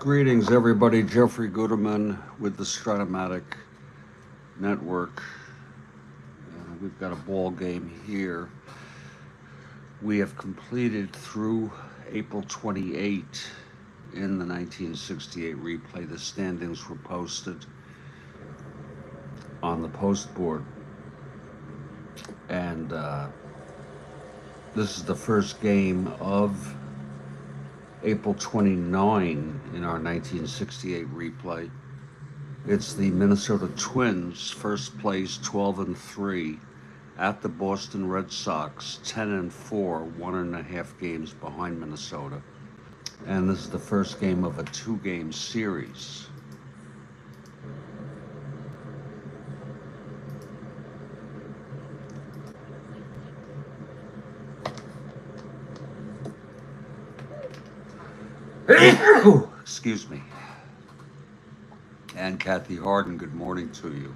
Greetings, everybody. Jeffrey Gooderman with the Strat-O-Matic Network. We've got a ball game here. We have completed through April 28 in the 1968 replay. The standings were posted on the post board. And this is the first game of April 29 in our 1968 replay. It's the Minnesota Twins, first place, 12-3, at the Boston Red Sox, 10-4, 1.5 games behind Minnesota. And this is the first game of a 2-game series. Excuse me. And Kathy Harden, good morning to you.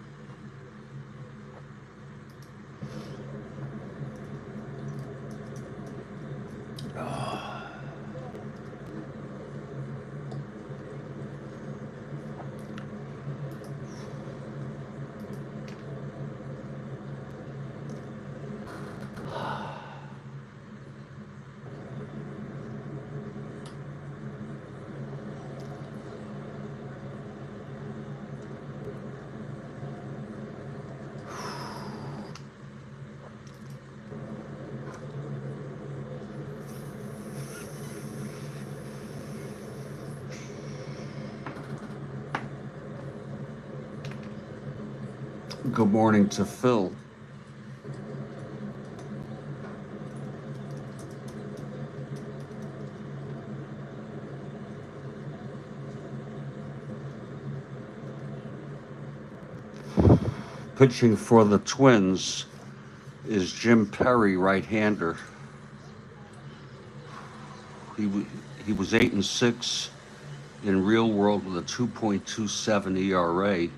Good morning to Phil. Pitching for the Twins is Jim Perry, right-hander. He was 8-6 in real world with a 2.27 ERA.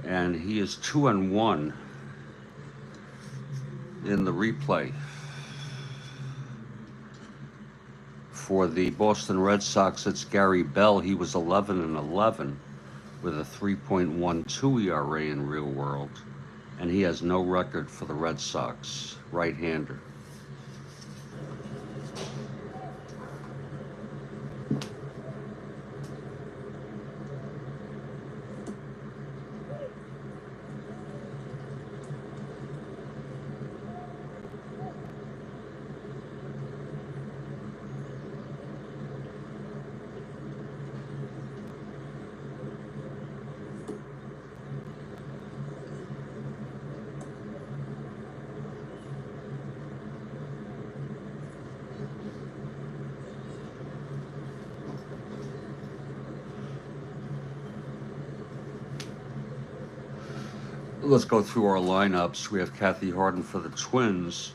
And he is 2-1 in the replay. For the Boston Red Sox, it's Gary Bell. He was 11-11 with a 3.12 ERA in real world. And he has no record for the Red Sox, right-hander. Let's go through our lineups. We have Kathy Harden for the Twins.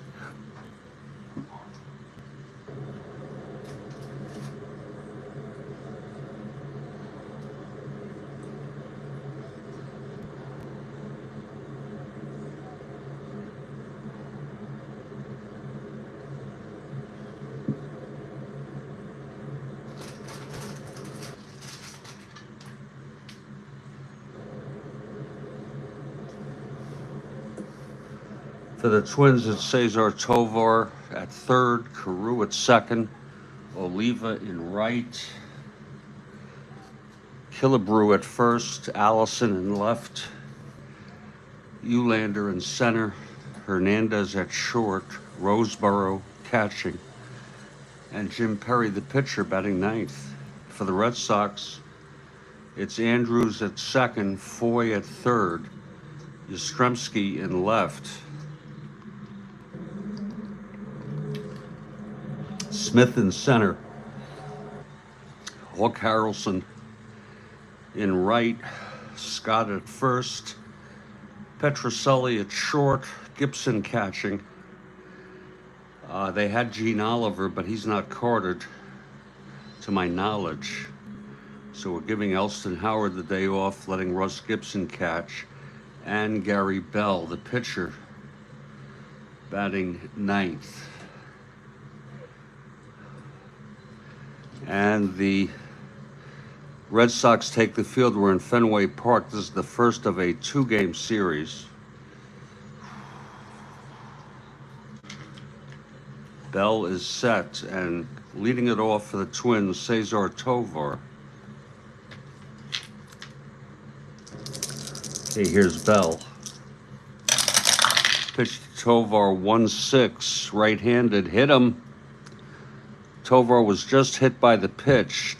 For the Twins, it's Cesar Tovar at third, Carew at second, Oliva in right, Killebrew at first, Allison in left, Eulander in center, Hernandez at short, Roseboro catching, and Jim Perry, the pitcher, batting ninth. For the Red Sox, it's Andrews at second, Foy at third, Yastrzemski in left, Smith in center, Hawk Harrelson in right, Scott at first, Petroselli at short, Gibson catching. They had Gene Oliver, but he's not carded, to my knowledge. So we're giving Elston Howard the day off, letting Russ Gibson catch, and Gary Bell, the pitcher, batting ninth. And the Red Sox take the field. We're in Fenway Park. This is the first of a 2-game series. Bell is set, and leading it off for the Twins, Cesar Tovar. Okay, here's Bell. Pitch to Tovar, 1-6, right-handed, hit him. Tovar was just hit by the pitch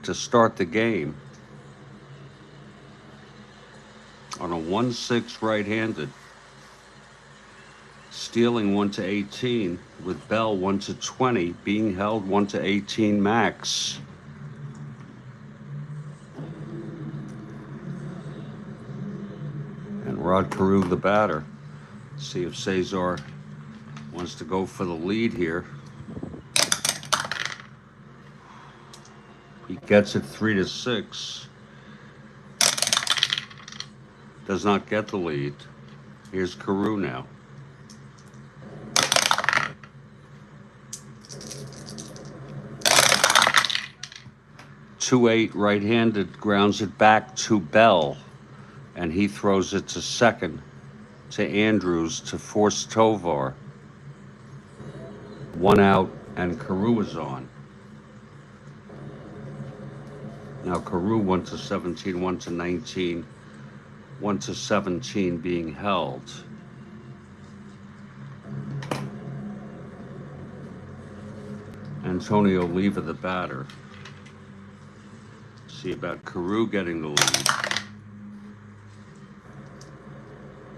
to start the game on a 1-6 right-handed. Stealing 1-18 with Bell 1-20, being held 1-18 max. And Rod Carew, the batter. See if Cesar wants to go for the lead here. He gets it 3-6. Does not get the lead. Here's Carew now. .28 right-handed, grounds it back to Bell, and he throws it to second to Andrews to force Tovar. 1 out, and Carew is on. Now Carew 1-17, 1-19, 1-17 being held. Antonio Oliva, the batter. See about Carew getting the lead.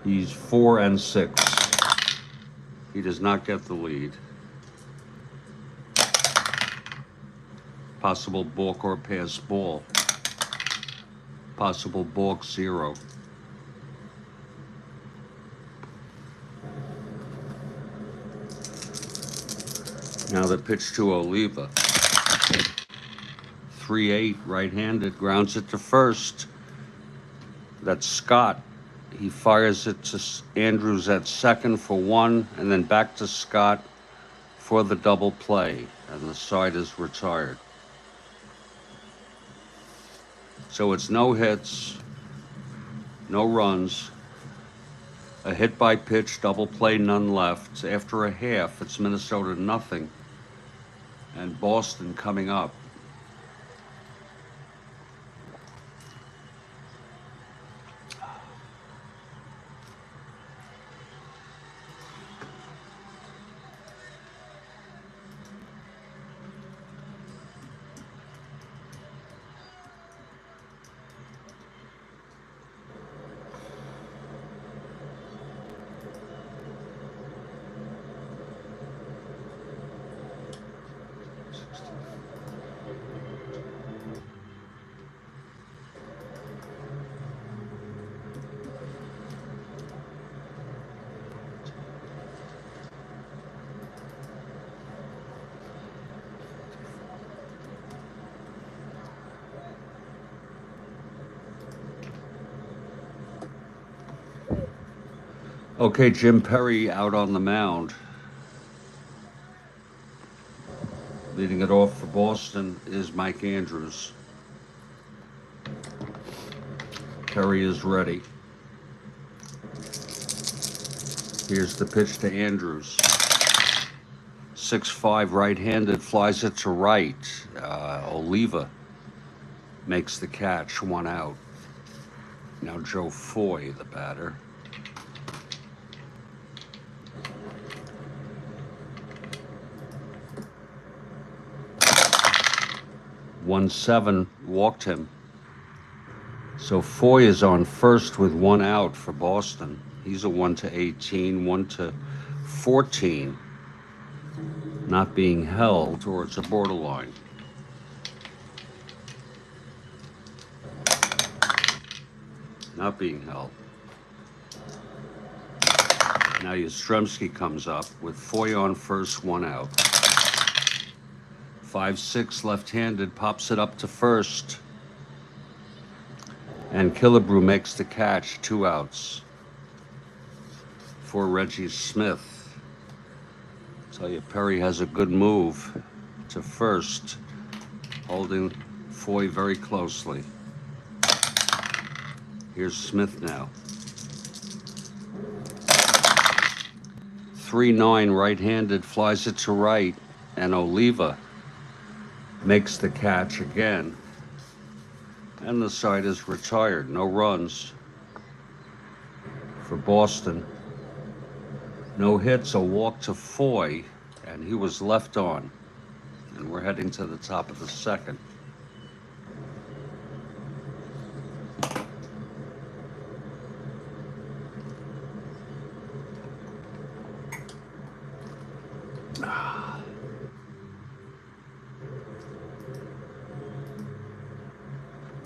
He's 4-6. He does not get the lead. Possible balk or pass ball. Possible balk, 0. Now the pitch to Oliva. 3-8 right-handed, grounds it to first. That's Scott. He fires it to Andrews at second for 1, and then back to Scott for the double play, and the side is retired. So it's no hits, no runs, a hit by pitch, double play, none left. After a half, it's Minnesota 0, and Boston coming up. Okay, Jim Perry out on the mound. Leading it off for Boston is Mike Andrews. Perry is ready. Here's the pitch to Andrews. 6-5 right-handed, flies it to right. Oliva makes the catch, 1 out. Now Joe Foy, the batter. .17 walked him. So Foy is on first with 1 out for Boston. He's a 1-18, 1-14. Not being held towards a borderline. Not being held. Now Yastrzemski comes up with Foy on first, 1 out. 5-6 left-handed, pops it up to first. And Killebrew makes the catch, 2 outs for Reggie Smith. Tell you, Perry has a good move to first, holding Foy very closely. Here's Smith now. 3-9 right-handed, flies it to right, and Oliva makes the catch again. And the side is retired. No runs for Boston. No hits, a walk to Foy, and he was left on. And we're heading to the top of the second.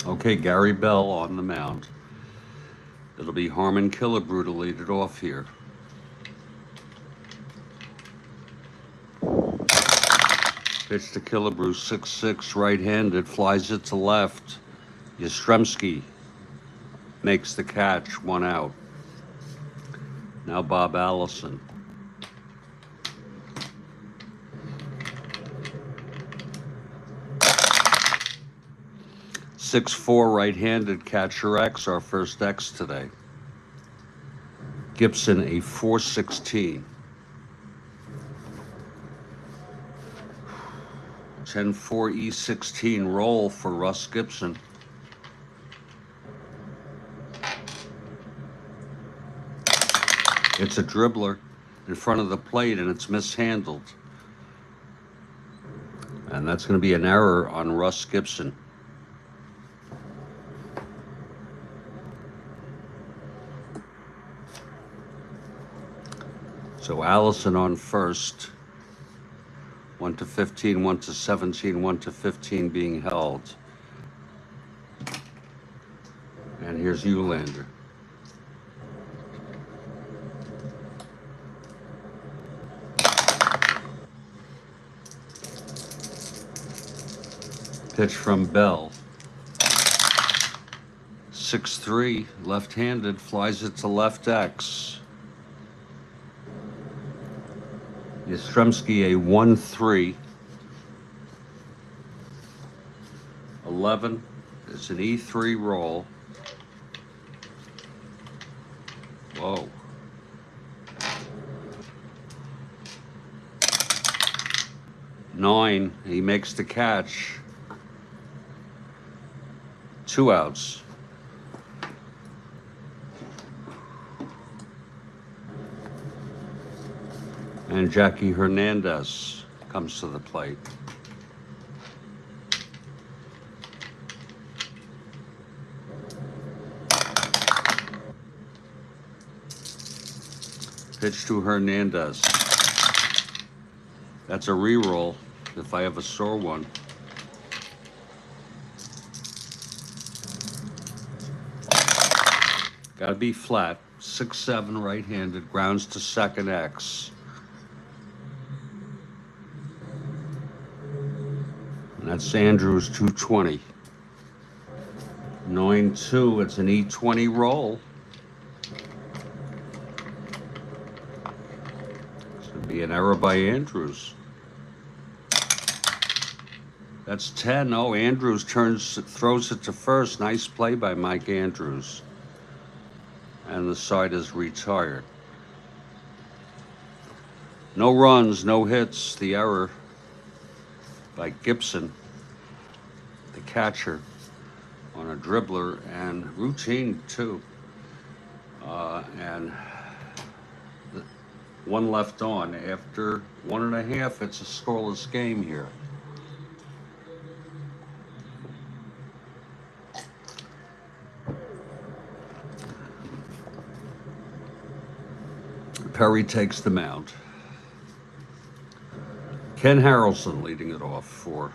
Okay, Gary Bell on the mound. It'll be Harmon Killebrew to lead it off here. Pitch to Killebrew, 6-6, right-handed, flies it to left. Yastrzemski makes the catch, 1 out. Now Bob Allison. Six-4 right-handed, catcher X, our first X today. Gibson, a 4-16. 10-4 E16 roll for Russ Gibson. It's a dribbler in front of the plate and it's mishandled. And that's going to be an error on Russ Gibson. So Allison on first. 1-15, 1-17, 1-15 being held. And here's Eulander. Pitch from Bell. 6-3, left-handed, flies it to left X. Yastrzemski, a 1-3. 11, it's an E3 roll. Whoa. Nine, he makes the catch. 2 outs. And Jackie Hernandez comes to the plate. Pitch to Hernandez. That's a re-roll if I ever saw one. Gotta be flat. 6-7 right-handed, grounds to second X. And that's Andrews, 220. 9-2, it's an E20 roll. This would be an error by Andrews. That's 10. Oh, Andrews throws it to first. Nice play by Mike Andrews. And the side is retired. No runs, no hits. The error by Gibson, the catcher, on a dribbler, and routine too. And one left on. After 1.5, it's a scoreless game here. Perry takes the mound. Ken Harrelson leading it off for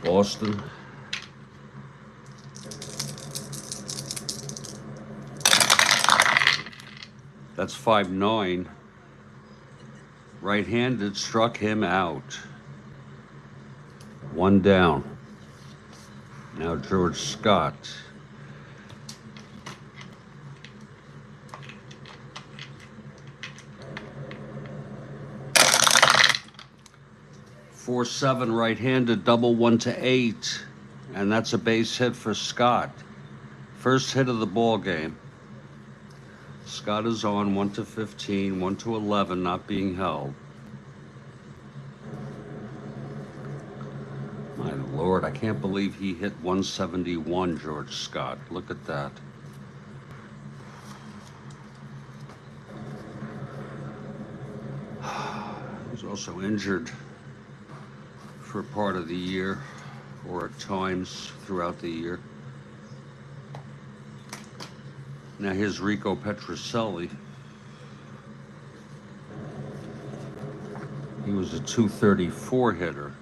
Boston. That's 5-9. Right-handed, struck him out. 1 down. Now George Scott. 4-7 right-handed, double 1-8, and that's a base hit for Scott. First hit of the ball game. Scott is on 1-15, 1-11, not being held. My Lord, I can't believe he hit 171, George Scott. Look at that. He was also injured for part of the year, or at times throughout the year. Now here's Rico Petrocelli. He was a 234 hitter.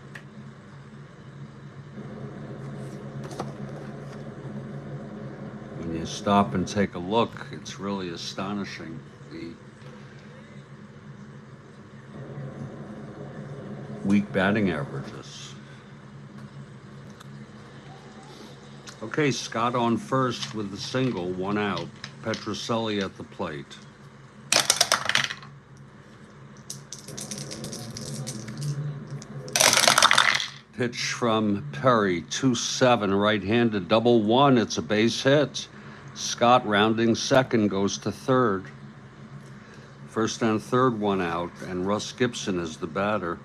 When you stop and take a look, it's really astonishing. The weak batting averages. Okay, Scott on first with the single, 1 out. Petrocelli at the plate. Pitch from Perry, 2-7, right-handed, double 1. It's a base hit. Scott rounding second, goes to third. First and third, 1 out, and Russ Gibson is the batter.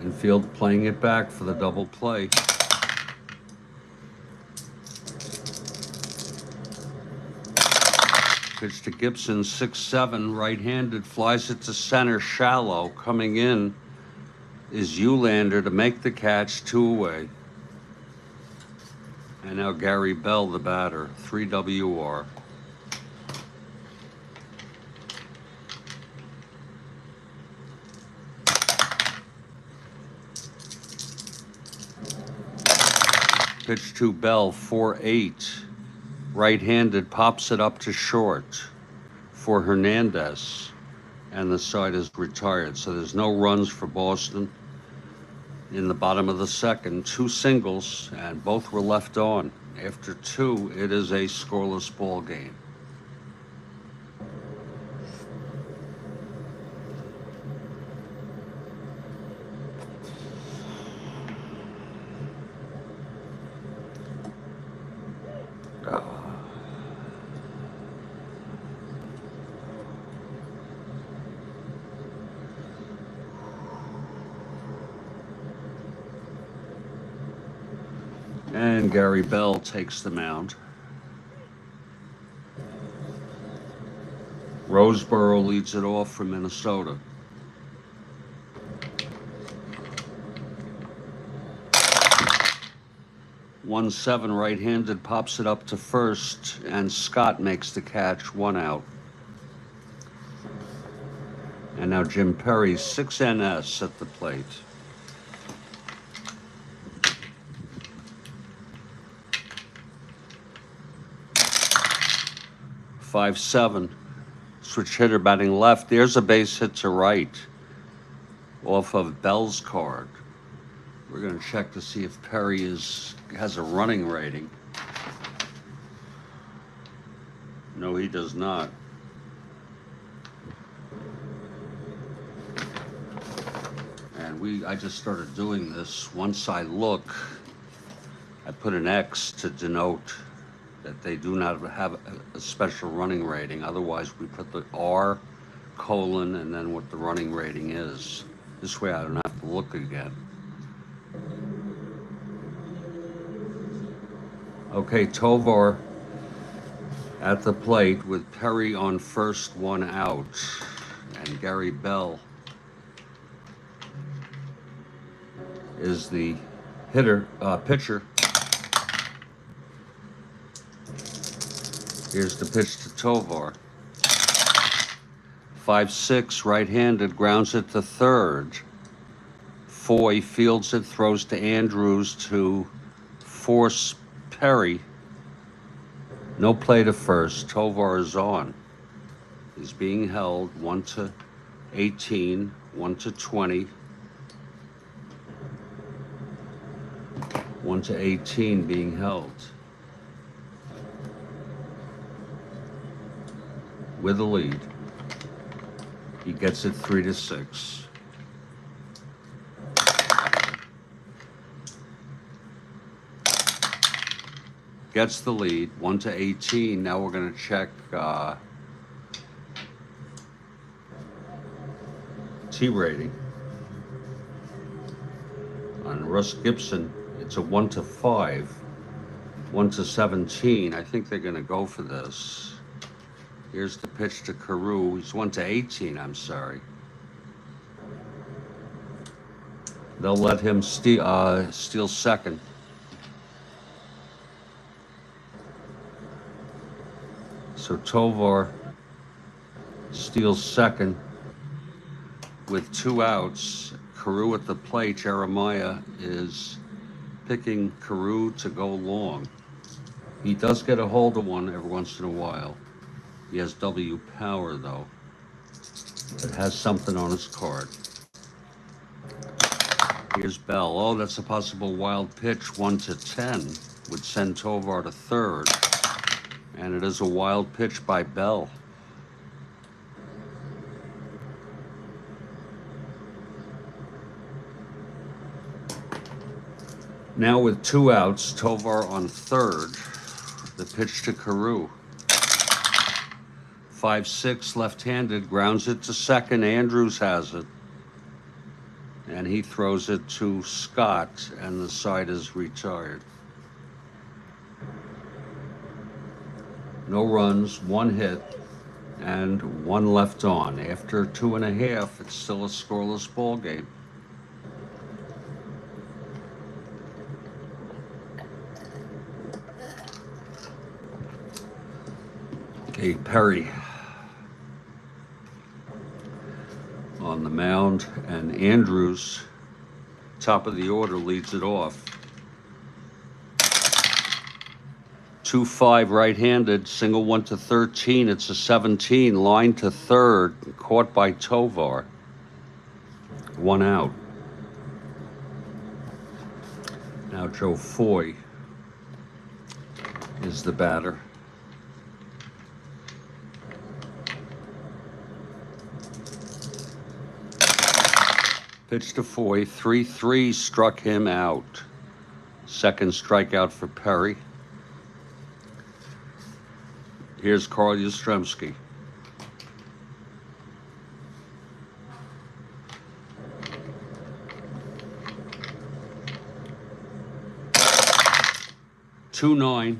Infield playing it back for the double play. Pitch to Gibson, 6-7, right-handed, flies it to center, shallow. Coming in is Eulander to make the catch, 2 away. And now Gary Bell, the batter, 3 WR. Pitch to Bell, 4-8. Right-handed, pops it up to short for Hernandez, and the side is retired. So there's no runs for Boston in the bottom of the second. 2 singles, and both were left on. After 2, it is a scoreless ball game. And Gary Bell takes the mound. Roseboro leads it off for Minnesota. One 7 right-handed, pops it up to first, and Scott makes the catch, 1 out. And now Jim Perry, 6 NS at the plate. Five 7, switch hitter batting left. There's a base hit to right off of Bell's card. We're going to check to see if Perry has a running rating. No, he does not. And I just started doing this. Once I look, I put an X to denote that they do not have a special running rating. Otherwise, we put the R, colon, and then what the running rating is. This way I don't have to look again. Okay, Tovar at the plate with Perry on first, 1 out. And Gary Bell is the pitcher. Here's the pitch to Tovar. 5-6, right-handed, grounds it to third. Foy fields it, throws to Andrews to force Perry. No play to first. Tovar is on. He's being held, 1-18, 1-20. 1-18 being held. With the lead. He gets it 3-6. Gets the lead, 1-18. Now we're going to check T rating. On Russ Gibson, it's a 1-5, 1-17. I think they're going to go for this. Here's the pitch to Carew. He's 1-18, I'm sorry. They'll let him steal second. So Tovar steals second with 2 outs. Carew at the plate. Jeremiah is picking Carew to go long. He does get a hold of one every once in a while. He has W power though. It has something on his card. Here's Bell. Oh, that's a possible wild pitch. 1-10 would send Tovar to third. And it is a wild pitch by Bell. Now with 2 outs, Tovar on third. The pitch to Carew. 5-6 left-handed, grounds it to second. Andrews has it. And he throws it to Scott, and the side is retired. No runs, 1 hit, and 1 left on. After 2.5, it's still a scoreless ball game. Okay, Perry on the mound, and Andrews, top of the order, leads it off. 2-5 right-handed, single 1-13. It's a 17, line to third, caught by Tovar. 1 out. Now Joe Foy is the batter. Pitch to Foy, 3-3, struck him out. Second strikeout for Perry. Here's Carl Yastrzemski. .29,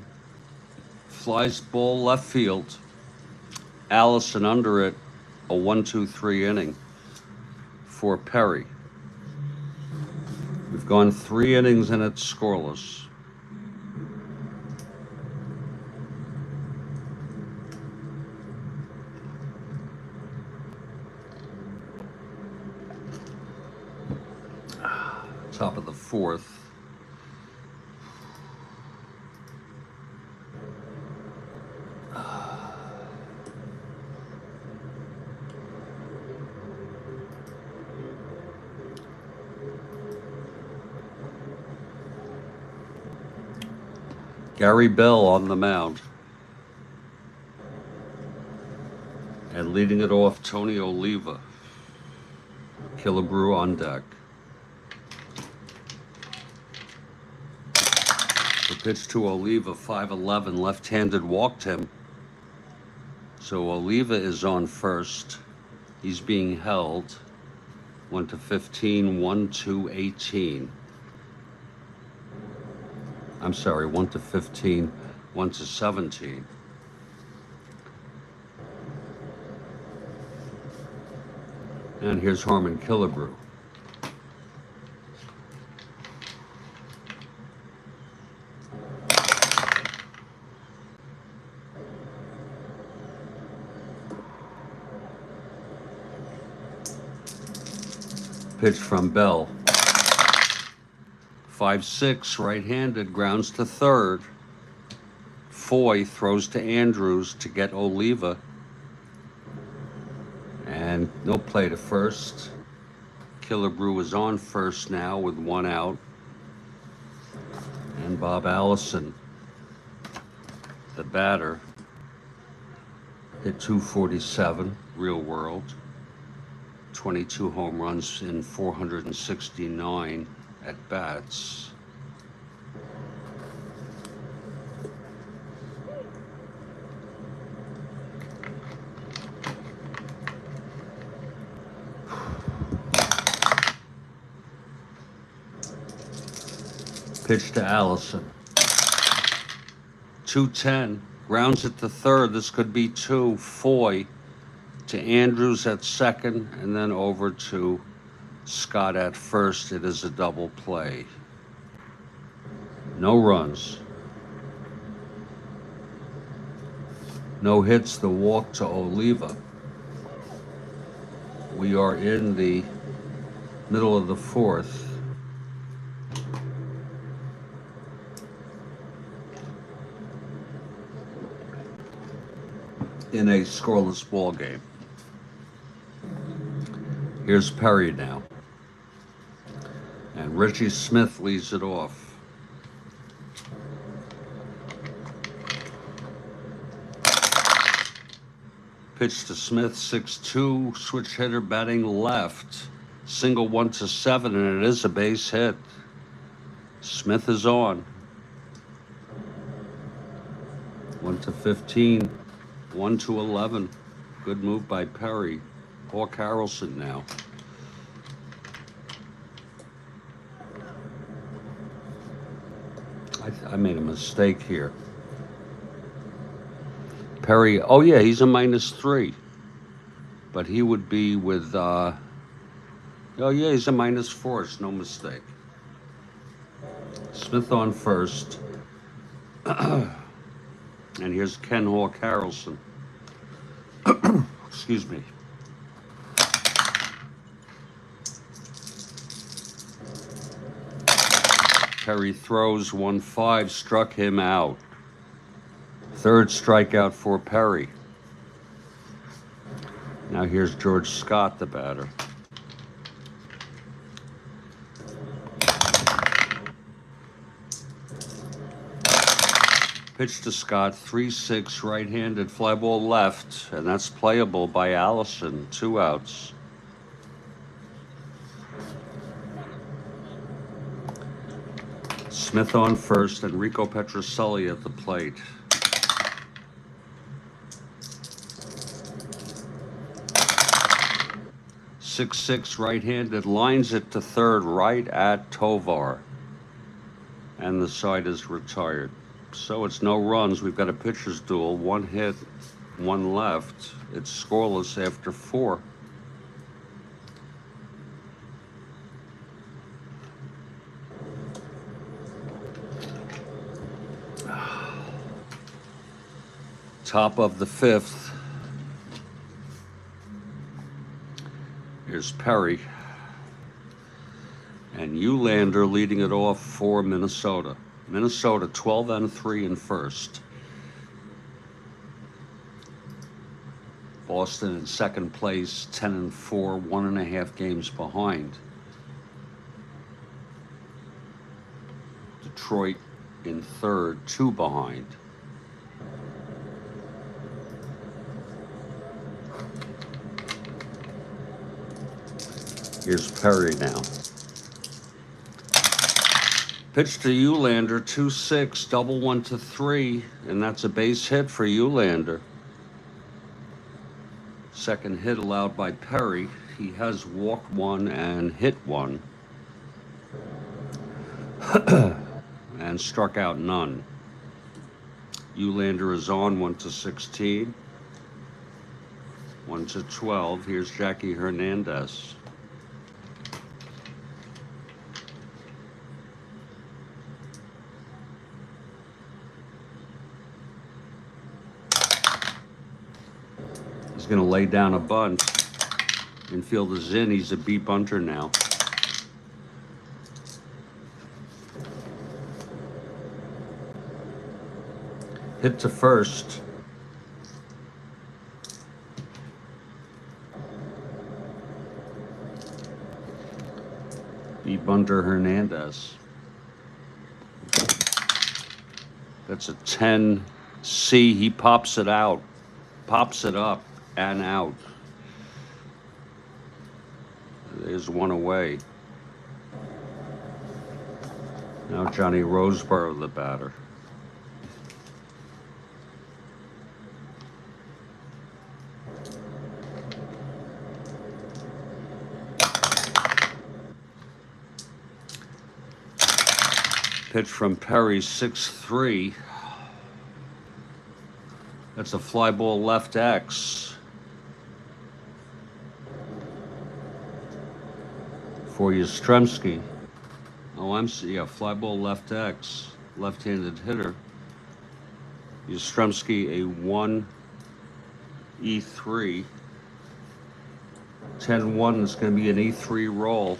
flies ball left field. Allison under it, a 1-2-3 inning for Perry. We've gone 3 innings and it's scoreless. Top of the 4th. Gary Bell on the mound. And leading it off, Tony Oliva. Killebrew on deck. The pitch to Oliva, 5-11, left-handed, walked him. So Oliva is on first. He's being held. 1-15, 1-18. I'm sorry, 1-15, 1-17. And here's Harmon Killebrew. Pitch from Bell. 5-6, right-handed, grounds to third. Foy throws to Andrews to get Oliva. And no play to first. Killebrew is on first now with 1 out. And Bob Allison, the batter, hit .247, real world. 22 home runs in 469 at bats. Pitch to Allison. 2-10. Grounds it to third. This could be two. Foy to Andrews at second, and then over to Scott at first. It is a double play. No runs. No hits. The walk to Oliva. We are in the middle of the fourth. In a scoreless ball game. Here's Perry now. And Richie Smith leads it off. Pitch to Smith, 6-2, switch hitter batting left. Single 1-7, and it is a base hit. Smith is on. 1-15. 1-11. Good move by Perry. Hawk Harrelson now. I made a mistake here. Perry, oh yeah, he's a -3. But he would be with, oh yeah, he's a -4. It's no mistake. Smith on first. And here's Ken Hawk Harrelson. Excuse me. Perry throws 1-5, struck him out. Third strikeout for Perry. Now here's George Scott, the batter. Pitch to Scott, 3-6, right-handed, fly ball left, and that's playable by Allison. 2 outs. Smith on first, and Rico Petrocelli at the plate. Six, right-handed, lines it to third, right at Tovar. And the side is retired. So it's no runs. We've got a pitcher's duel. 1 hit, 1 left. It's scoreless after 4. Top of the 5th. Here's Perry. And Eulander leading it off for Minnesota. Minnesota 12-3 in first. Boston in second place, 10-4, 1.5 games behind. Detroit in third, 2 behind. Here's Perry now. Pitch to Eulander, 2-6, double 1-3, and that's a base hit for Eulander. Second hit allowed by Perry. He has walked 1 and hit 1. And struck out none. Eulander is on 1-16. 1-12. Here's Jackie Hernandez. He's going to lay down a bunt. Infield is in. He's a beat bunter now. Hit to first. Beat bunter Hernandez. That's a 10C. He pops it out. Pops it up and out. There's one away. Now Johnny Roseboro, the batter. Pitch from Perry, 6-3. That's a fly ball left X. For Yastrzemski. Oh, yeah, fly ball left X. Left-handed hitter. Yastrzemski, a 1-E3. 10-1 is going to be an E3 roll.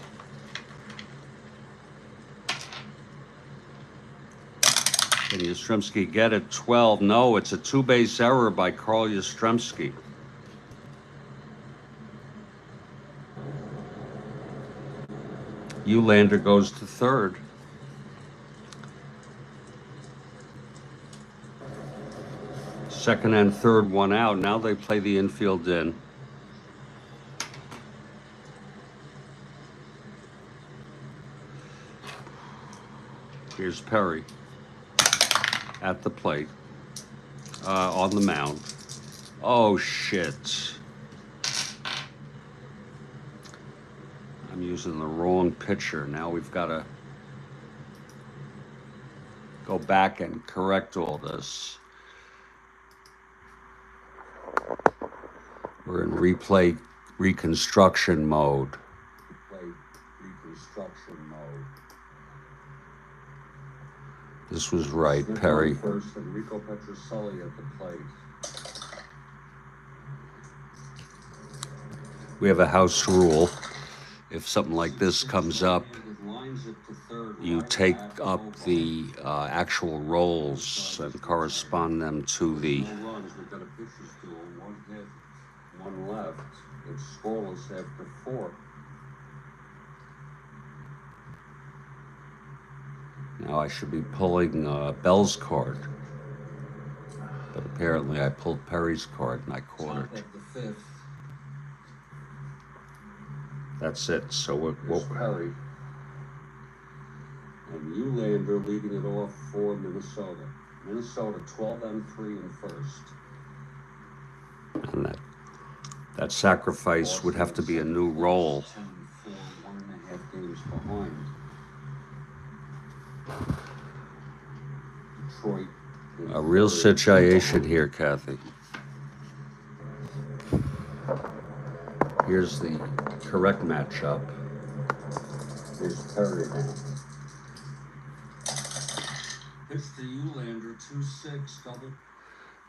Can Yastrzemski get it? 12. No, it's a two-base error by Carl Yastrzemski. Eulander goes to third. Second and third, one out. Now they play the infield in. Here's Perry at the plate, on the mound. Oh, shit. I'm using the wrong pitcher. Now we've got to go back and correct all this. We're in replay reconstruction mode. This was right, Perry. First, Enrico Petrocelli at the plate. We have a house rule. If something like this comes up, you take up the actual rolls and correspond them to the. We've got a pitcher's duel, one hit, one left. It's scoreless after 4. Now I should be pulling Bell's card, but apparently I pulled Perry's card and I caught it. That's it. So we'll Perry and Eulander leading it off for Minnesota. Minnesota 12-3 in first. And that sacrifice would have to be a new roll. 10-4, 1.5 games behind. Detroit. A real situation here, Kathy. Here's the correct matchup. Here's Perry now. Pitch to Eulander, 2-6, double.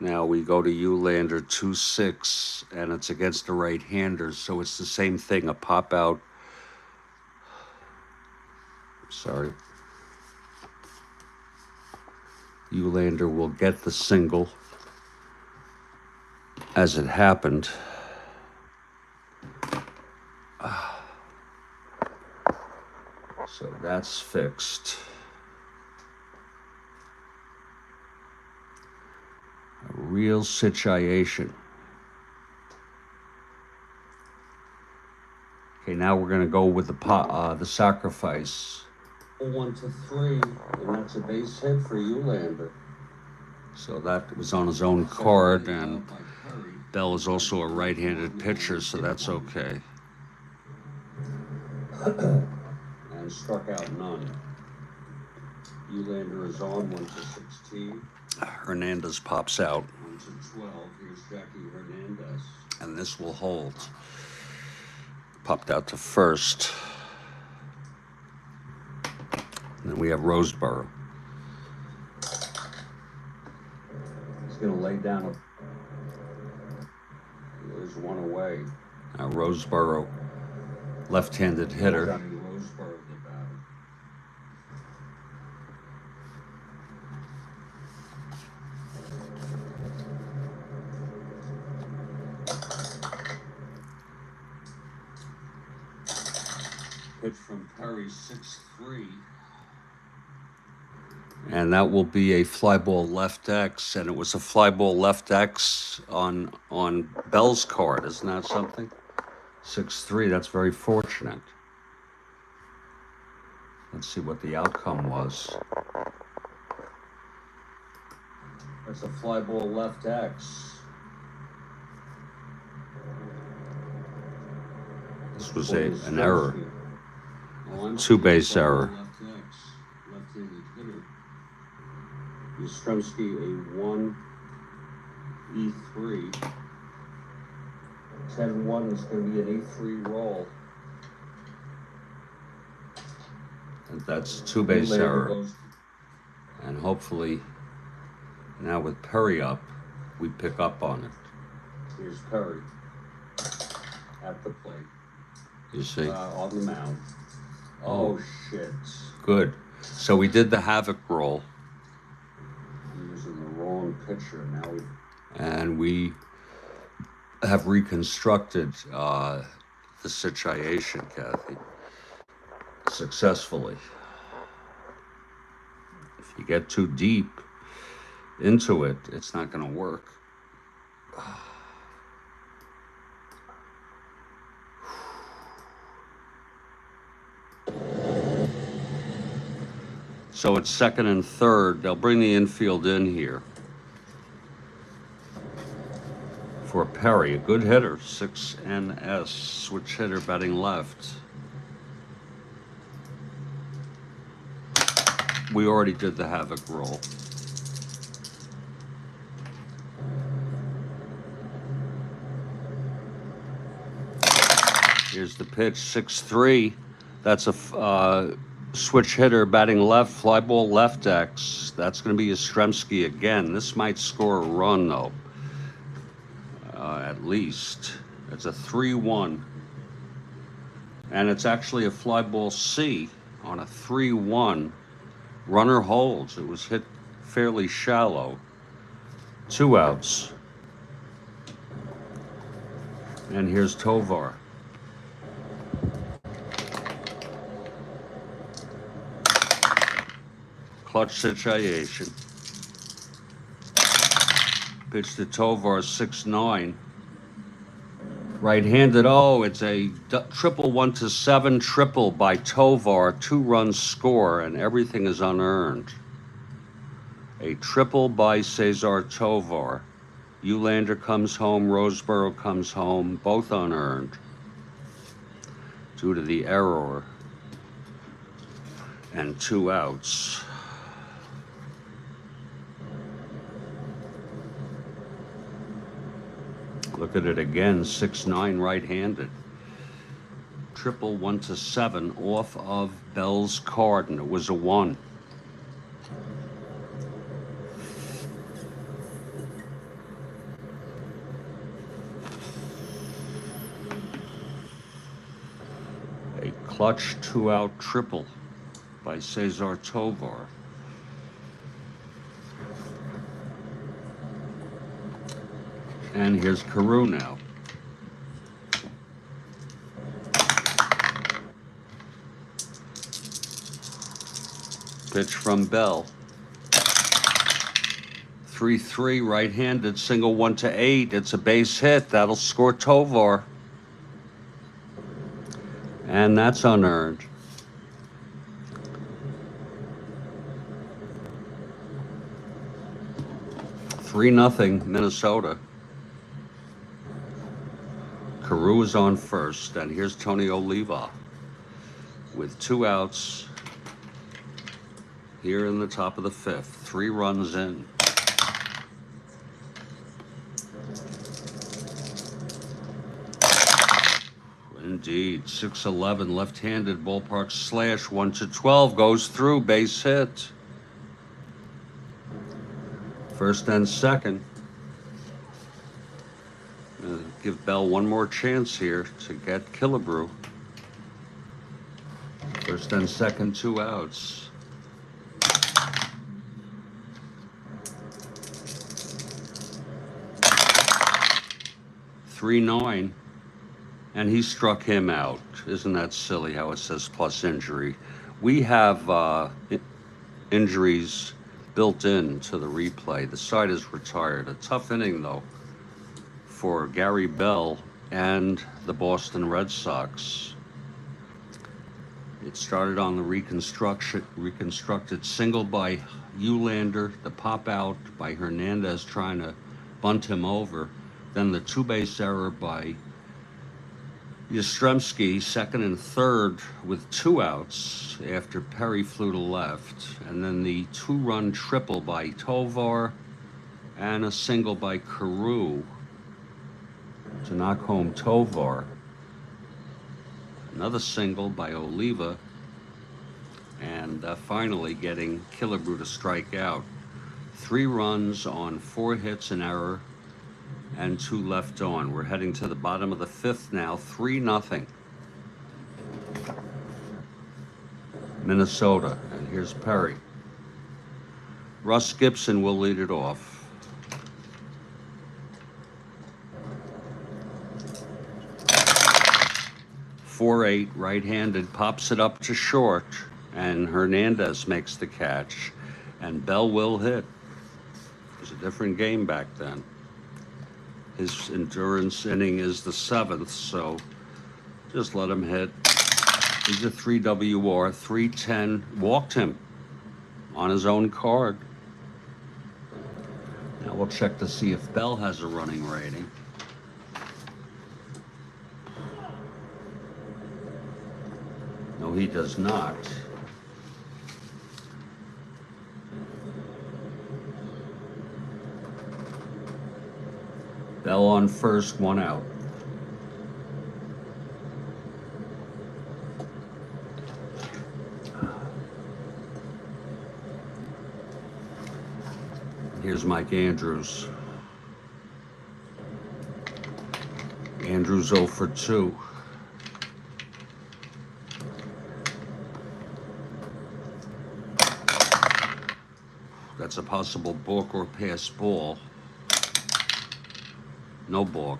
Now we go to Eulander, 2-6, and it's against a right-hander, so it's the same thing, a pop-out. Sorry. Eulander will get the single as it happened. So that's fixed. A real situation. Okay, now we're going to go with the sacrifice. 1-3, and that's a base hit for Eulander. So that was on his own card, and Bell is also a right-handed pitcher, so that's okay. And struck out none. Eulander is on 1-16. Hernandez pops out. 1-12. Here's Jackie Hernandez. And this will hold. Popped out to first. And then we have Roseboro. He's going to lay down there's one away. Now Roseboro, left-handed hitter. Roseboro, the batter. Pitch from Perry, 6-3. And that will be a fly ball left X, and it was a fly ball left X on Bell's card. Isn't that something? 6-3, that's very fortunate. Let's see what the outcome was. That's a fly ball left X. This was an error. Two-base error. Left-handed hitter. Yastrzemski a 1 E3. 10-1 is going to be an E3 roll. And that's two-base error. And hopefully, now with Perry up, we pick up on it. Here's Perry at the plate. You see? On the mound. Oh, shit. Good. So we did the havoc roll. I'm using the wrong pitcher. And we have reconstructed the situation, Kathy, successfully. If you get too deep into it, it's not going to work. So it's second and third. They'll bring the infield in here for Perry, a good hitter, 6NS, switch hitter batting left. We already did the havoc roll. Here's the pitch, 6-3. That's a switch hitter batting left, fly ball left X. That's going to be Yastrzemski again. This might score a run, though, at least. It's a 3-1. And it's actually a fly ball C on a 3-1. Runner holds. It was hit fairly shallow. 2 outs. And here's Tovar. Clutch situation. Pitch to Tovar, 6-9. Right-handed. Oh, it's a triple 1-7 triple by Tovar. 2-run score, and everything is unearned. A triple by Cesar Tovar. Eulander comes home. Roseboro comes home. Both unearned due to the error. And 2 outs. Look at it again, 6-9 right-handed. Triple 1-7 off of Bell's card, and it was a 1. A clutch 2-out triple by Cesar Tovar. And here's Carew now. Pitch from Bell. 3-3 right-handed, single 1-8. It's a base hit. That'll score Tovar. And that's unearned. Three 0 Minnesota. Carew is on first, and here's Tony Oliva with 2 outs here in the top of the 5th. 3 runs in. Indeed, 6-11 left-handed ballpark slash 1-12 goes through, base hit. First and second. Give Bell one more chance here to get Killebrew. First and second, 2 outs. (3-9), and he struck him out. Isn't that silly how it says plus injury? We have injuries built into the replay. The side is retired. A tough inning, though, for Gary Bell and the Boston Red Sox. It started on the reconstructed single by Eulander, the pop out by Hernandez trying to bunt him over, then the two-base error by Yastrzemski, second and third with two outs after Perry flew to left, and then the two-run triple by Tovar and a single by Carew to knock home Tovar. Another single by Oliva, and finally getting Killebrew to strike out. 3 runs on 4 hits, an error, and 2 left on. We're heading to the bottom of the 5th now, 3-0. Minnesota, and here's Perry. Russ Gibson will lead it off. 4-8, right-handed, pops it up to short, and Hernandez makes the catch, and Bell will hit. It was a different game back then. His endurance inning is the 7th, so just let him hit. He's a 3 WR, 310, walked him on his own card. Now we'll check to see if Bell has a running rating. No, he does not. Bell on first, 1 out. Here's Mike Andrews. Andrews 0 for 2. That's a possible balk or pass ball. No balk.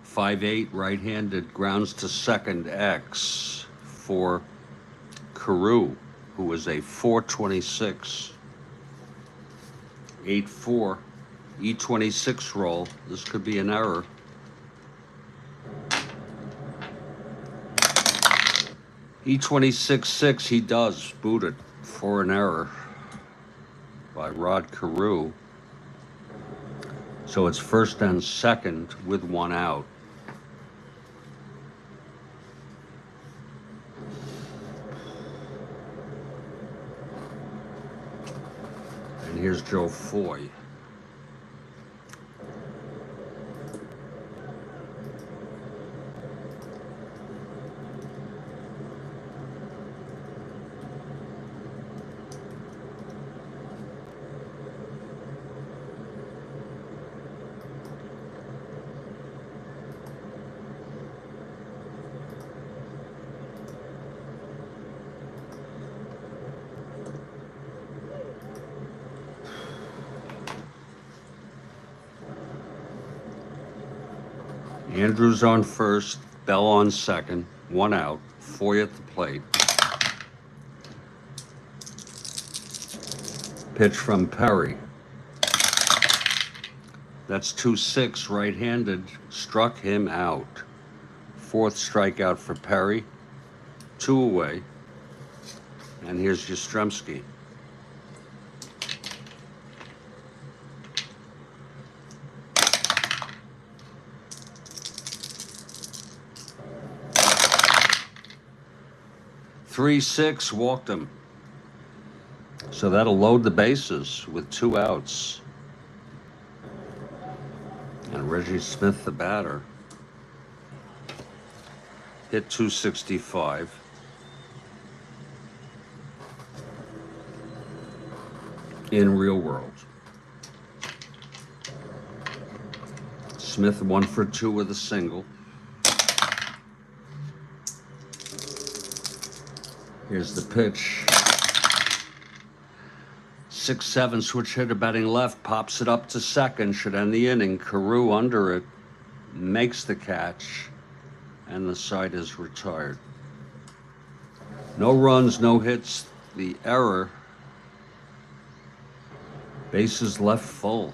.58 right-handed, grounds to second, X for Carew, who was a 426. 8-4, E26 roll. This could be an error. E26-6, he does, booted for an error by Rod Carew. So it's first and second with 1 out. And here's Joe Foy. Andrews on first, Bell on second, 1 out, Foy at the plate. Pitch from Perry. That's 2-6, right-handed, struck him out. 4th strikeout for Perry, 2 away. And here's Yastrzemski. .36, walked him. So that'll load the bases with 2 outs. And Reggie Smith, the batter, hit .265. In real world. Smith 1 for 2 with a single. Here's the pitch. 6-7, switch hitter batting left, pops it up to second, should end the inning. Carew under it, makes the catch, and the side is retired. No runs, no hits, the error. Bases left full.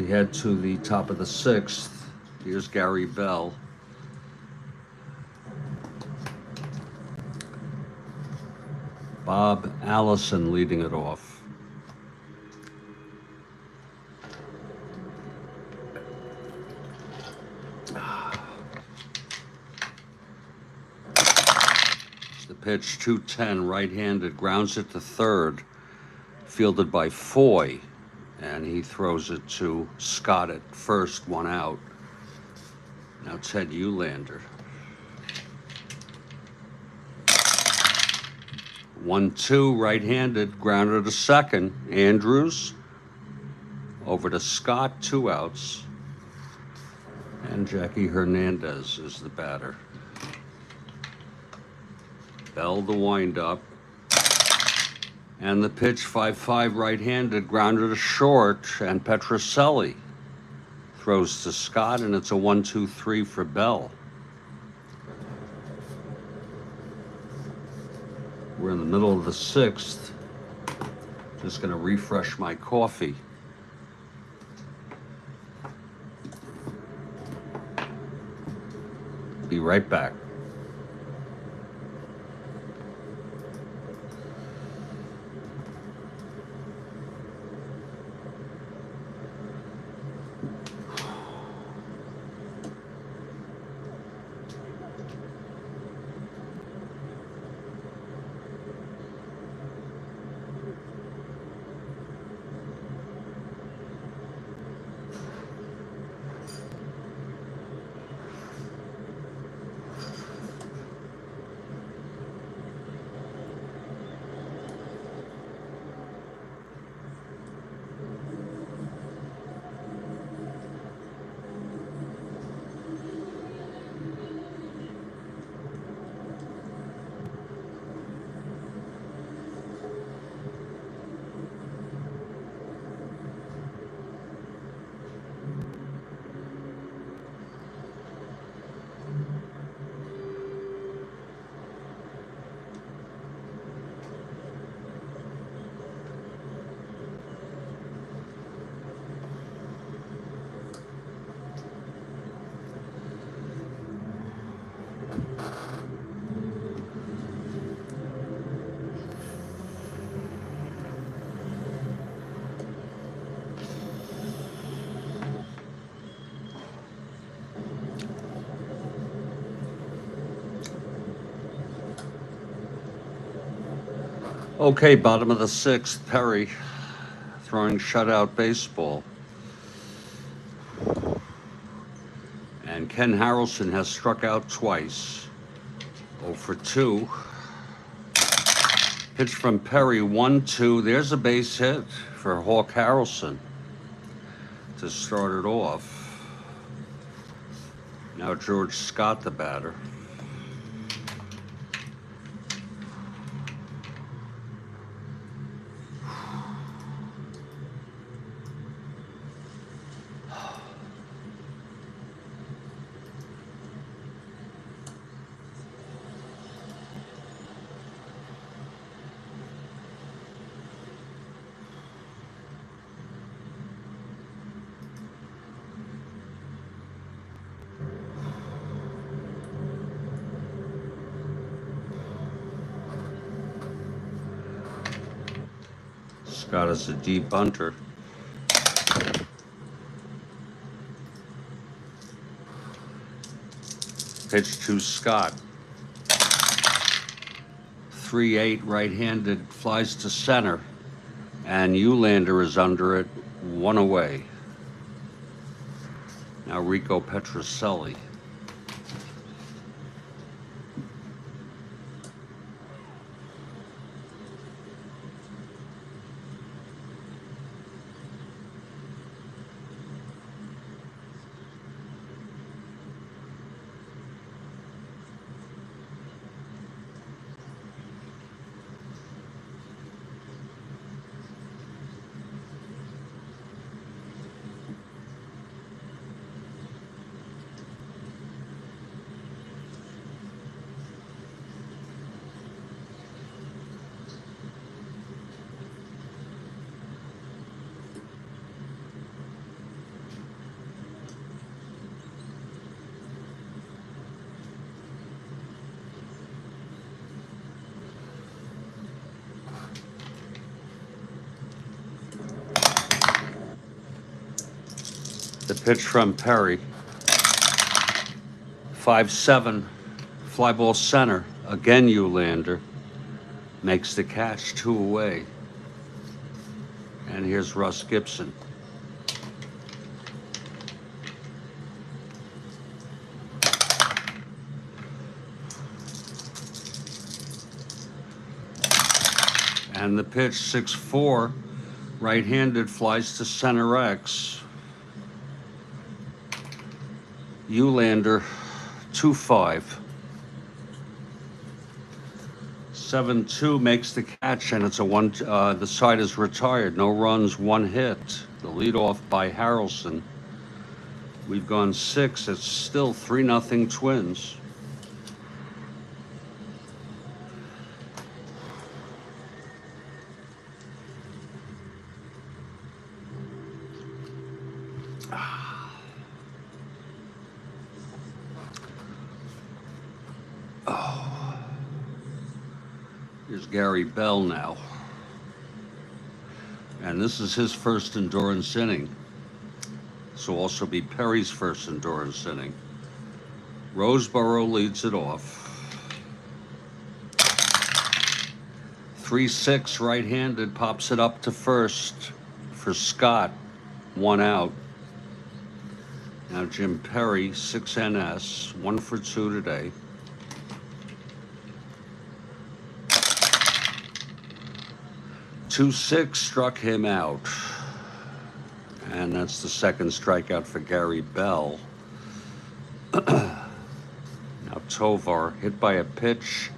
head to the top of the sixth. Here's Gary Bell. Bob Allison leading it off. The pitch, 210, right-handed, grounds it to third, fielded by Foy, and he throws it to Scott at first, one out. Now Ted Eulander. 1-2, right-handed, grounded to second. Andrews over to Scott, 2 outs. And Jackie Hernandez is the batter. Bell the windup. And the pitch, 5-5, right-handed, grounded to short, and Petrocelli throws to Scott, and it's a 1-2-3 for Bell. We're in the middle of the sixth. Just gonna refresh my coffee. Be right back. Okay, bottom of the sixth, Perry throwing shutout baseball. And Ken Harrelson has struck out twice. 0 for 2. Pitch from Perry, 1-2. There's a base hit for Hawk Harrelson to start it off. Now George Scott, the batter. Scott is a deep bunter. Pitch to Scott. 3-8, right-handed, flies to center. And Eulander is under it, 1 away. Now Rico Petrocelli. The pitch from Perry. 5-7, fly ball center. Again, Eulander makes the catch, 2 away. And here's Russ Gibson. And the pitch, 6-4, right-handed, flies to center X. Eulander, 2-5. 7-2 makes the catch, and it's a one. The side is retired. No runs, 1 hit. The leadoff by Harrelson. We've gone 6. It's still 3-0 Twins. Here's Gary Bell now. And this is his first endurance inning. This will also be Perry's first endurance inning. Roseboro leads it off. 3-6 right-handed, pops it up to first for Scott. 1 out. Now Jim Perry, 6 NS, 1 for 2 today. 2-6 struck him out. And that's the second strikeout for Gary Bell. Now Tovar hit by a pitch,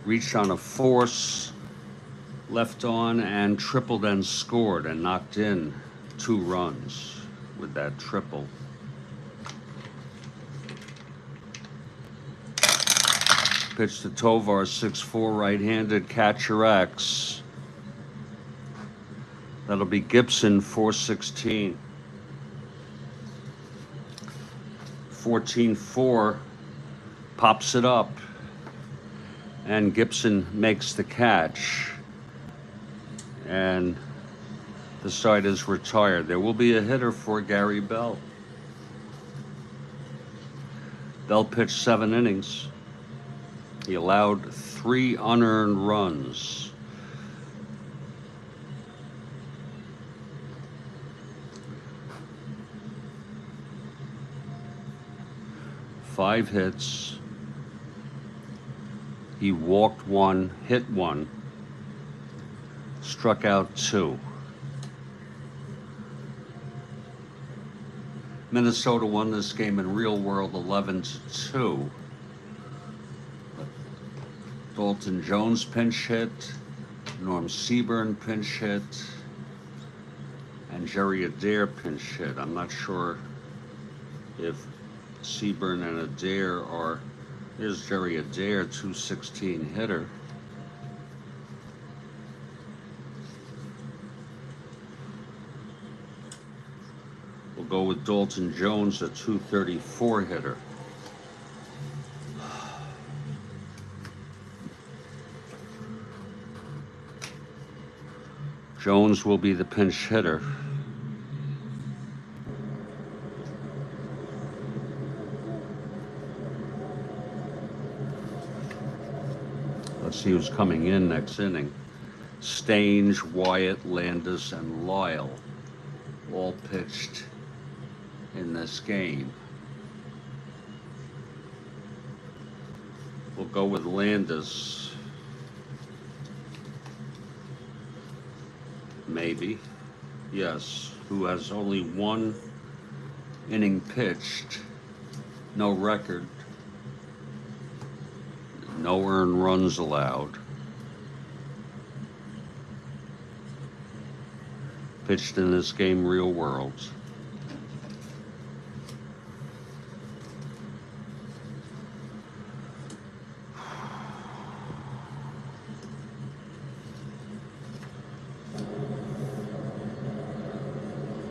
reached on a force, left on, and tripled and scored and knocked in 2 runs with that triple. Pitch to Tovar, 6-4 right-handed, catcher X. That'll be Gibson, 4-16. 14-4, pops it up, and Gibson makes the catch. And the side is retired. There will be a hitter for Gary Bell. Bell pitched 7 innings. He allowed 3 unearned runs. Five hits. He walked 1, hit 1, struck out 2. Minnesota won this game in real world 11-2. Dalton Jones pinch hit, Norm Seaburn pinch hit, and Jerry Adair pinch hit. I'm not sure if Seaburn and Adair are. Here's Jerry Adair, 216 hitter. We'll go with Dalton Jones, a 234 hitter. Jones will be the pinch hitter. Let's see who's coming in next inning. Stange, Wyatt, Landis, and Lyle all pitched in this game. We'll go with Landis. Maybe. Yes. Who has only 1 inning pitched. No record. No earned runs allowed. Pitched in this game, real world.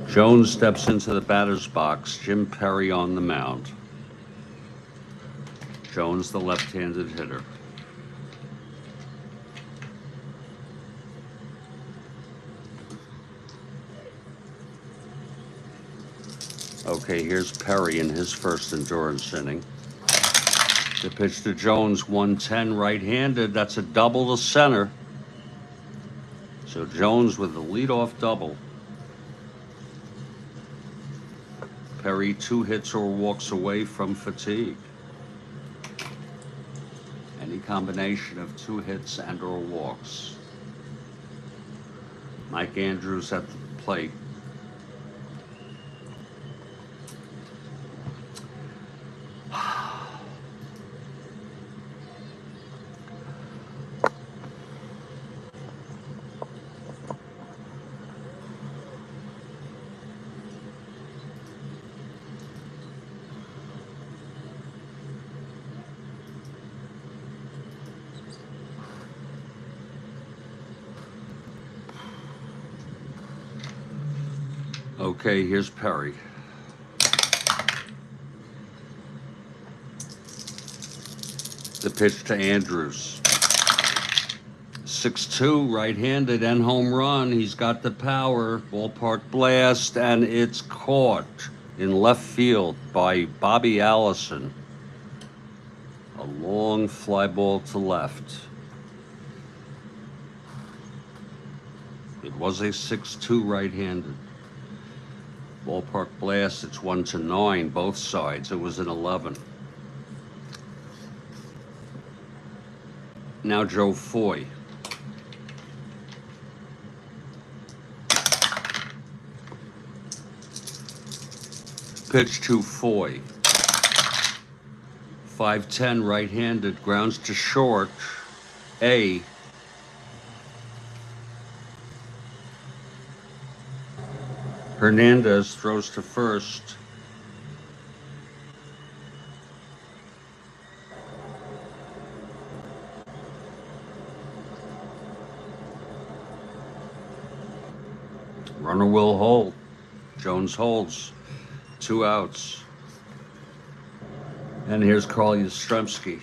Jones steps into the batter's box. Jim Perry on the mound. Jones, the left-handed hitter. Okay, here's Perry in his first endurance inning. The pitch to Jones, 110 right-handed. That's a double to center. So Jones with the leadoff double. Perry 2 hits or walks away from fatigue. Any combination of 2 hits and or walks. Mike Andrews at the plate. Okay, here's Perry. The pitch to Andrews. 6-2, right-handed and home run. He's got the power. Ballpark blast, and it's caught in left field by Bobby Allison. A long fly ball to left. It was a 6-2 right-handed. Ballpark blast, it's 1-9, both sides. It was an 11. Now Joe Foy. Pitch to Foy. 5-10 right-handed, grounds to short. A. Hernandez throws to first. Runner will hold. Jones holds. 2 outs. And here's Carl Yastrzemski.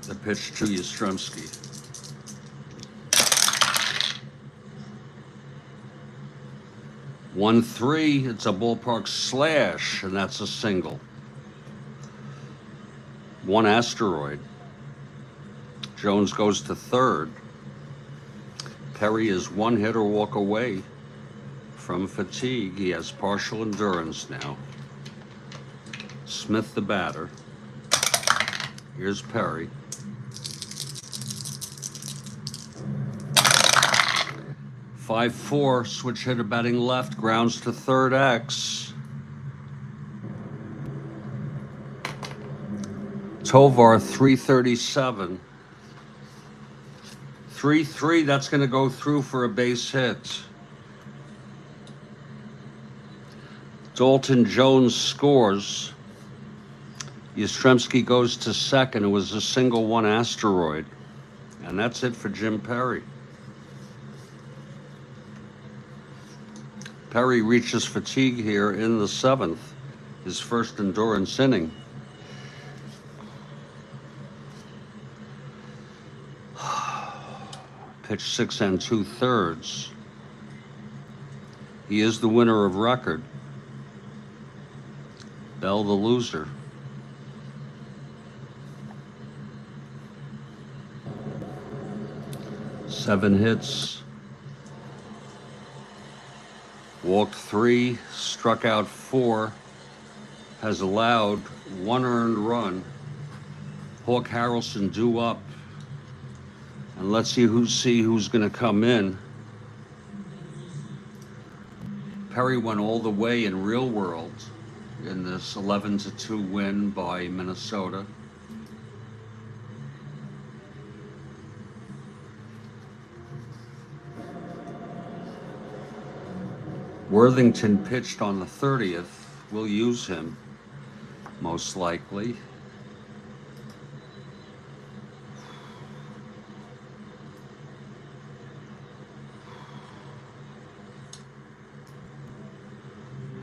The pitch to Yastrzemski. One three, it's a ballpark slash, and that's a single. 1 asteroid. Jones goes to third. Perry is 1 hit or walk away from fatigue. He has partial endurance now. Smith the batter. Here's Perry. 5-4, switch hitter batting left, grounds to third X. Tovar, 337. 3-3, that's going to go through for a base hit. Dalton Jones scores. Yastrzemski goes to second. It was a single 1 asteroid. And that's it for Jim Perry. Perry reaches fatigue here in the 7th, his first endurance inning. Pitch 6 2/3. He is the winner of record. Bell the loser. Seven hits. Walked 3, struck out 4, has allowed 1 earned run. Hawk Harrelson due up. And let's see who's going to come in. Perry went all the way in real world in this 11-2 win by Minnesota. Worthington pitched on the 30th. We'll use him, most likely.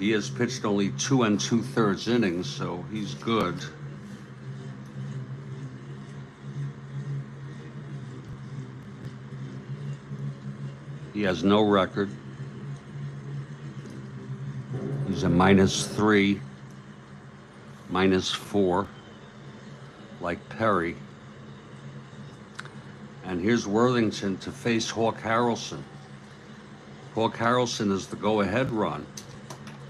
He has pitched only 2 2/3 innings, so he's good. He has no record. He's a -3, -4, like Perry. And here's Worthington to face Hawk Harrelson. Hawk Harrelson is the go-ahead run.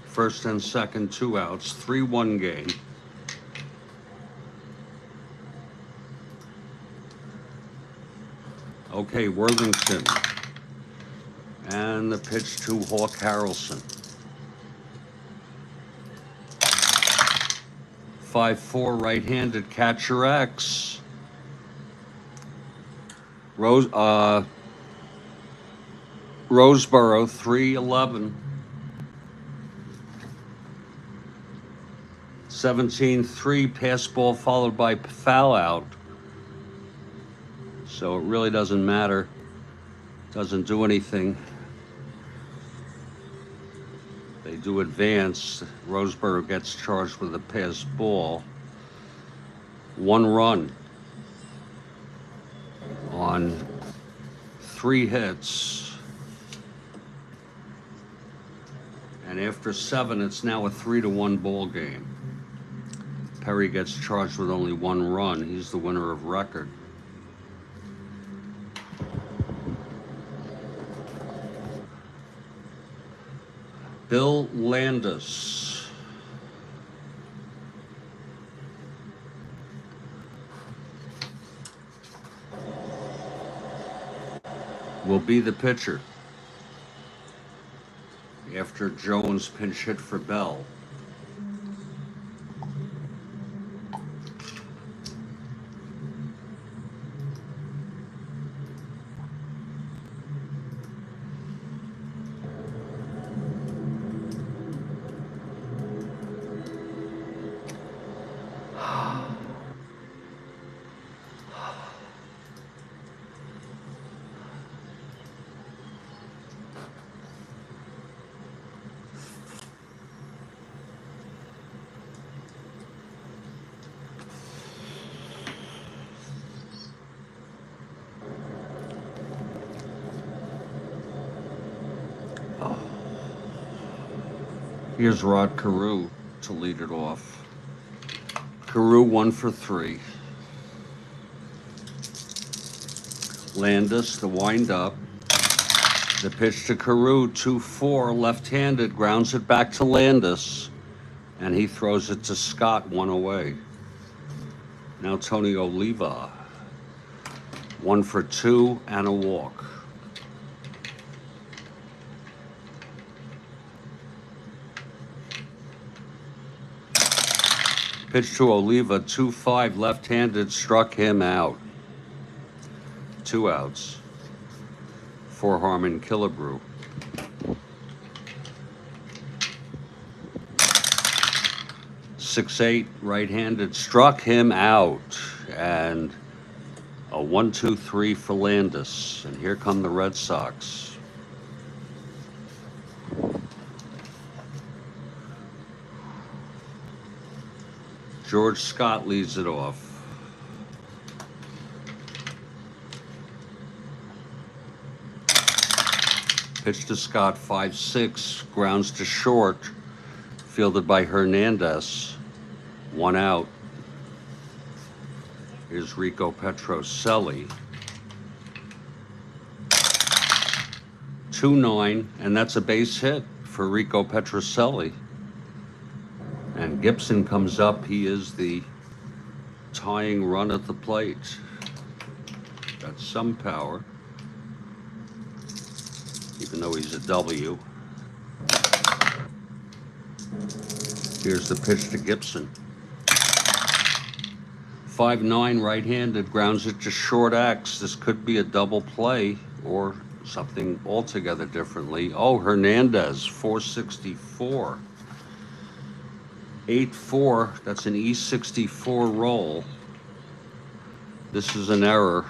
First and second, 2 outs, 3-1 game. Okay, Worthington. And the pitch to Hawk Harrelson. 5-4 right-handed catcher X. Roseboro 3-11. 17-3 pass ball followed by foul out. So it really doesn't matter. Doesn't do anything. They do advance. Roseboro gets charged with a pass ball. 1 run on 3 hits. And after 7, it's now a 3-1 ball game. Perry gets charged with only 1 run. He's the winner of record. Bill Landis. Will be the pitcher after Jones pinch hit for Bell. Here's Rod Carew to lead it off. Carew 1 for 3. Landis, the wind-up. The pitch to Carew, 2-4, left-handed, grounds it back to Landis, and he throws it to Scott, 1 away. Now Tony Oliva, 1 for 2 and a walk. Pitch to Oliva, 2-5, left-handed, struck him out. 2 outs for Harmon Killebrew. .68 right-handed, struck him out, and a 1-2-3 for Landis. And here come the Red Sox. George Scott leads it off. Pitch to Scott, 5-6, grounds to short, fielded by Hernandez. 1 out. Here's Rico Petrocelli. 2-9, and that's a base hit for Rico Petrocelli. And Gibson comes up. He is the tying run at the plate. Got some power, even though he's a W. Here's the pitch to Gibson. 5-9 right-handed, grounds it to short X. This could be a double play or something altogether differently. Oh, Hernandez, 464. 8-4, that's an E64 roll. This is an error.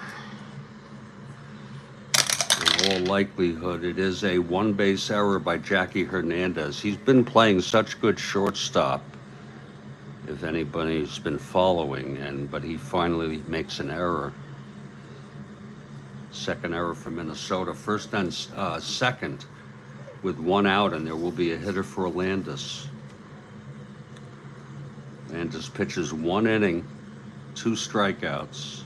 And In all likelihood, it is a one-base error by Jackie Hernandez. He's been playing such good shortstop, if anybody's been following, but he finally makes an error. Second error for Minnesota. First and second with one out, and there will be a hitter for Landis. Landis pitches 1 inning, 2 strikeouts.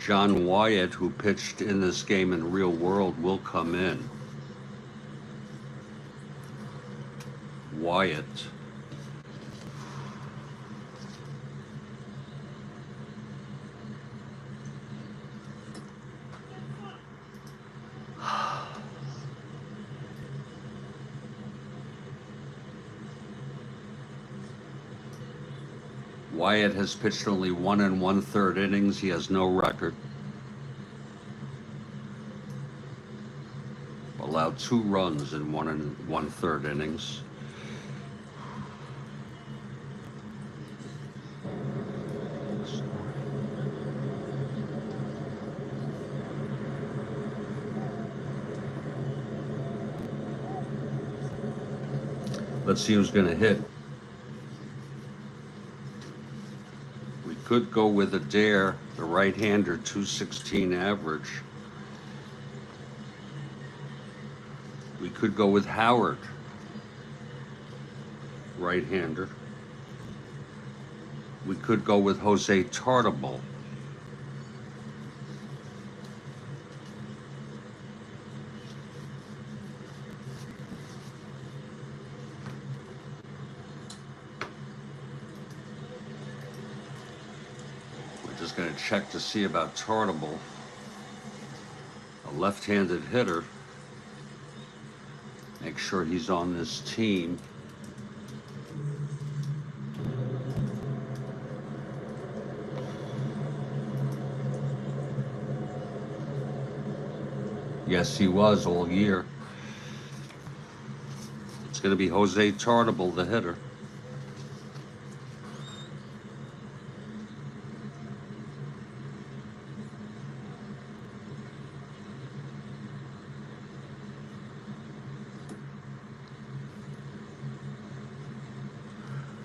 John Wyatt, who pitched in this game in real world, will come in. Wyatt. Wyatt has pitched only 1 1/3 innings. He has no record. Allowed 2 runs in 1 1/3 innings. Let's see who's going to hit. We could go with Adair, the right-hander, 216 average. We could go with Howard, right-hander. We could go with Jose Tartabull. We're just going to check to see about Tartabull, a left-handed hitter. Make sure he's on this team. Yes, he was all year. It's going to be Jose Tartabull, the hitter.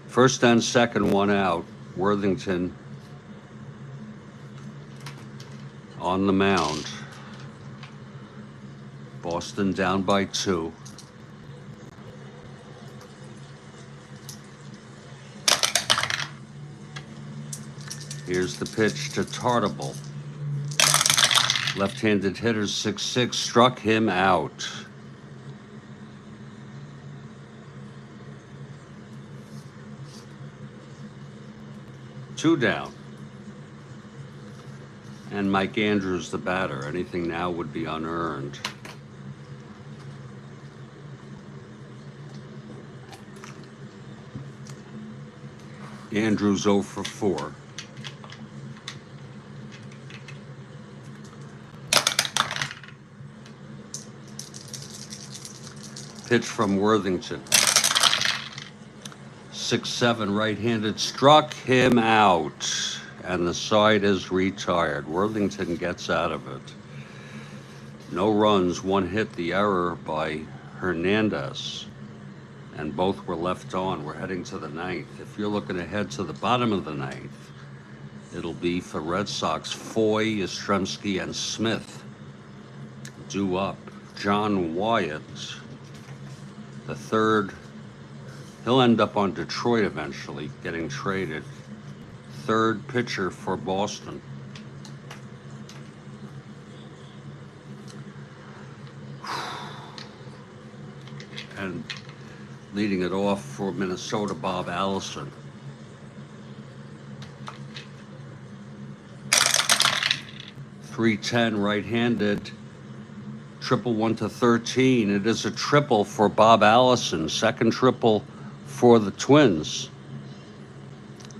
First and second, 1 out. Worthington on the mound. Boston down by 2. Here's the pitch to Tartabull. Left-handed hitter, 6'6", struck him out. Two down. And Mike Andrews, the batter. Anything now would be unearned. Andrews 0 for 4. Pitch from Worthington. 6'7", right-handed, struck him out, and the side is retired. Worthington gets out of it. No runs, 1 hit, the error by Hernandez, and both were left on. We're heading to the 9th. If you're looking ahead to the bottom of the 9th, it'll be for Red Sox, Foy, Yastrzemski, and Smith due up. John Wyatt, the third. He'll end up on Detroit eventually, getting traded. Third pitcher for Boston. And leading it off for Minnesota, Bob Allison. .310, right-handed. Triple 1 to 13. It is a triple for Bob Allison. Second triple for the Twins.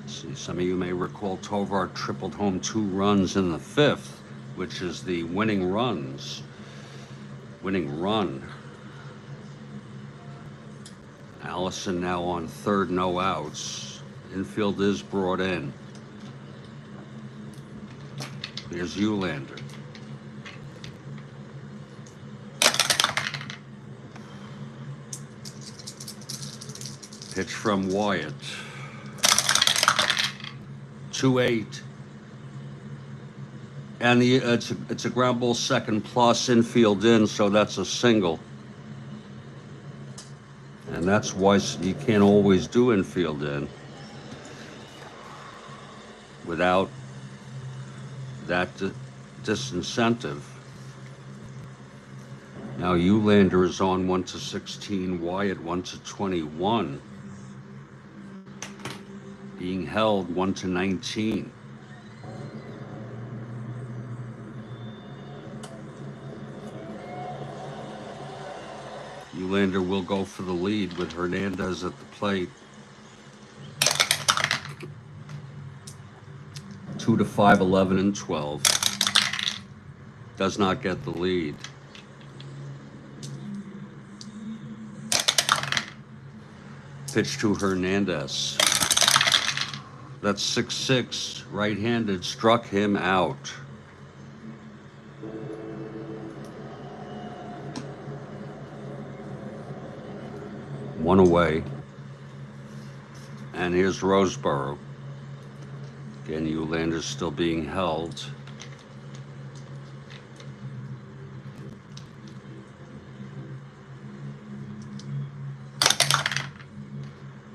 See, some of you may recall Tovar tripled home 2 runs in the 5th, which is the winning run. Allison now on third, no outs. Infield is brought in. There's Eulander. Pitch from Wyatt. 2-8. And it's a ground ball second plus, infield in, so that's a single. And that's why you can't always do infield in without that disincentive. Now Eulander is on 1-16, Wyatt 1-21. Being held 1-19. Eulander will go for the lead with Hernandez at the plate. 2-5, 11 and 12. Does not get the lead. Pitch to Hernandez. That's 6-6, right-handed, struck him out. One away. And here's Roseboro. Again, Eulander's still being held.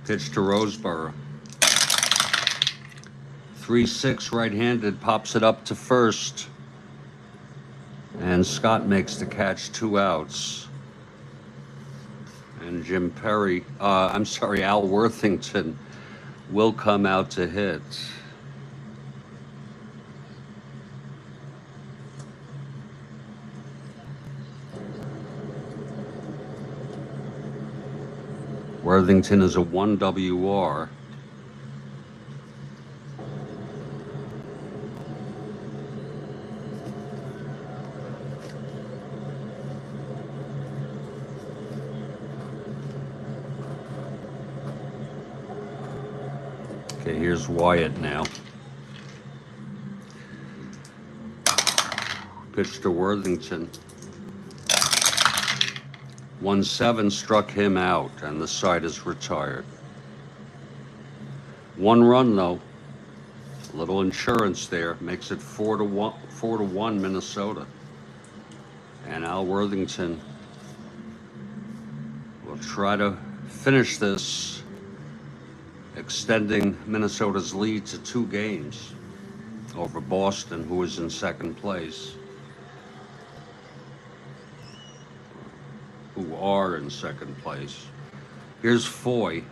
Pitch to Roseboro. 3-6 right-handed, pops it up to first. And Scott makes the catch, 2 outs. And Al Worthington will come out to hit. Worthington is a 1 WR. Okay, here's Wyatt now. Pitch to Worthington. 1-7 struck him out, and the side is retired. 1 run though. A little insurance there makes it 4-1 Minnesota. And Al Worthington will try to finish this, extending Minnesota's lead to 2 games over Boston, who is in second place. Who are in second place. Here's Foy.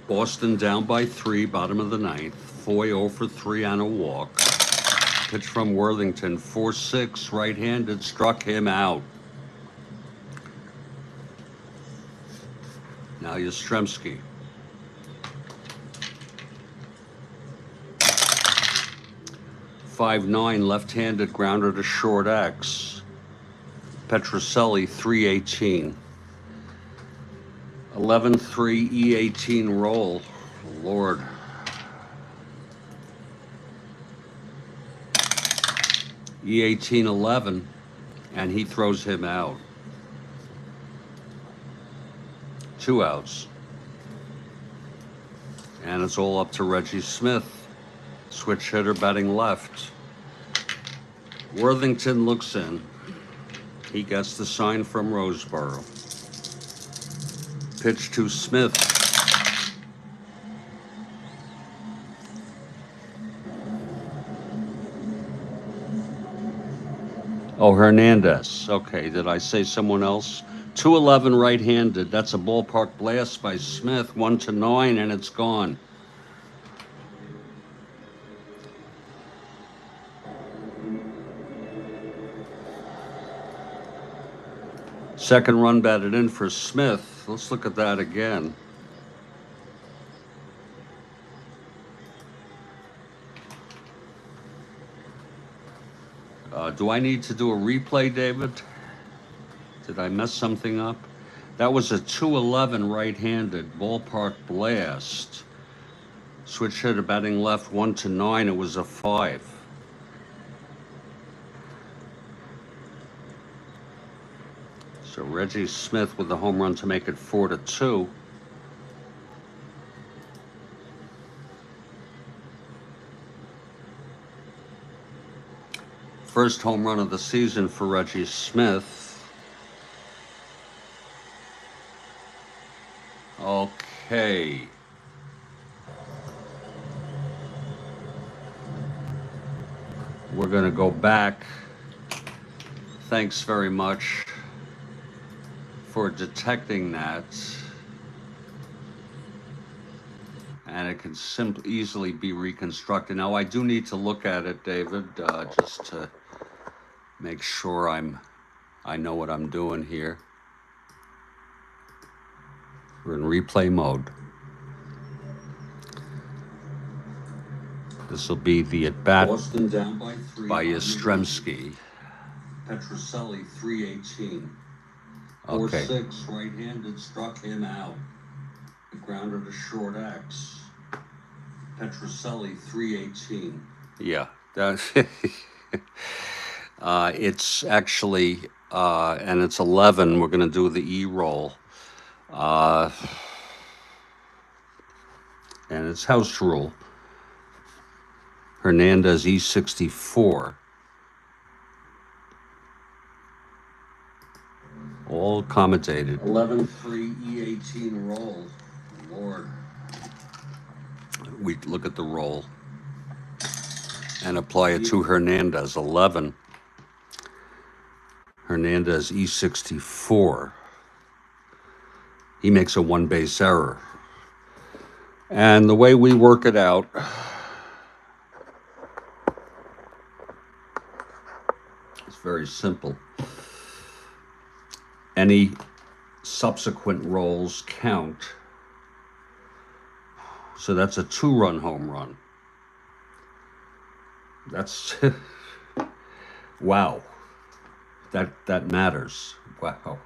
Boston down by 3, bottom of the 9th. Foy 0 for 3 on a walk. Pitch from Worthington, 4-6, right-handed, struck him out. Now Yastrzemski. 5-9, left-handed, grounder to short X. Petrocelli, 3-18. 11-3 E18 roll. Lord. E18-11, and he throws him out. 2 outs. And it's all up to Reggie Smith. Switch hitter batting left. Worthington looks in. He gets the sign from Roseboro. Pitch to Smith. Oh, Hernandez. Okay, did I say someone else? 2-11 right-handed. That's a ballpark blast by Smith. 1-9, and it's gone. Second run batted in for Smith. Let's look at that again. Do I need to do a replay, David? Did I mess something up? That was a 211 right-handed ballpark blast. Switch hitter batting left 1-9. It was a 5. So Reggie Smith with the home run to make it 4-2. First home run of the season for Reggie Smith. Okay. We're going to go back. Thanks very much for detecting that. And it can easily be reconstructed. Now, I do need to look at it, David, just to make sure I know what I'm doing here. We're in replay mode. This will be the at-bat Boston down by 3 by Yastrzemski. Petroselli 318. Okay. 4-6 right-handed struck him out. The grounder to short X. Petroselli 318. Yeah, that's it's actually and it's 11. We're going to do the E-roll. And it's house rule. Hernandez E64. All commentated. 11-3 E18 roll. Lord. We look at the roll and apply it to Hernandez. 11. Hernandez E64. He makes a one-base error. And the way we work it out, it's very simple. Any subsequent rolls count. So that's a 2-run home run. That's wow. That matters. Wow.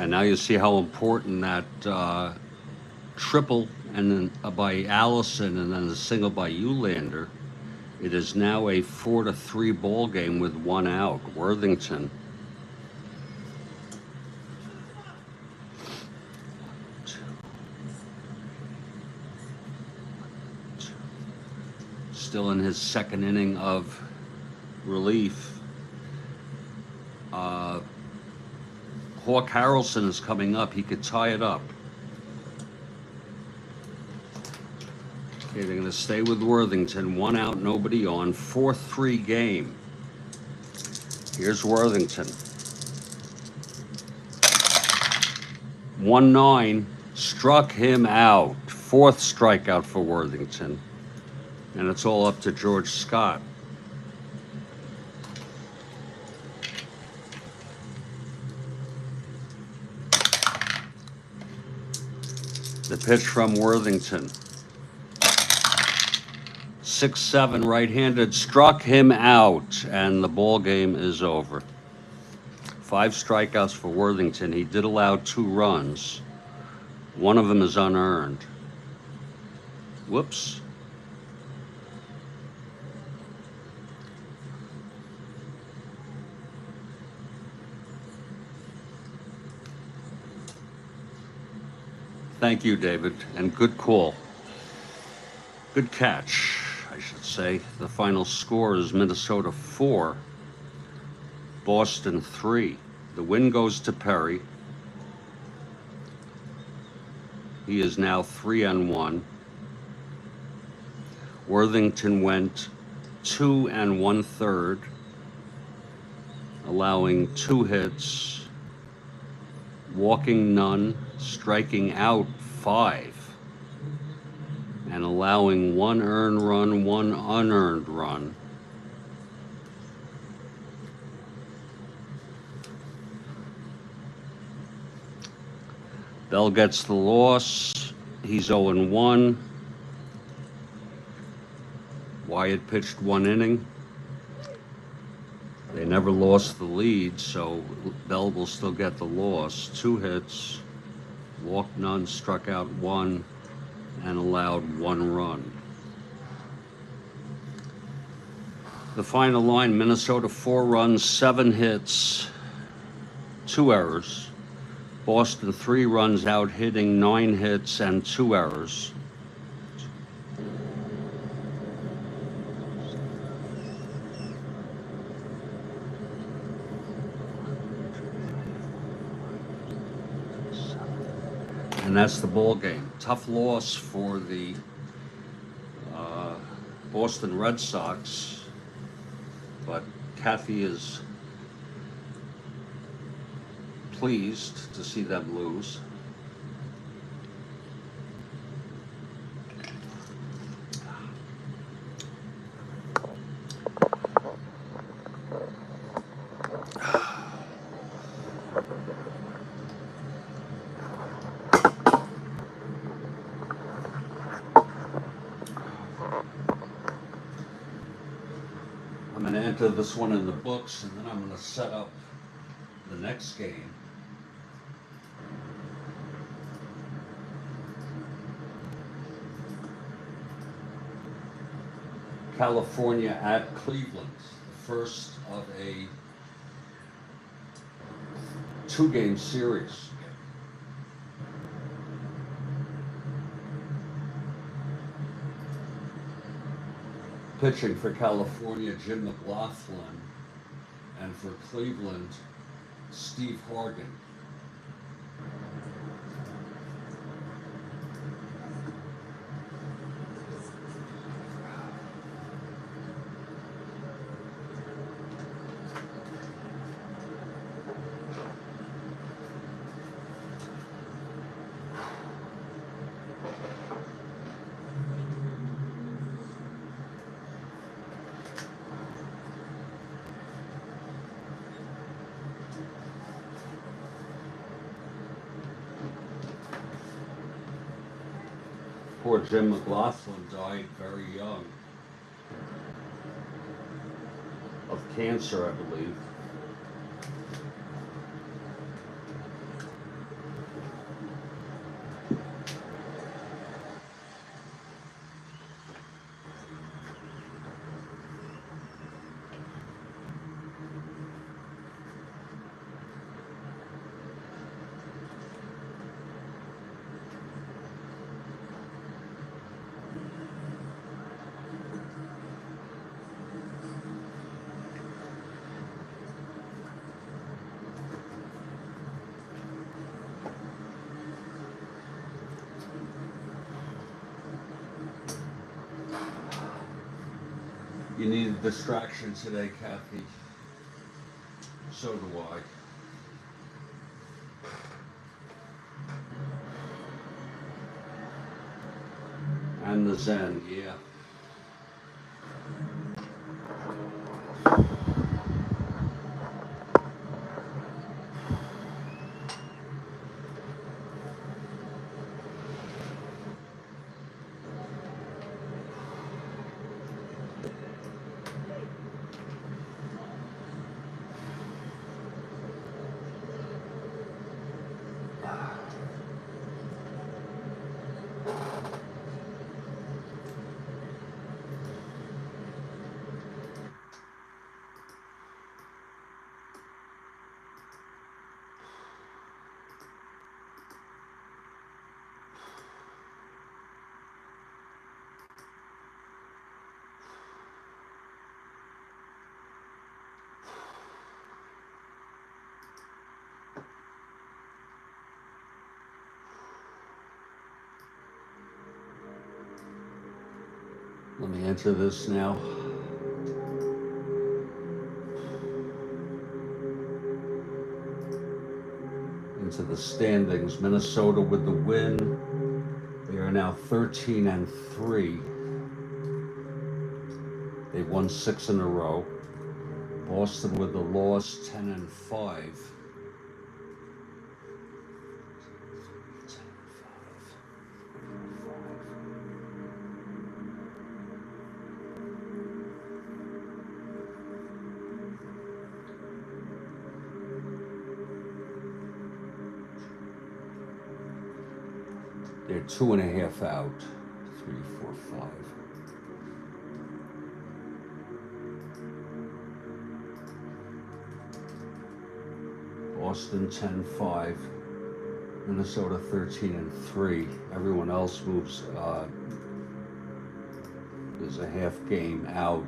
And now you see how important that triple and then by Allison and then the single by Eulander. It is now a 4-3 ball game with 1 out. Worthington. Still in his second inning of relief. Hawk Harrelson is coming up. He could tie it up. Okay, they're going to stay with Worthington. 1 out, nobody on. 4-3 game. Here's Worthington. 1-9. Struck him out. 4th strikeout for Worthington. And it's all up to George Scott. The pitch from Worthington. 6-7 right-handed, struck him out, and the ball game is over. 5 strikeouts for Worthington. He did allow 2 runs. One of them is unearned. Whoops. Thank you, David, and good call. Good catch, I should say. The final score is Minnesota 4, Boston 3. The win goes to Perry. He is now 3-1. Worthington went 2 1/3, allowing 2 hits, walking none, striking out 5, and allowing 1 earned run, 1 unearned run. Bell gets the loss. He's 0-1. Wyatt pitched 1 inning. They never lost the lead, so Bell will still get the loss. 2 hits, walked none, struck out 1, and allowed 1 run. The final line, Minnesota 4 runs, 7 hits, 2 errors. Boston 3 runs out, hitting 9 hits and 2 errors. And that's the ball game. Tough loss for the Boston Red Sox, but Kathy is pleased to see them lose. I'm going to enter this one in the books, and then I'm going to set up the next game. California at Cleveland, the first of a 2-game series. Pitching for California, Jim McLaughlin, and for Cleveland, Steve Hargan. Poor Jim McLaughlin died very young of cancer, I believe. You need a distraction today, Kathy. So do I. And the Zen, yeah. Let me enter this now. to the standings. Minnesota with the win. They are now 13-3. They've won 6 in a row. Boston with the loss, 10-5. They're 2.5 out. 3, 4, 5. Boston 10-5. Minnesota 13-3. Everyone else moves. Is a half game out.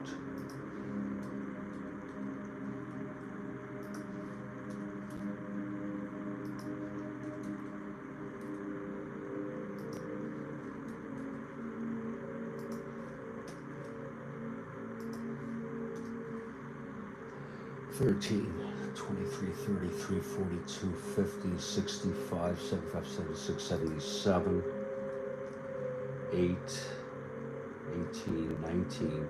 $13, 23, 33, 42, 50, 65, 75, 76, 77, 8, 18, 19,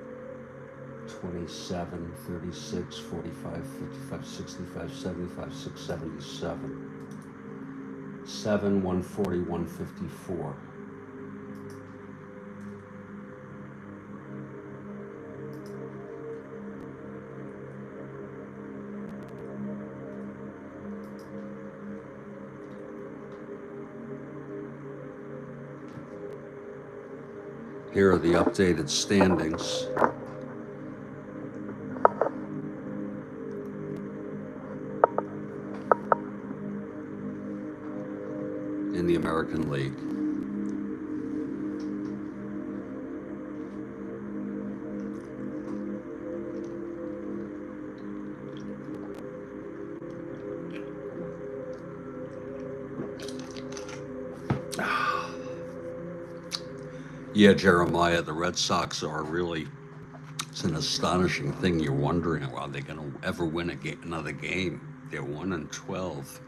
27, 36, 45, 55, 65, 75, 677, 7, 140, 154. Here are the updated standings. In the American League. Yeah, Jeremiah, the Red Sox are really, it's an astonishing thing. You're wondering, are they going to ever win another game? They're 1-12.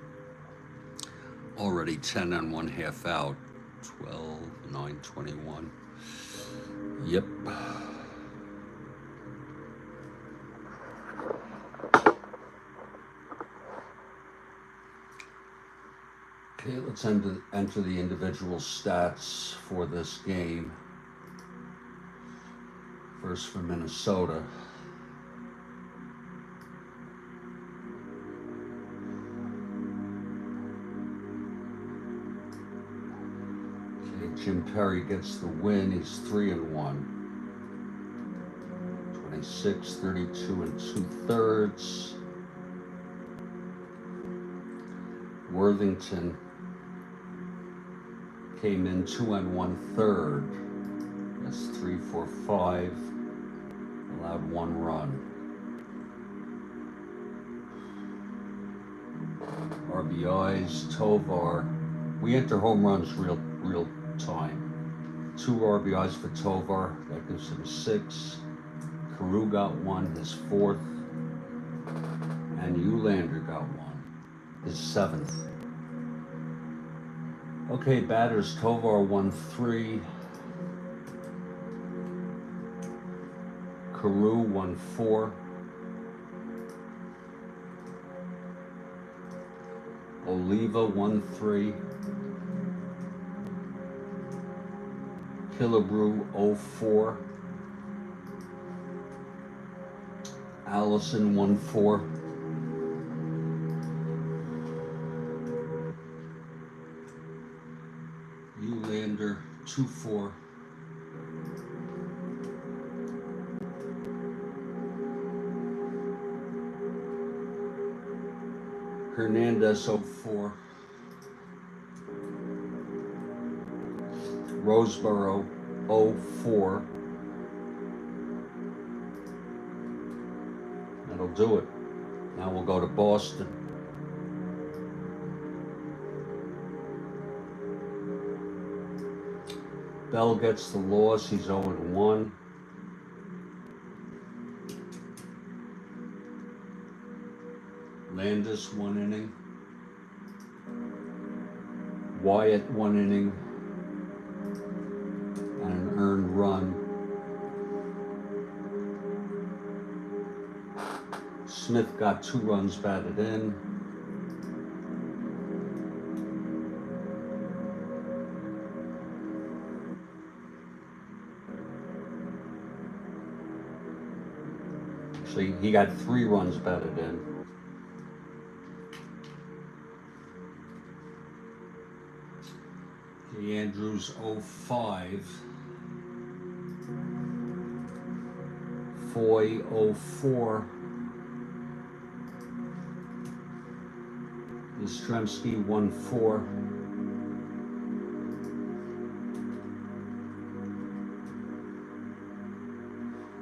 Already 10 and 1/2 out. 12, 9, 21. Yep. Okay, let's enter the individual stats for this game. First for Minnesota. Okay, Jim Perry gets the win. He's 3-1. 26, 32 2/3. Worthington came in 2 1/3. That's 3, 4, 5. Allowed 1 run. RBIs, Tovar. We enter home runs real time. 2 RBIs for Tovar. That gives him 6. Carew got 1, his 4th. And Eulander got 1, his 7th. Okay, batters, Tovar 1-3. Carew 1-4. Oliva 1-3. Killebrew 0-4. Allison 1-4. Eulander 2-4. Hernandez 0-4. Roseboro 0-4. That'll do it. Now we'll go to Boston. Bell gets the loss. He's 0-1. Landis 1 inning. Wyatt 1 inning and an earned run. Smith got 2 runs batted in. So he got 3 runs batted in. The Andrews 05. Foy 04. Yastrzemski 1-4.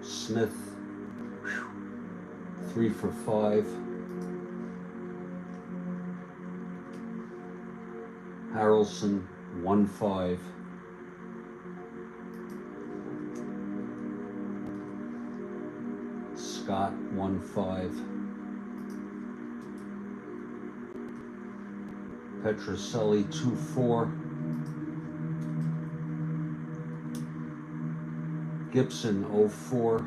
Smith 3 for 5. Harrelson 1-5. Scott 1-5. Petroselli 2-4. Gibson 0-4.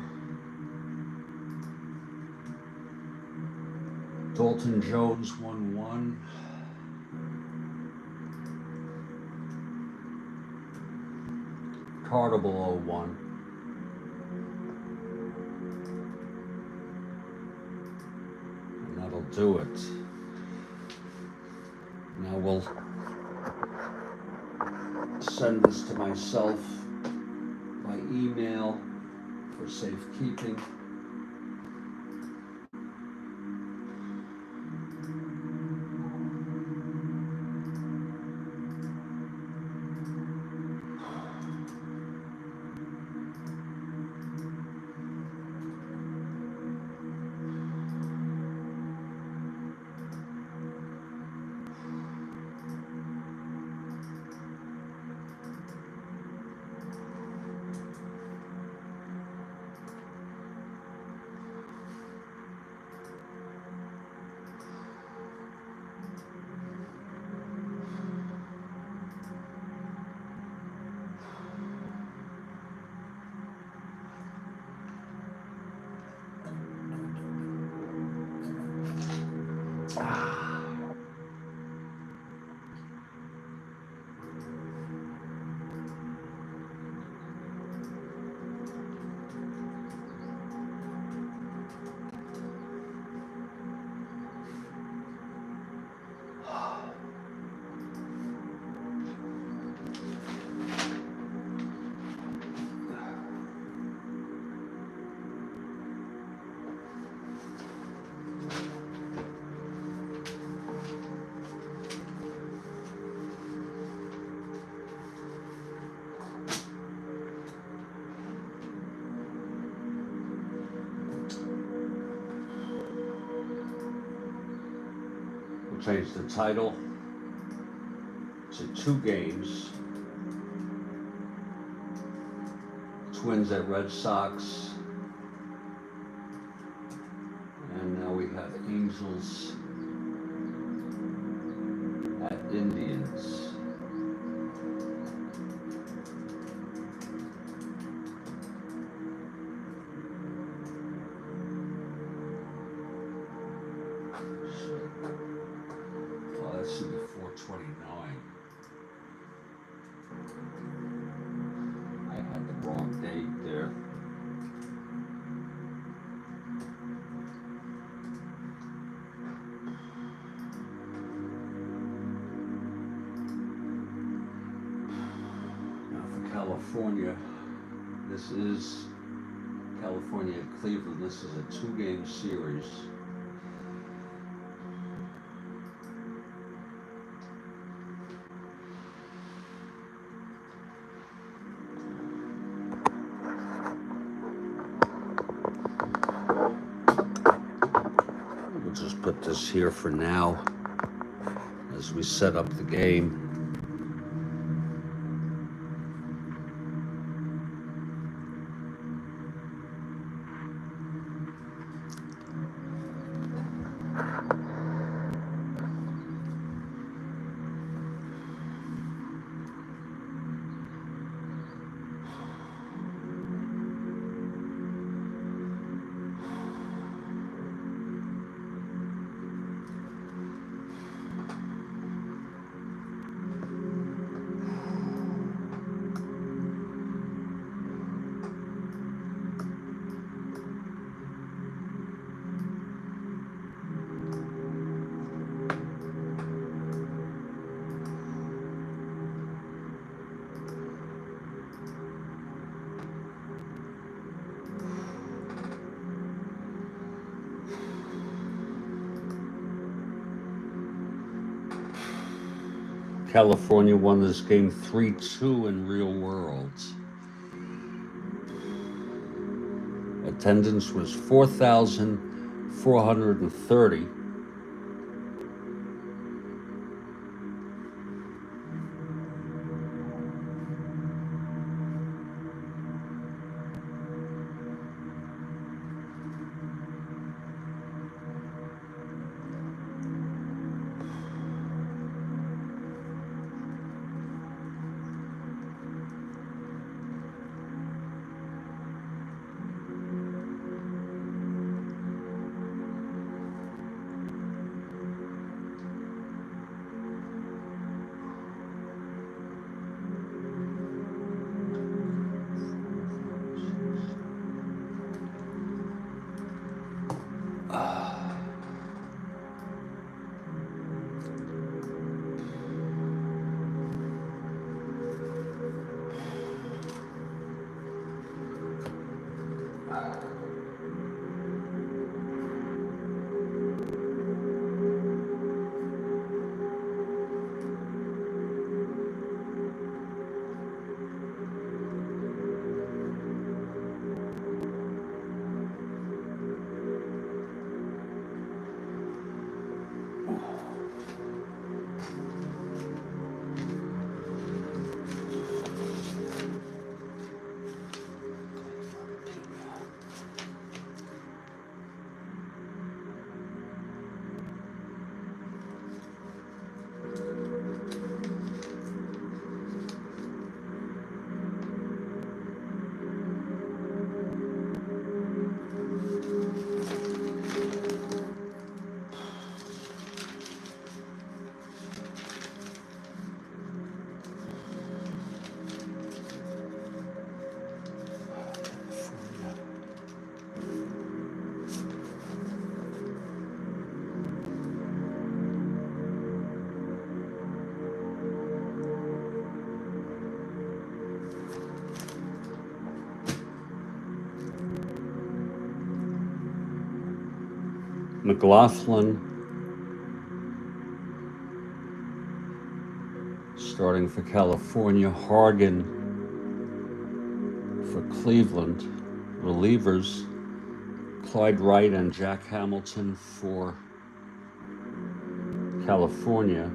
Dalton Jones 1-1. Cardable 0-1. And that'll do it. Now we'll send this to myself by email for safekeeping. We'll change the title to 2 games. Twins at Red Sox. And now we have Angels at Indians. Well, that should be 4/29. I had the wrong date there. Now for California, this is California at Cleveland. This is a 2-game series. We'll just put this here for now as we set up the game. California won this game 3-2 in real world. Attendance was 4,430. McLaughlin starting for California, Hargan for Cleveland, relievers Clyde Wright and Jack Hamilton for California.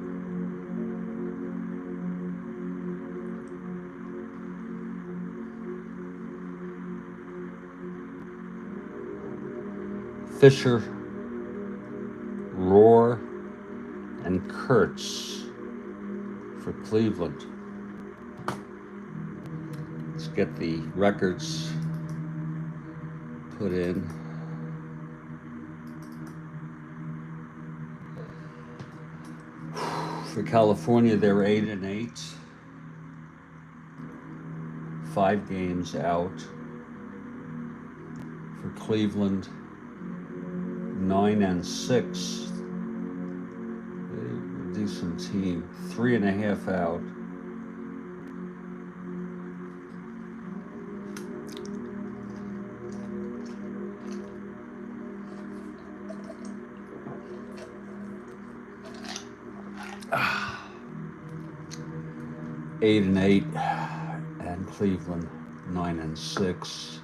Fisher, Rohr, and Kurtz for Cleveland. Let's get the records put in. For California, they're 8-8, 5 games out. For Cleveland, 9-6. They're a decent team. 3.5 out. Eight and 8, and Cleveland 9-6.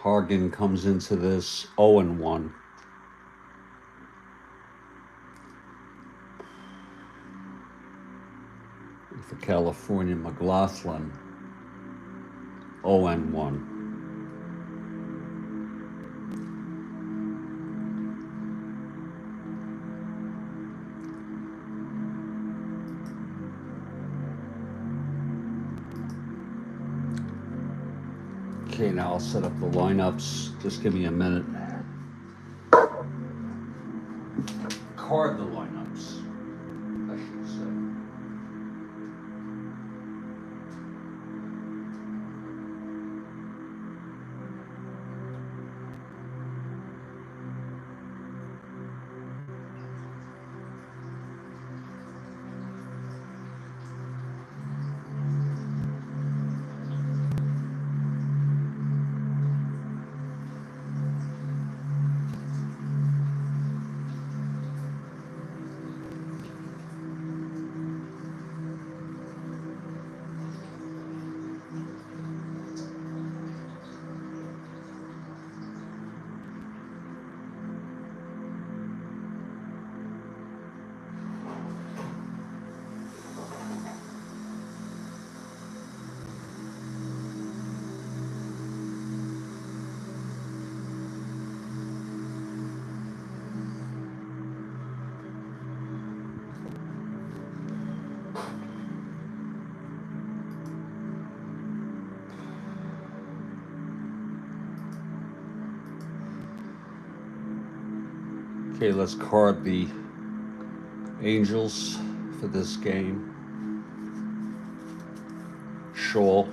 Hargan comes into this 0-1. For California, McLaughlin 0-1. Okay, now I'll set up the lineups. Just give me a minute. Card the lineups, I should say. Okay, let's card the Angels for this game. Shaw.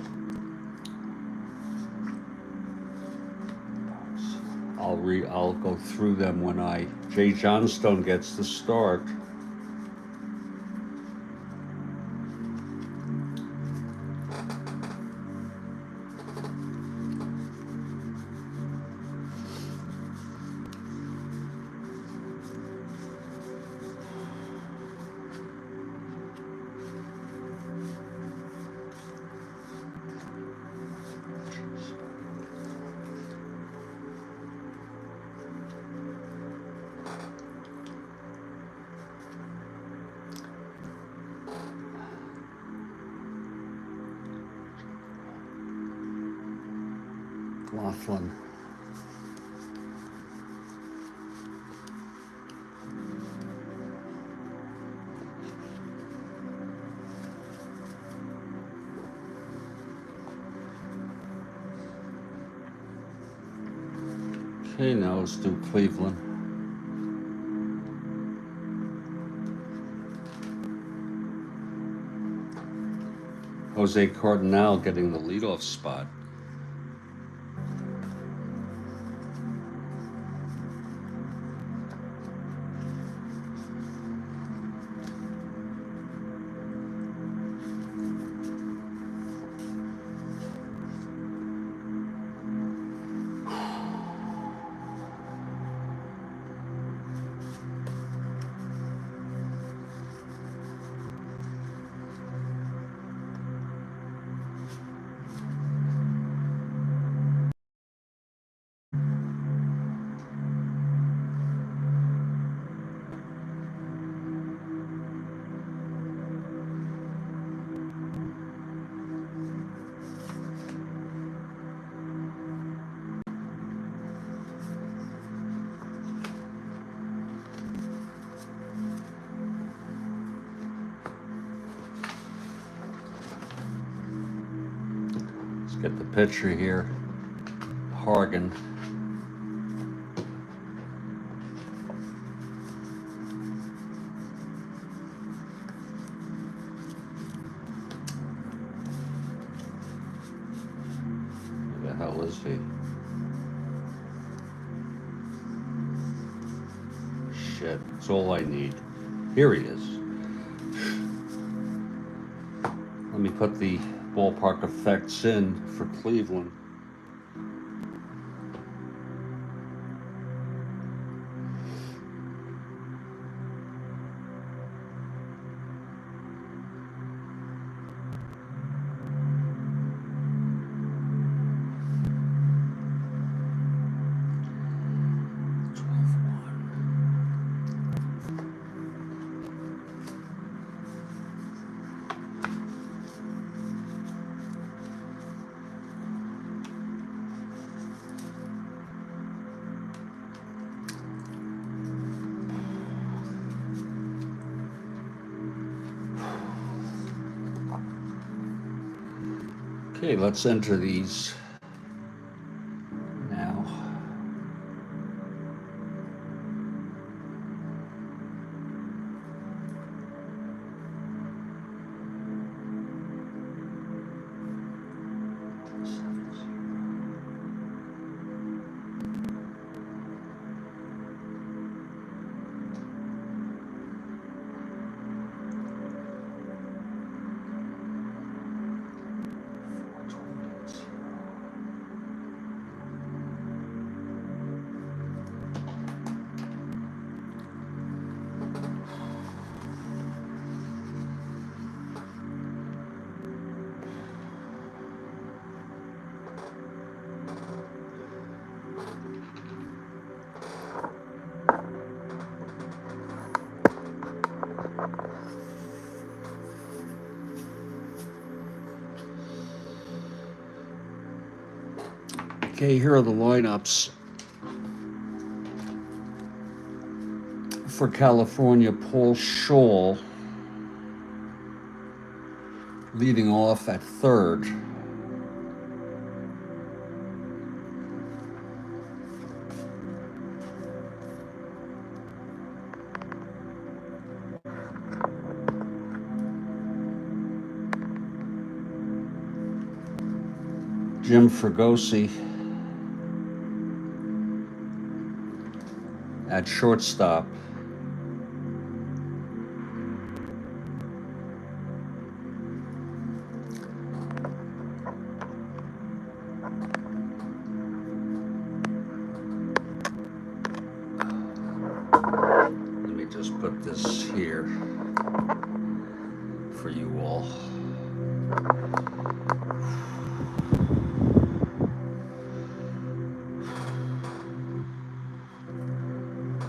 I'll go through them when Jay Johnstone gets the start. Laughlin. Okay, now let's do Cleveland. Jose Cardinal getting the leadoff spot. Let's get the pitcher here. Hargan. Where the hell is he? Shit, it's all I need. Here he is. Let me put the ballpark effects in for Cleveland. Okay, let's enter these now. Okay, here are the lineups. For California, Paul Shaw leading off at third. Jim Fregosi at shortstop. Let me just put this here for you all.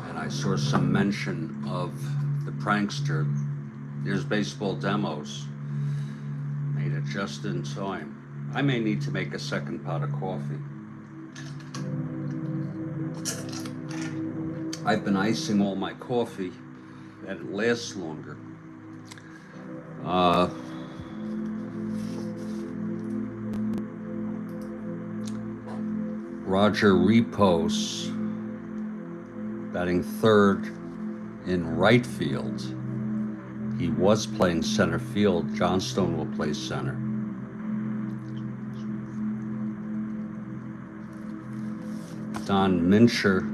And I saw some mention of the prankster. There's baseball demos. Made it just in time. I may need to make a second pot of coffee. I've been icing all my coffee and it lasts longer. Roger Repos batting third in right field. He was playing center field. Johnstone will play center. Don Mincher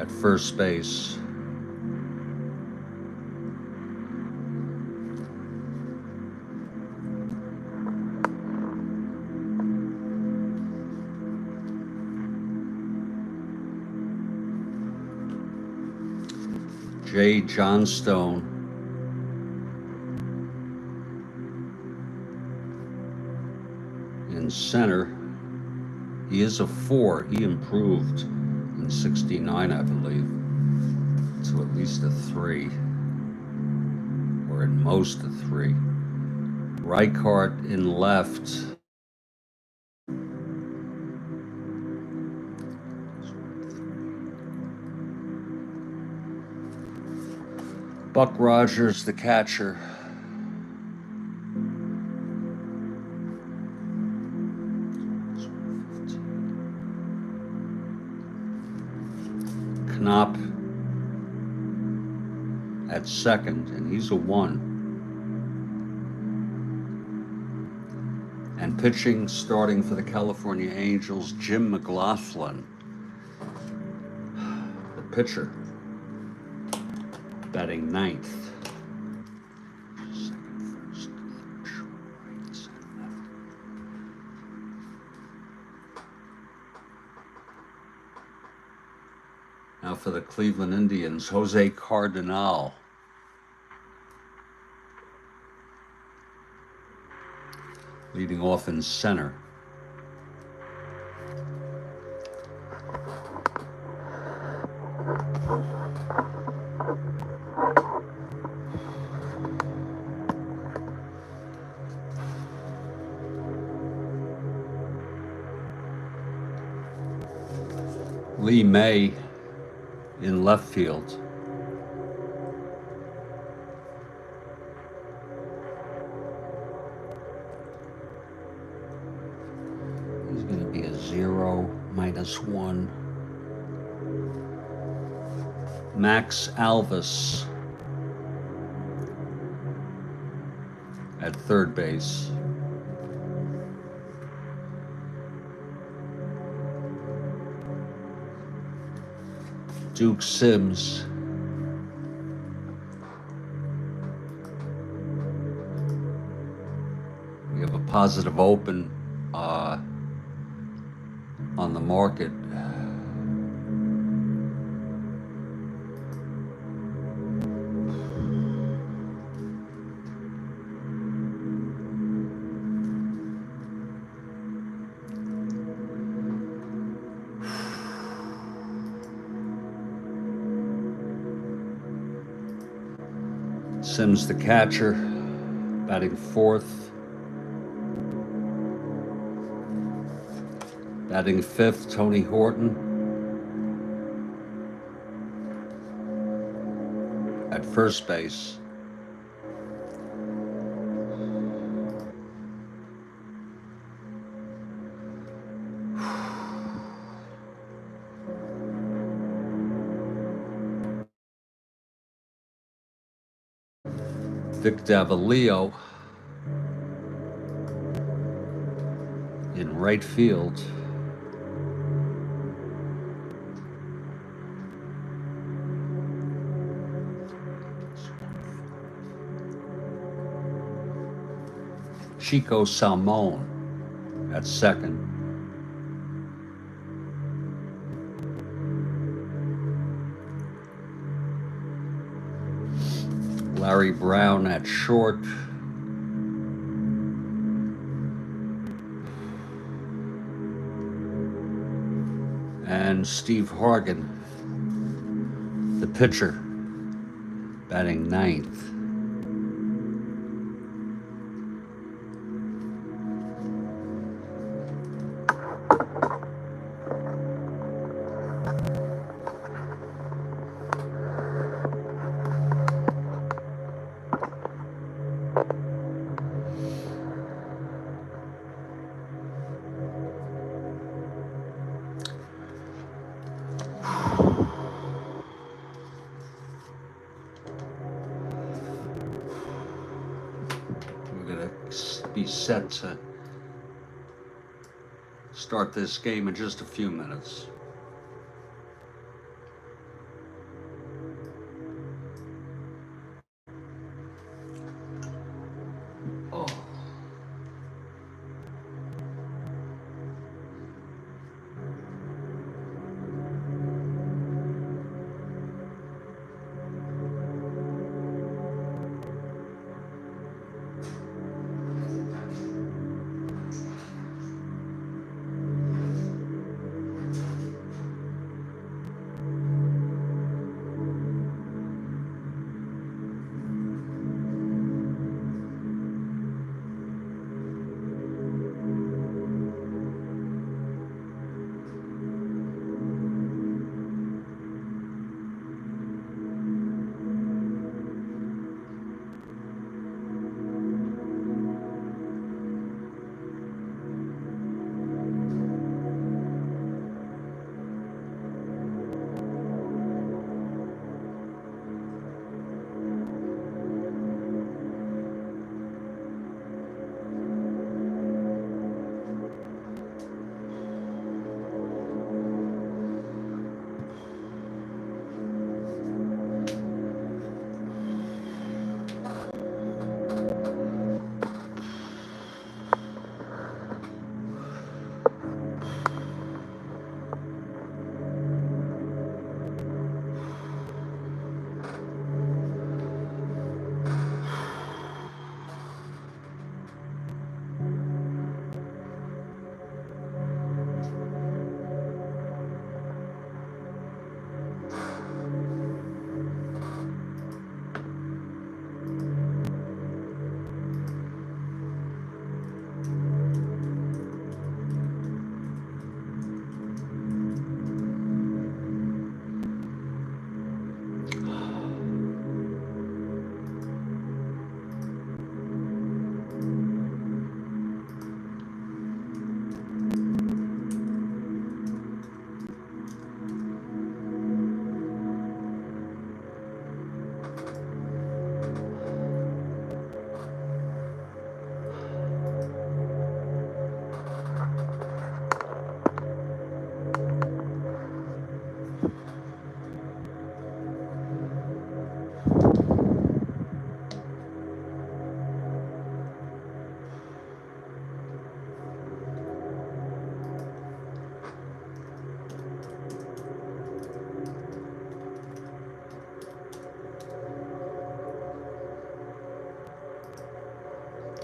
at first base. Jay Johnstone in center. He is a 4. He improved in 69, I believe, to at least a 3, or at most a 3. Reichart in left. Buck Rogers, the catcher. Knopp at second, and he's a 1. And pitching, starting for the California Angels, Jim McLaughlin, the pitcher, batting 9th. Second, first, third, short, right, center, left. Now for the Cleveland Indians, Jose Cardinal. Leading off in center. Lee May in left field. He's going to be a 0, -1. Max Alvis at third base. Duke Sims we have a positive open on the market. Sims the catcher, batting 4th. Batting 5th, Tony Horton. At first base. Vic Davalillo in right field. Chico Salmon at second. Larry Brown at short. And Steve Hargan, the pitcher, batting ninth. We're going to be set to start this game in just a few minutes. Oh.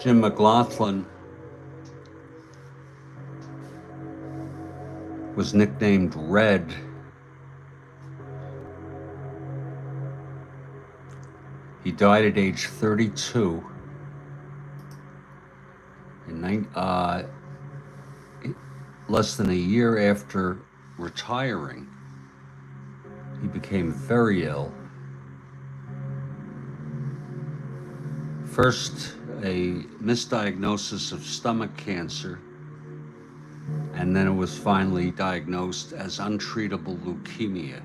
Jim McLaughlin was nicknamed Red. He died at age 32. Less than a year after retiring, he became very ill. First, a misdiagnosis of stomach cancer, and then it was finally diagnosed as untreatable leukemia.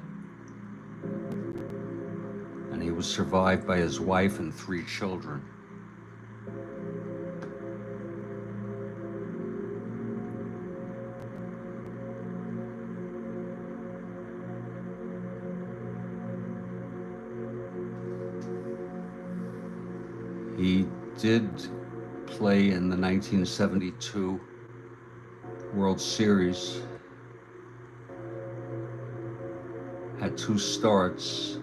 And he was survived by his wife and 3 children. He did play in the 1972 World Series. Had 2 starts.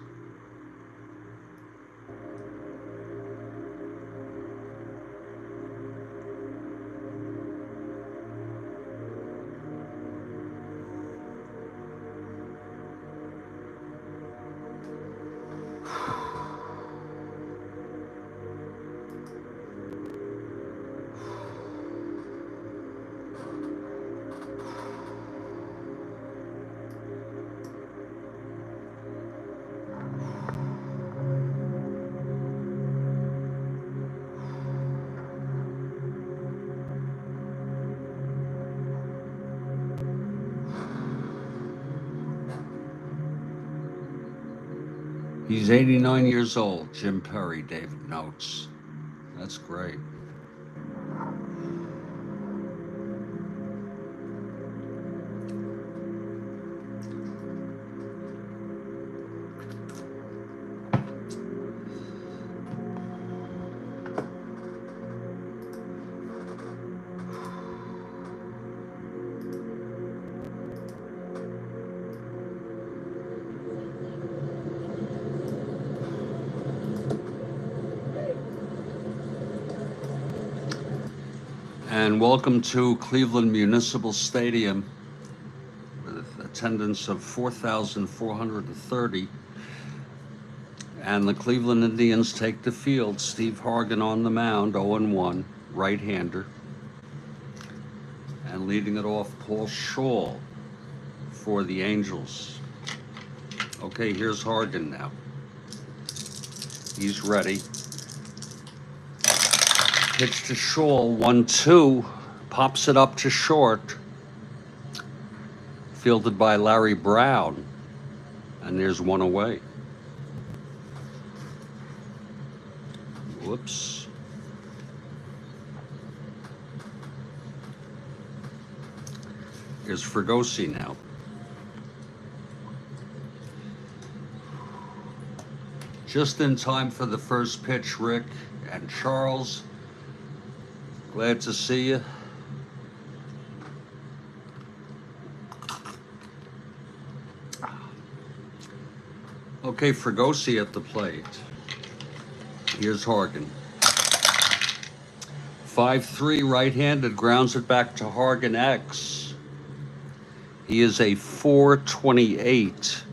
He's 89 years old, Jim Perry, David notes. That's great. And welcome to Cleveland Municipal Stadium with attendance of 4,430. And the Cleveland Indians take the field. Steve Hargan on the mound, 0-1, right-hander. And leading it off, Paul Schall for the Angels. Okay, here's Hargan now. He's ready. Pitch to Schall, 1-2, pops it up to short. Fielded by Larry Brown, and there's one away. Whoops. Here's Fregosi now. Just in time for the first pitch, Rick and Charles. Glad to see you. Okay, Fregosi at the plate. Here's Hargan. 5-3 right-handed, grounds it back to Hargan X. He is a 428,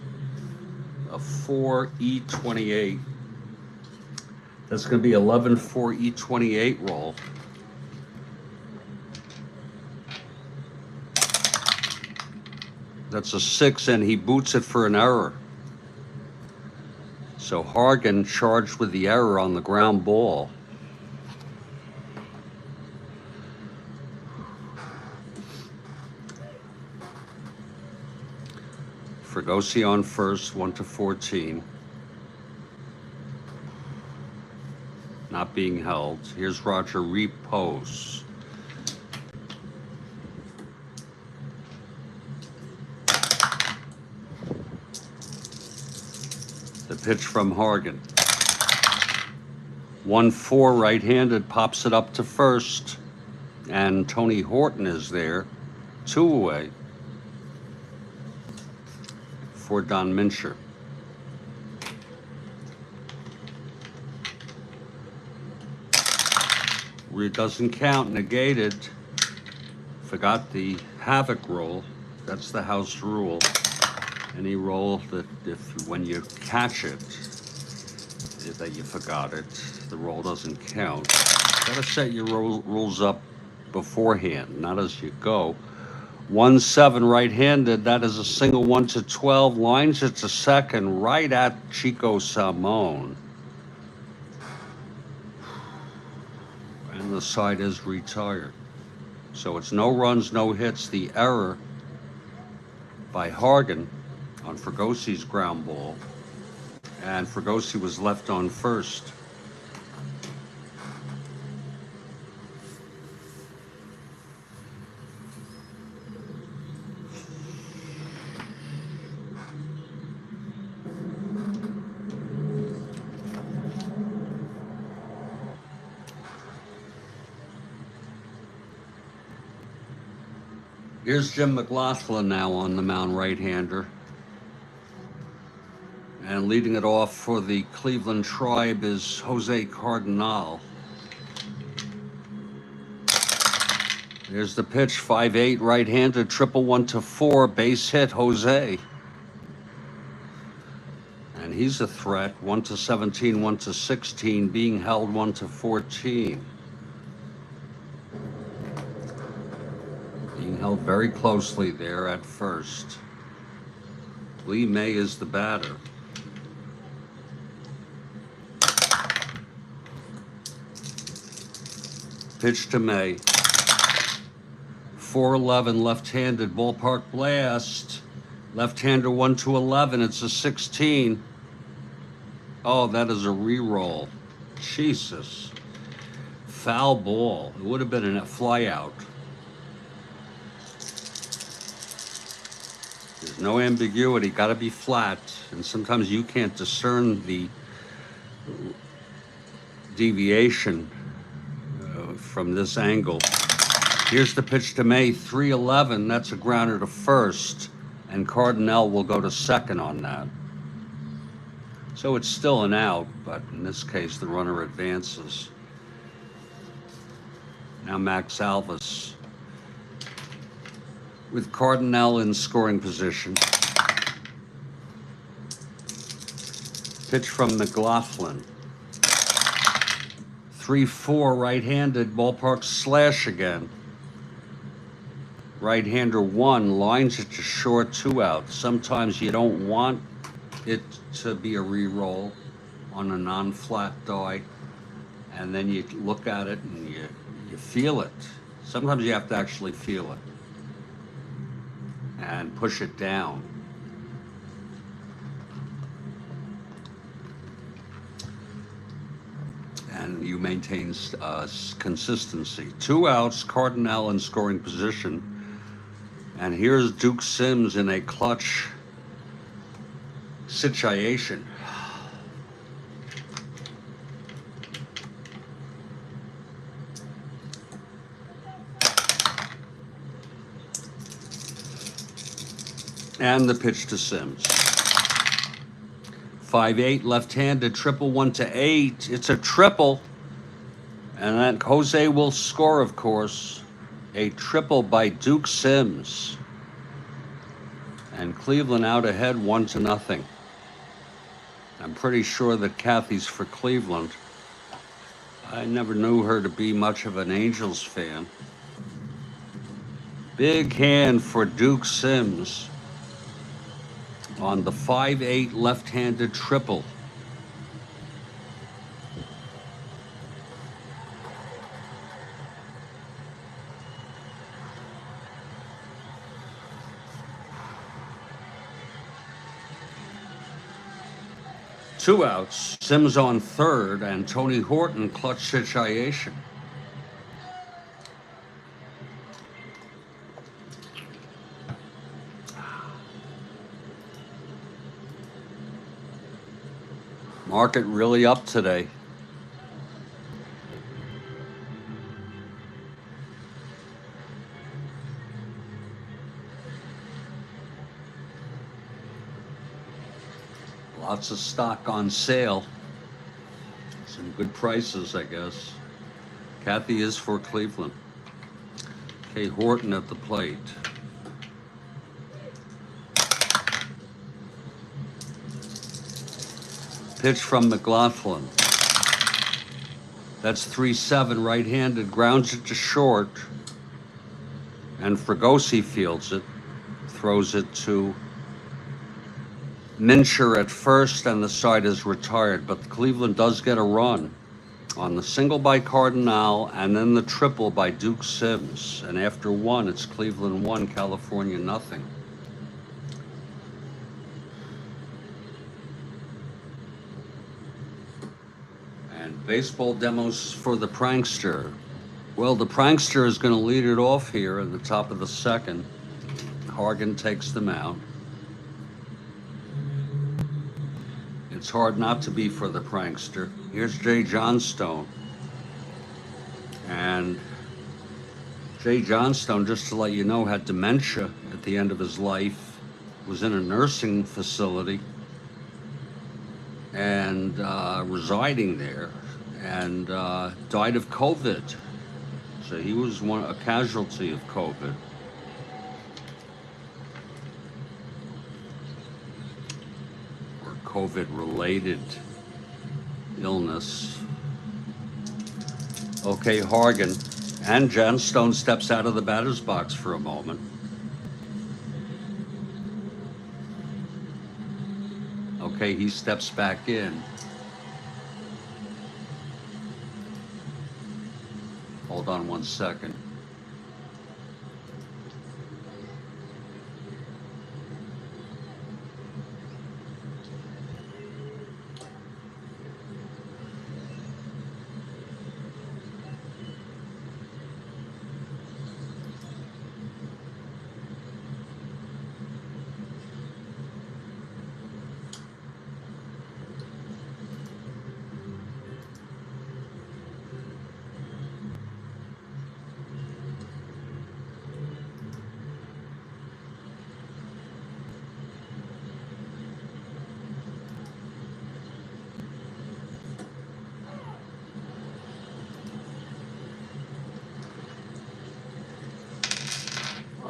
a 4E28. That's going to be 11-4E28 roll. That's a 6, and he boots it for an error. So Hargan charged with the error on the ground ball. Fregosi on first, 1-14. Not being held. Here's Roger Repose. The pitch from Hargan. 1-4 right-handed, pops it up to first, and Tony Horton is there, 2 away for Don Mincher. It doesn't count, negated. Forgot the havoc roll. That's the house rule. Any roll that when you catch it, that you forgot it, the roll doesn't count. Gotta set your rules up beforehand, not as you go. 1-7 right-handed, that is a single 1-12, lines it to second, right at Chico Salmon. And the side is retired. So it's no runs, no hits. The error by Hargan on Fregosi's ground ball, and Fregosi was left on first. Here's Jim McLaughlin now on the mound, right-hander. And leading it off for the Cleveland Tribe is Jose Cardinal. There's the pitch, 5-8, right-handed, 1-1-4, base hit, Jose. And he's a threat, 1-17, 1-16, being held 1-14. Being held very closely there at first. Lee May is the batter. Pitch to May. 4-11, left-handed, ballpark blast. Left-hander 1-11, it's a 16. Oh, that is a re-roll. Jesus. Foul ball. It would have been a fly-out. There's no ambiguity, got to be flat. And sometimes you can't discern the deviation from this angle. Here's the pitch to May, 3-11, that's a grounder to first, and Cardinal will go to second on that. So it's still an out, but in this case, the runner advances. Now Max Alvis with Cardinal in scoring position. Pitch from McLaughlin. 3-4, right-handed, ballpark slash again. Right-hander 1, lines it to short, 2 out. Sometimes you don't want it to be a re-roll on a non-flat die, and then you look at it and you feel it. Sometimes you have to actually feel it and push it down. And you maintain consistency. 2 outs, Cardinal in scoring position. And here's Duke Sims in a clutch situation. And the pitch to Sims. 5-8, left-handed, 1-1-8. It's a triple. And then Jose will score, of course. A triple by Duke Sims. And Cleveland out ahead 1-0. I'm pretty sure that Kathy's for Cleveland. I never knew her to be much of an Angels fan. Big hand for Duke Sims on the 5-8 left-handed triple. Two outs, Sims on third, and Tony Horton clutch situation. Market really up today. Lots of stock on sale. Some good prices, I guess. Kathy is for Cleveland. Okay, Horton at the plate. Pitch from McLaughlin. That's 3-7, right-handed, grounds it to short. And Fregosi fields it, throws it to Mincher at first, and the side is retired. But Cleveland does get a run on the single by Cardinal and then the triple by Duke Sims. And after one, it's Cleveland 1, California nothing. And baseball demos for the prankster. Well, the prankster is going to lead it off here in the top of the second. Hargan takes them out. It's hard not to be for the prankster. Here's Jay Johnstone. And Jay Johnstone, just to let you know, had dementia at the end of his life, was in a nursing facility and residing there, and died of COVID. So he was a casualty of COVID, or COVID-related illness. Okay, Hargan. And Johnstone steps out of the batter's box for a moment. Okay, he steps back in. Hold on 1 second.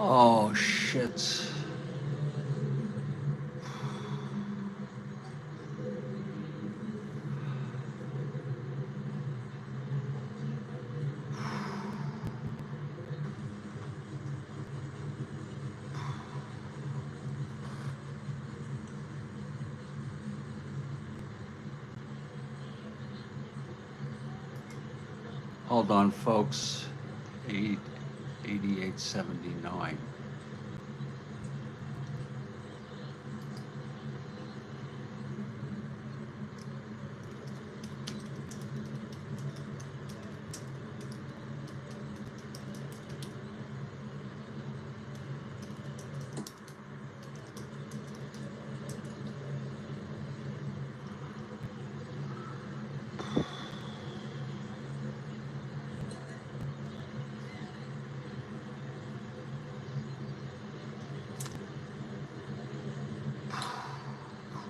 Oh, shit. Hold on, folks. 8879.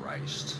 Christ.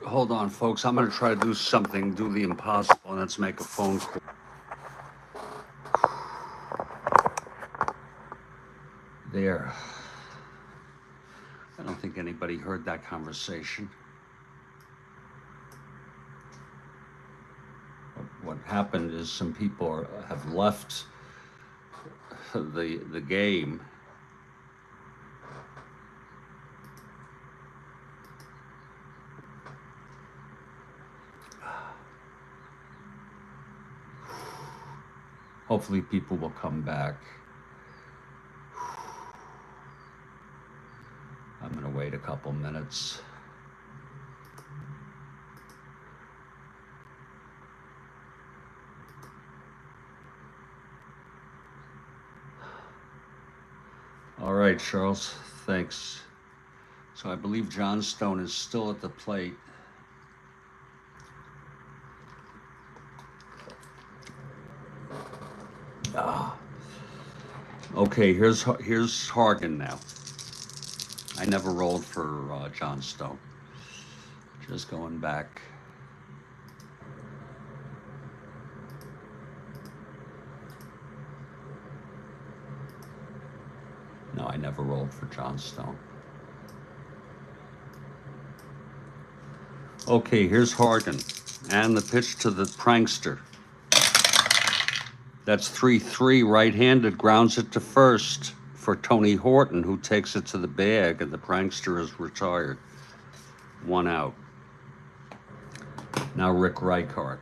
Hold on, folks. I'm going to try to do something, do the impossible, and let's make a phone call. There. I don't think anybody heard that conversation. What happened is some people have left the game. Hopefully people will come back. I'm going to wait a couple minutes. All right, Charles, thanks. So I believe Johnstone is still at the plate. Okay, here's Hargan now. I never rolled for Johnstone. Just going back. No, I never rolled for Johnstone. Okay, here's Hargan. And the pitch to the prankster. That's 3-3 right-handed, grounds it to first for Tony Horton, who takes it to the bag, and the prankster is retired. 1 out. Now Rick Reichart.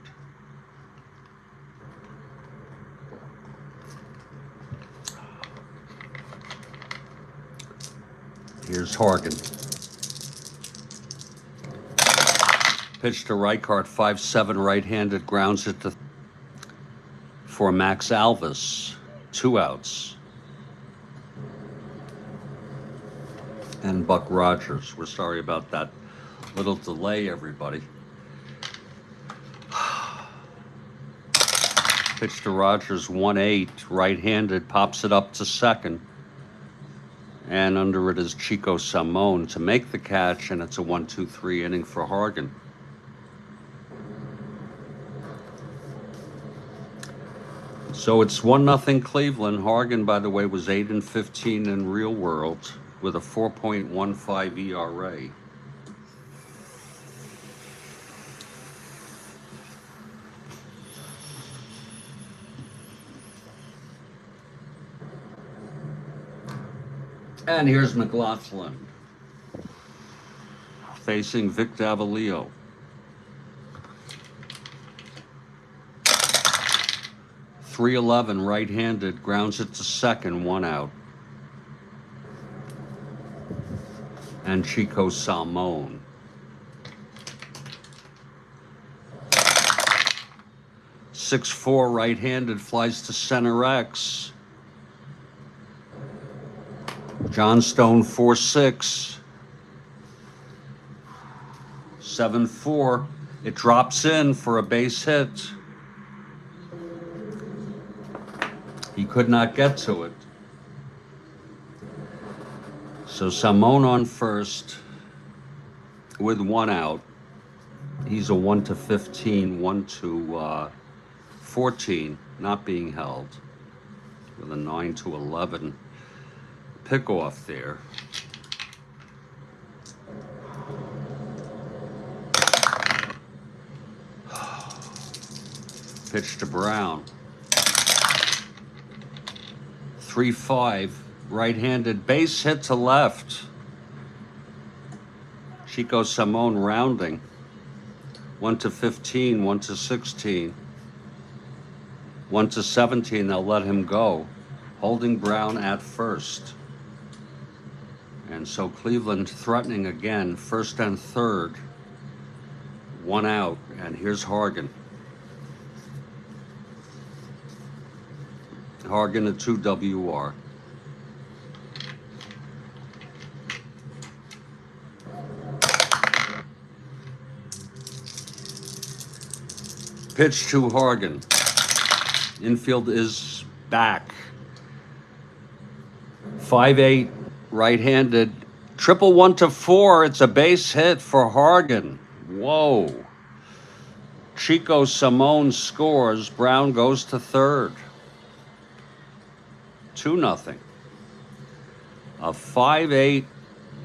Here's Hargan. Pitch to Reichart, 5-7 right-handed, grounds it to for Max Alvis. 2 outs. And Buck Rogers. We're sorry about that little delay, everybody. Pitch to Rogers, 1-8, right-handed, pops it up to second. And under it is Chico Salmon to make the catch, and it's a 1-2-3 inning for Hargan. So it's 1-0 Cleveland. Hargan, by the way, was 8-15 in real world with a 4.15 ERA. And here's McLaughlin facing Vic Davalillo. .311 right-handed, grounds it to second, 1 out. And Chico Salmon. .64 right-handed, flies to center X. Johnstone 4-6. 7-4. It drops in for a base hit. He could not get to it. So Salmon on first with 1 out. He's a 1-15, 1-14, not being held with a 9-11 pickoff there. Pitch to Brown. 3-5, right-handed, base hit to left. Chico Salmon rounding. 1-15, 1-16. 1-17, they'll let him go. Holding Brown at first. And so Cleveland threatening again, first and third. 1 out, and here's Hargan. Hargan a 2 WR. Pitch to Hargan. Infield is back. 5-8, right-handed. 1-1-4. It's a base hit for Hargan. Whoa. Chico Salmon scores. Brown goes to third. 2-0. A 5-8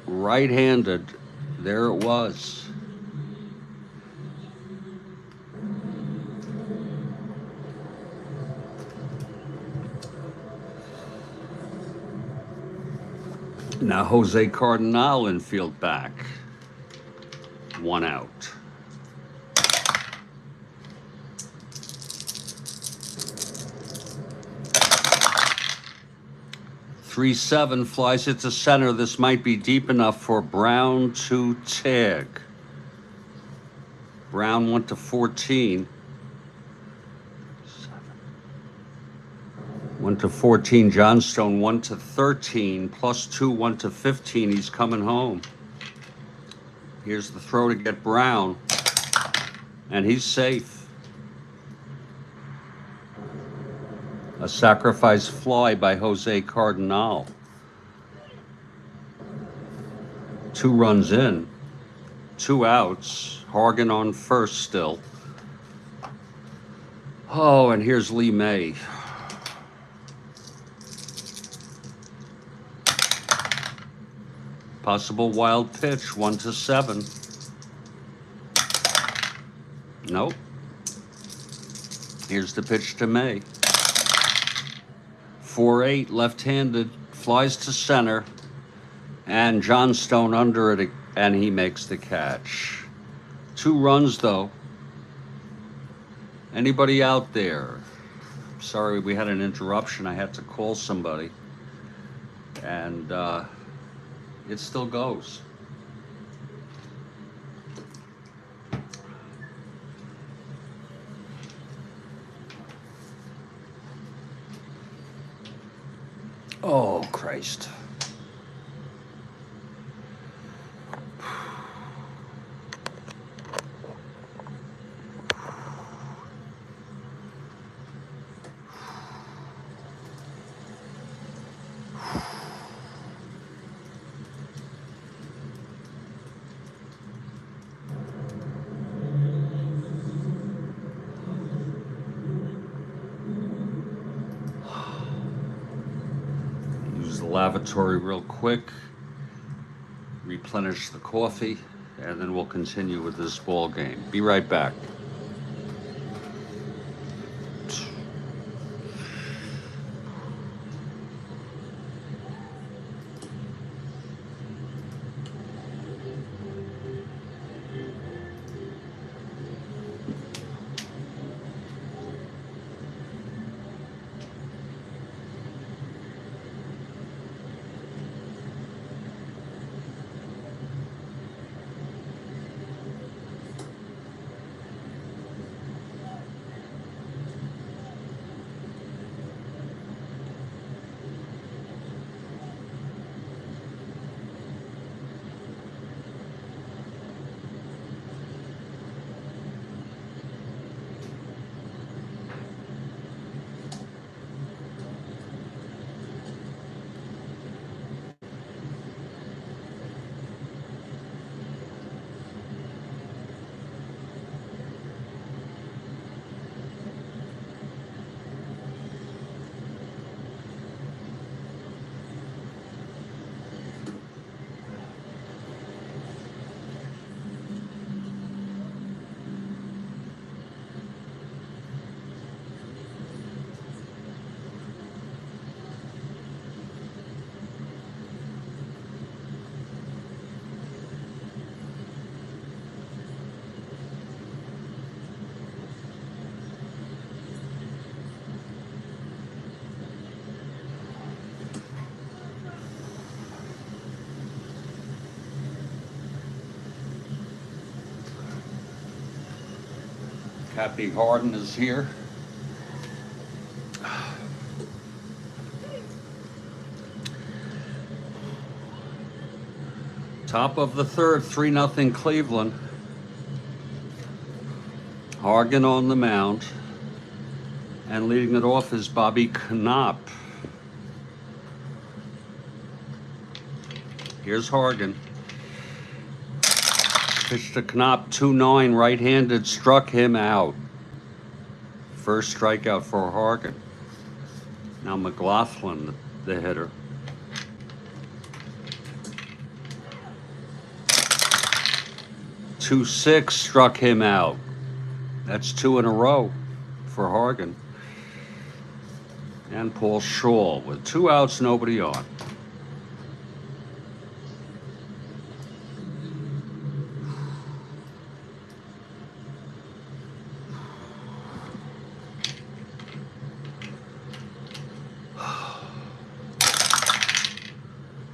right-handed. There it was. Now Jose Cardinal infield back. 1 out. .37 flies it to center. This might be deep enough for Brown to tag. Brown 1-14. 1-14. Johnstone 1-13. +2, 1-15. He's coming home. Here's the throw to get Brown. And he's safe. A sacrifice fly by Jose Cardinal. 2 runs in, 2 outs. Hargan on first still. Oh, and here's Lee May. Possible wild pitch, 1-7. Nope. Here's the pitch to May. 4-8, left-handed, flies to center, and Johnstone under it, and he makes the catch. 2 runs, though. Anybody out there? Sorry, we had an interruption. I had to call somebody. And it still goes. Oh, Christ. Use the lavatory real quick, replenish the coffee, and then we'll continue with this ball game. Be right back. Kathy Harden is here. Top of the third, 3-0 Cleveland. Hargan on the mound. And leading it off is Bobby Knopp. Here's Hargan. Pitch to Knopp, 2-9, right-handed, struck him out. First strikeout for Hargan. Now McLaughlin, the hitter. Two 6 struck him out. That's 2 in a row for Hargan. And Paul Shaw with 2 outs, nobody on.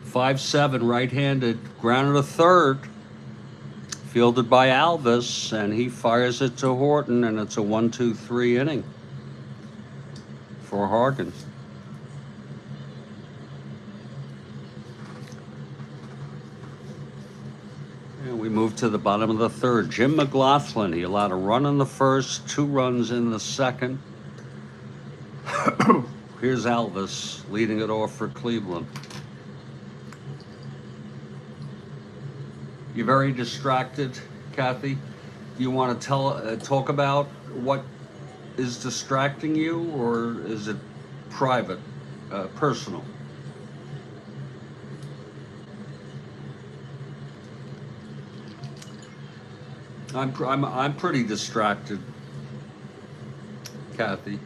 Five-7, right-handed, grounded to third, fielded by Alvis, and he fires it to Horton, and it's a 1-2-3 inning for Hargan. And we move to the bottom of the third. Jim McLaughlin, he allowed a run in the first, 2 runs in the second. Here's Alvis leading it off for Cleveland. You're very distracted, Kathy. Do you want to talk about what is distracting you, or is it private, personal? I'm pretty distracted, Kathy.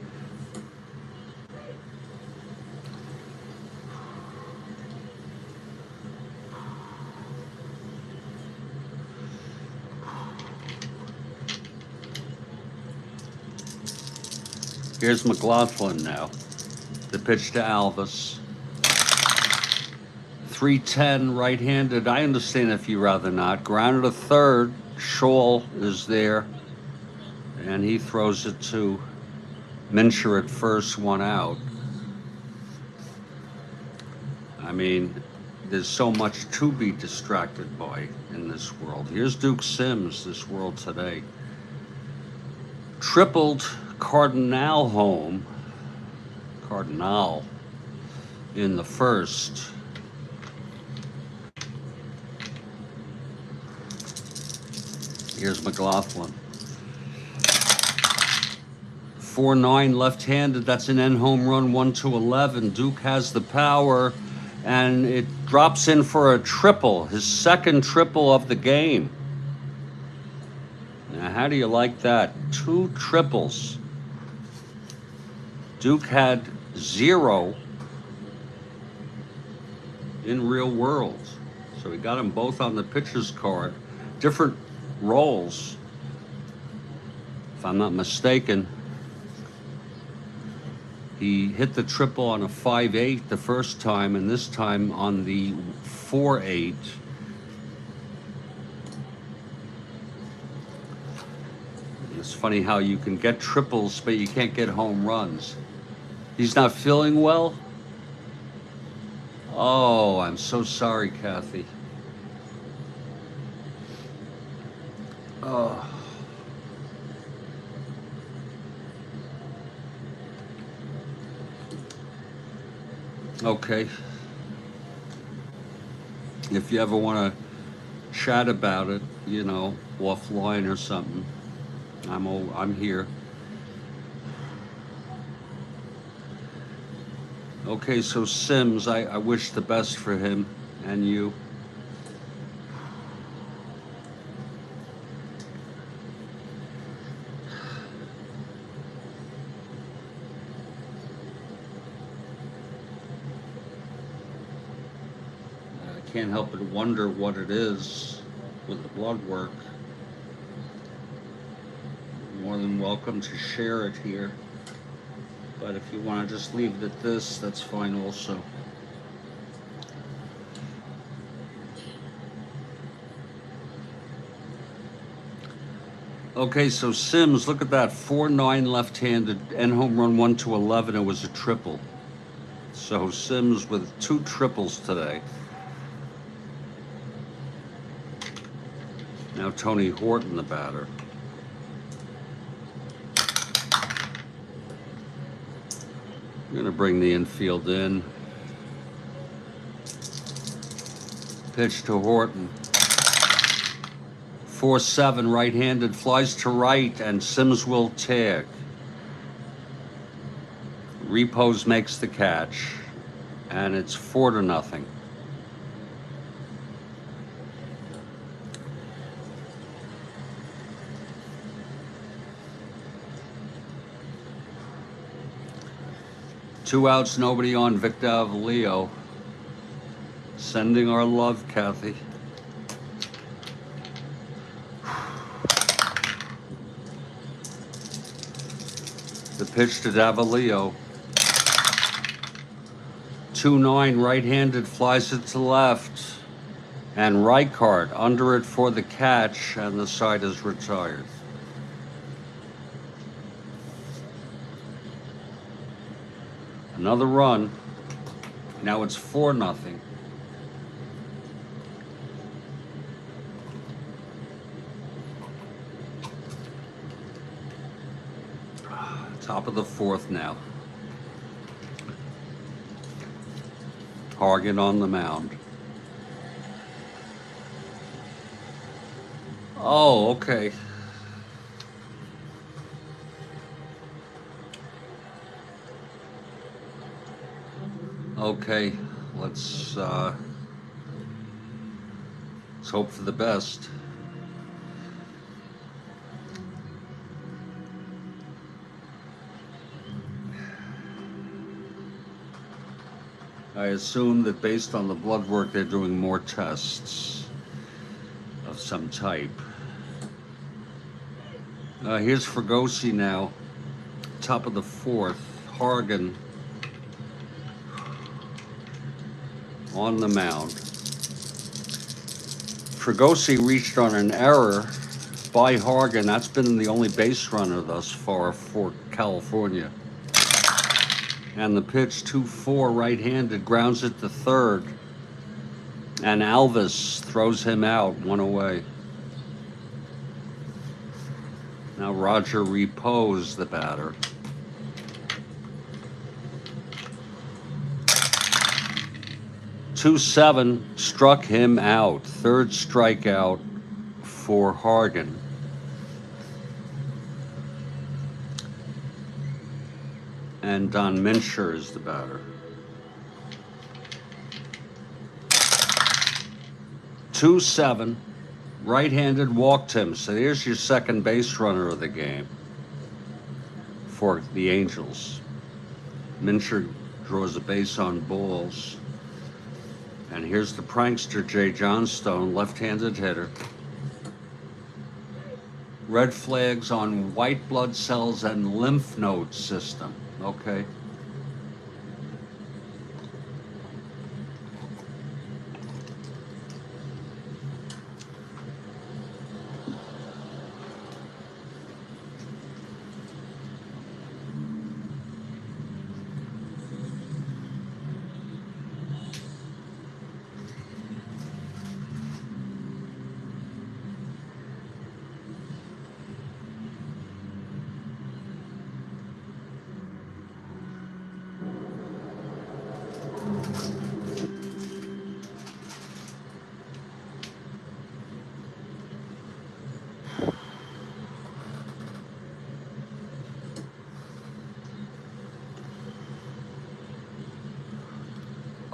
Here's McLaughlin now. The pitch to Alvis. 310 right-handed. I understand if you rather not. Grounded to third. Scholl is there. And he throws it to Mincher at first, one out. I mean, there's so much to be distracted by in this world. Here's Duke Sims, this world today. Tripled Cardinal home. Cardinal in the first. Here's McLaughlin. 4-9 left-handed. That's an end home run, 1-11. Duke has the power, and it drops in for a triple, his second triple of the game. Now, how do you like that? 2 triples. Duke had 0 in real world. So he got them both on the pitcher's card. Different roles, if I'm not mistaken. He hit the triple on a 5-8 the first time, and this time on the 4-8. It's funny how you can get triples, but you can't get home runs. He's not feeling well? Oh, I'm so sorry, Kathy. Oh. Okay. If you ever want to chat about it, you know, offline or something, I'm here. Okay, so Sims, I wish the best for him and you. I can't help but wonder what it is with the blood work. You're more than welcome to share it here. But if you want to just leave it at this, that's fine also. Okay, so Sims, look at that. 4-9 left-handed, end home run, 1-11. It was a triple. So Sims with 2 triples today. Now Tony Horton, the batter. I'm going to bring the infield in. Pitch to Horton. 4-7 right-handed, flies to right, and Sims will tag. Repos makes the catch, and it's 4-0. Two outs, nobody on. Victor Avalio. Sending our love, Kathy. The pitch to Davalio. 2-9 right-handed, flies it to left. And Reichart under it for the catch, and the side is retired. Another run. Now it's 4-0. Top of the 4th now. Hargan on the mound. Oh, okay. Okay, let's hope for the best. I assume that based on the blood work, they're doing more tests of some type. Here's Fregosi now. top of the fourth. Hargan on the mound. Fregosi reached on an error by Hargan. That's been the only base runner thus far for California. And the pitch, 2-4, right-handed, grounds it to third. And Alvis throws him out, 1 away. Now Roger Repose, the batter. "2-7, struck him out. Third strikeout for Hargan. And Don Mincher is the batter. 2-7, right-handed, walked him. So here's your second base runner of the game for the Angels. Mincher draws a base on balls. And here's the prankster, Jay Johnstone, left-handed hitter. Red flags on white blood cells and lymph node system. Okay.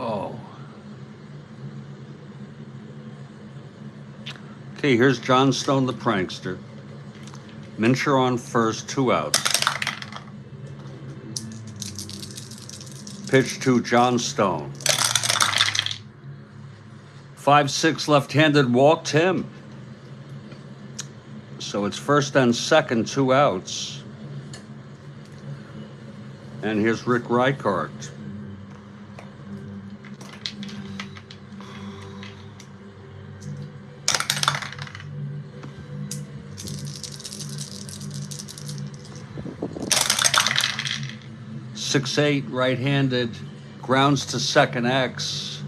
Oh. Okay, here's Johnstone, the prankster. Mincher on first, 2 outs. Pitch to Johnstone. 5-6, left-handed, walked him. So it's first and second, 2 outs. And here's Rick Reichart. Six-eight, right-handed, grounds to second X.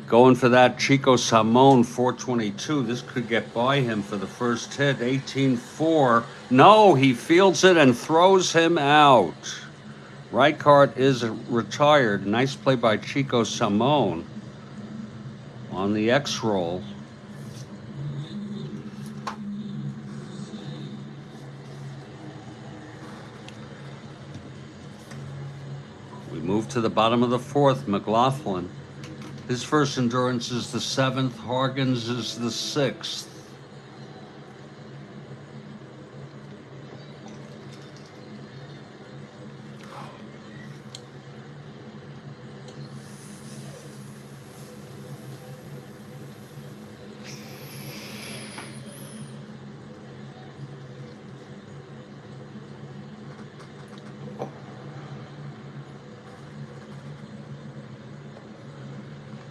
Going for that Chico Salmon, 422. This could get by him for the first hit, 18-4. No, he fields it and throws him out. Reichart is retired. Nice play by Chico Salmon on the X roll. We move to the bottom of the fourth. McLaughlin. His first endurance is the 7th. Hargan's is the 6th.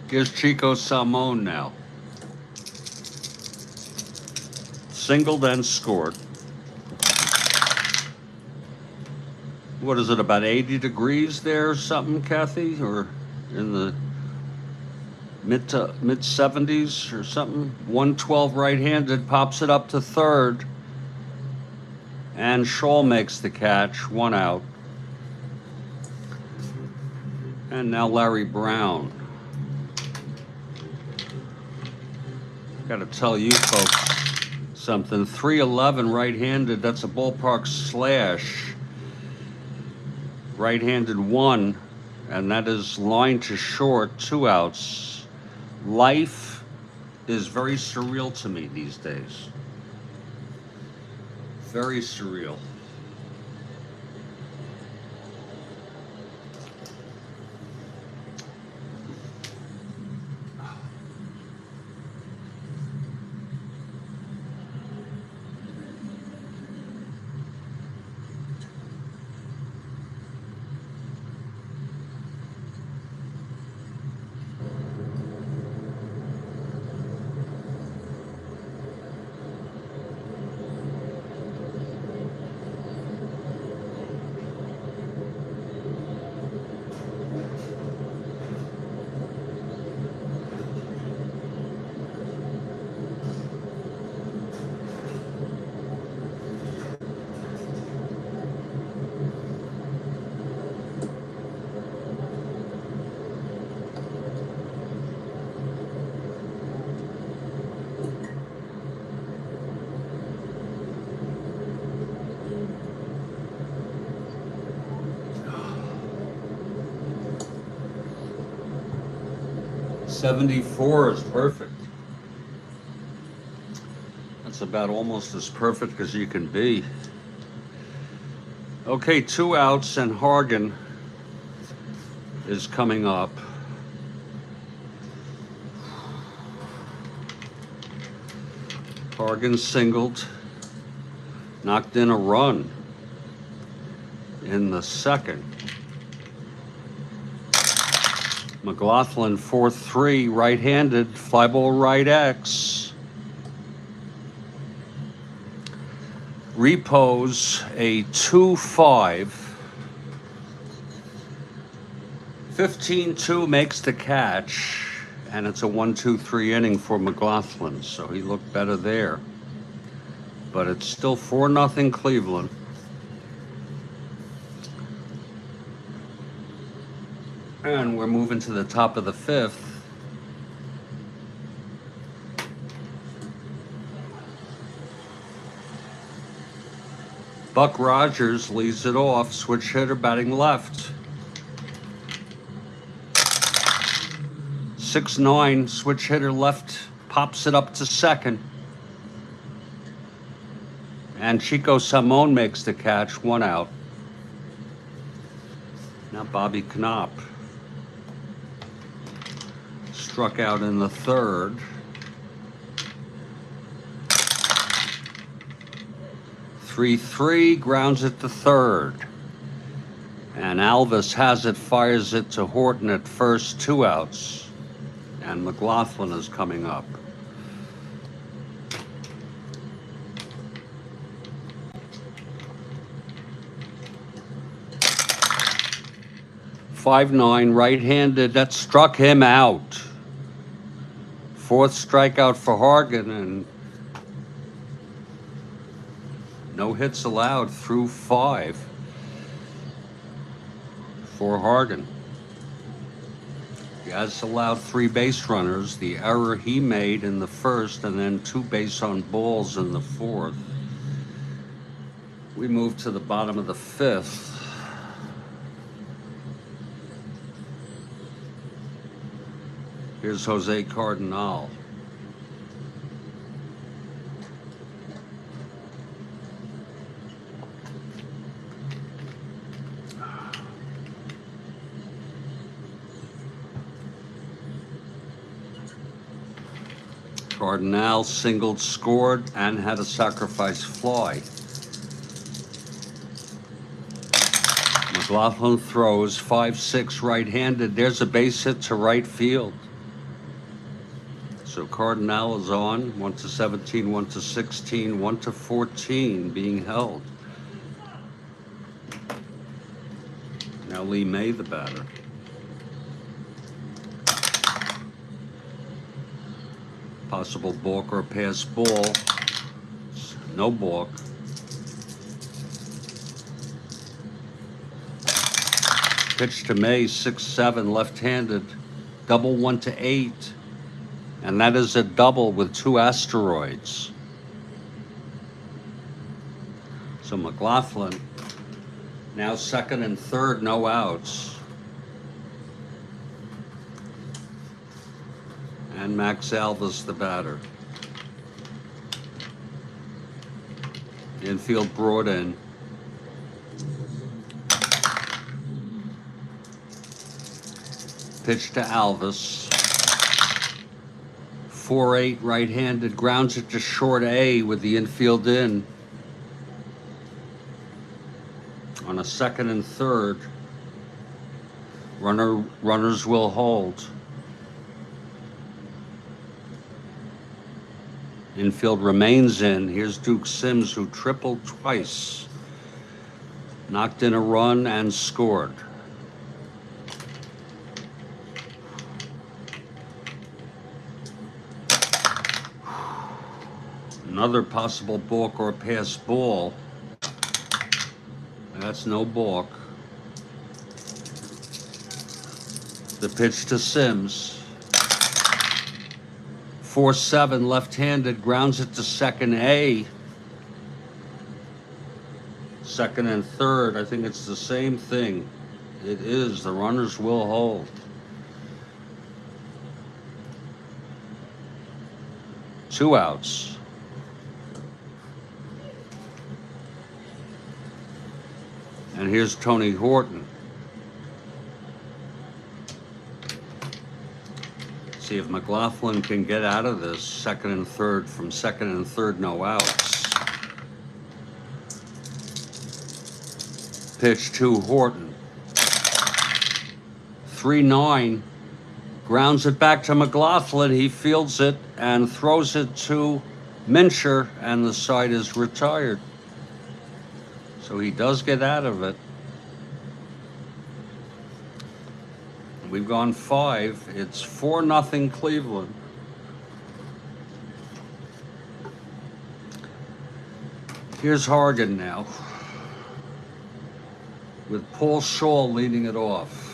Here's Chico Salmon now. Singled and scored. What is it, about 80 degrees there or something, Kathy? Or in the mid 70s or something? 112 right-handed, pops it up to third. And Scholl makes the catch, 1 out. And now Larry Brown. Got to tell you folks something. 311 right-handed, that's a ballpark slash. Right-handed 1, and that is line to short, 2 outs. Life is very surreal to me these days. Very surreal. 74 is perfect. That's about almost as perfect as you can be. Okay, 2 outs, and Hargan is coming up. Hargan singled, knocked in a run in the second. McLaughlin 4-3, right-handed, fly ball right X. Repos a 2-5. 15-2 makes the catch, and it's a 1-2-3 inning for McLaughlin, so he looked better there. But it's still 4-0 Cleveland. And we're moving to the top of the 5th. Buck Rogers leads it off, switch hitter batting left. 6-9, switch hitter left, pops it up to second. And Chico Salmon makes the catch, 1 out. Now Bobby Knopp struck out in the third. 3-3, grounds it to third. And Alvis has it, fires it to Horton at first, 2 outs. And McLaughlin is coming up. .59, right-handed, that struck him out. 4th strikeout for Hargan, and no hits allowed through 5 for Hargan. He has allowed 3 base runners, the error he made in the first, and then 2 base on balls in the 4th. We move to the bottom of the 5th. Here's Jose Cardinal. Cardinal singled, scored, and had a sacrifice fly. McLaughlin throws 5-6 right-handed. There's a base hit to right field. So Cardinal is on, 1-17, 1-16, 1-14 being held. Now Lee May, the batter. Possible balk or pass ball. No balk. Pitch to May, 6-7, left-handed. Double 1-8. And that is a double with 2 asteroids. So McLaughlin, now second and third, no outs. And Max Alvis, the batter. Infield brought in. Pitch to Alvis. 4-8, right-handed, grounds it to short A with the infield in. On a second and third, runners will hold. Infield remains in. Here's Duke Sims, who tripled twice. Knocked in a run and scored. Another possible balk or pass ball. That's no balk. The pitch to Sims. 4-7, left-handed, grounds it to second A. Second and third, I think it's the same thing. It is, the runners will hold. 2 outs. And here's Tony Horton. See if McLaughlin can get out of this second and third, from second and third, no outs. Pitch to Horton. 3-9. Grounds it back to McLaughlin. He fields it and throws it to Mincher, and the side is retired. So he does get out of it. We've gone 5. It's 4-0 Cleveland. Here's Hargan now, with Paul Shaw leading it off.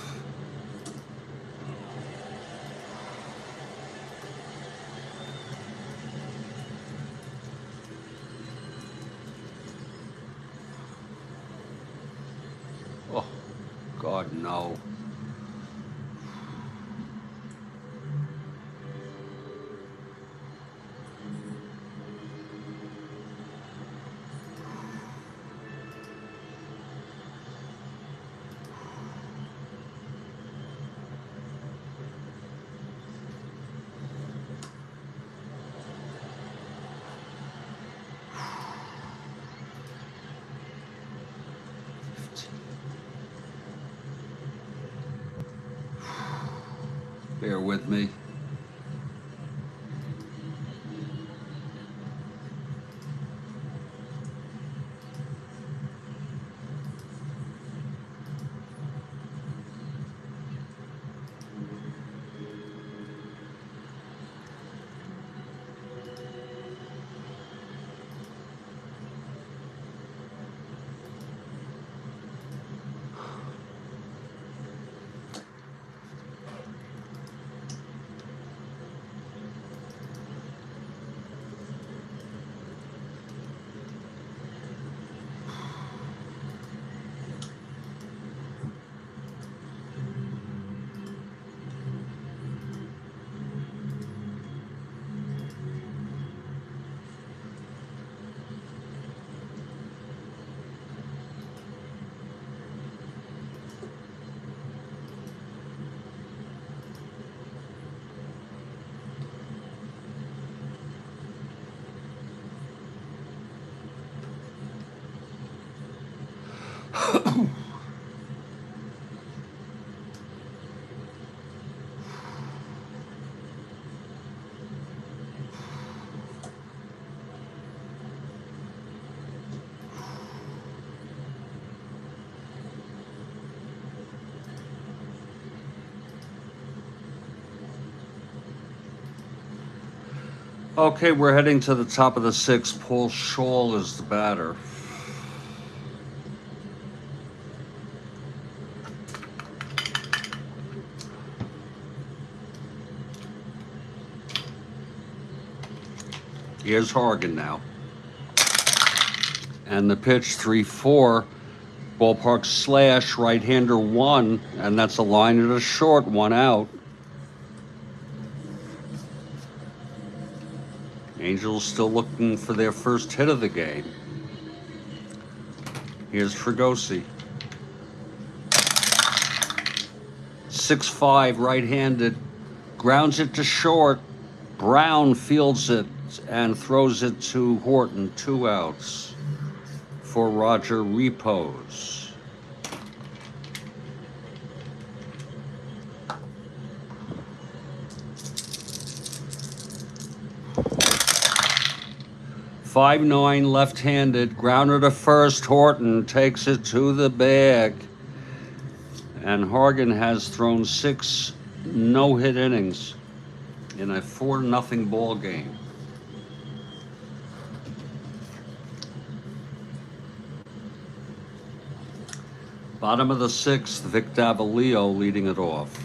Oh, God, no. Bear with me. Okay, we're heading to the top of the 6th. Paul Shaw is the batter. Here's Hargan now. And the pitch, 3-4. Ballpark slash, right-hander 1, and that's a line and a short, 1 out. Angels still looking for their first hit of the game. Here's Fregosi. 6-5, right-handed. Grounds it to short. Brown fields it and throws it to Horton. 2 outs for Roger Repose. Five 9 left-handed, grounder to first. Horton takes it to the bag. And Hargan has thrown 6 no-hit innings in a 4-0 ball game. Bottom of the 6th, Vic Davalillo leading it off.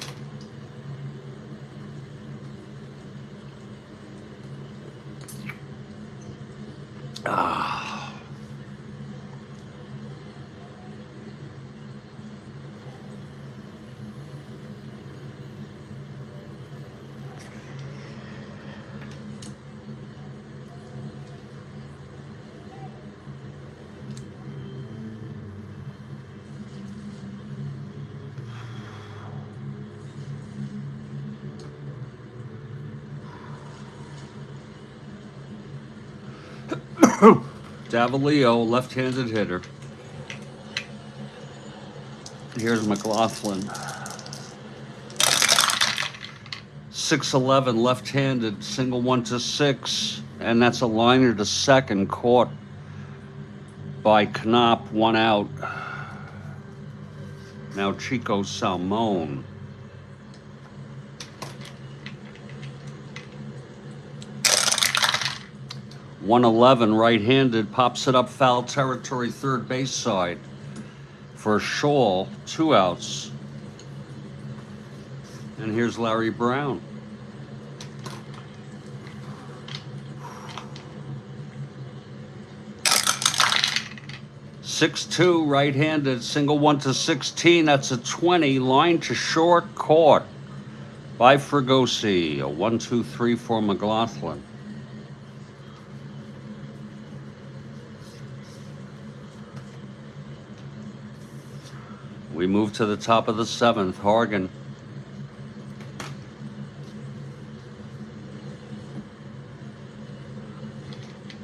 Davalio, left-handed hitter. Here's McLaughlin. 6'11", left-handed, single 1-6, and that's a liner to second, caught by Knopp, 1 out. Now Chico Salmon. .111, right-handed, pops it up foul territory, third base side for Shaw, 2 outs. And here's Larry Brown. .62, right-handed, single 1-16. That's a 20. Line to short, caught by Fregosi. A 1-2-3 for McLaughlin. We move to the top of the 7th. Hargan.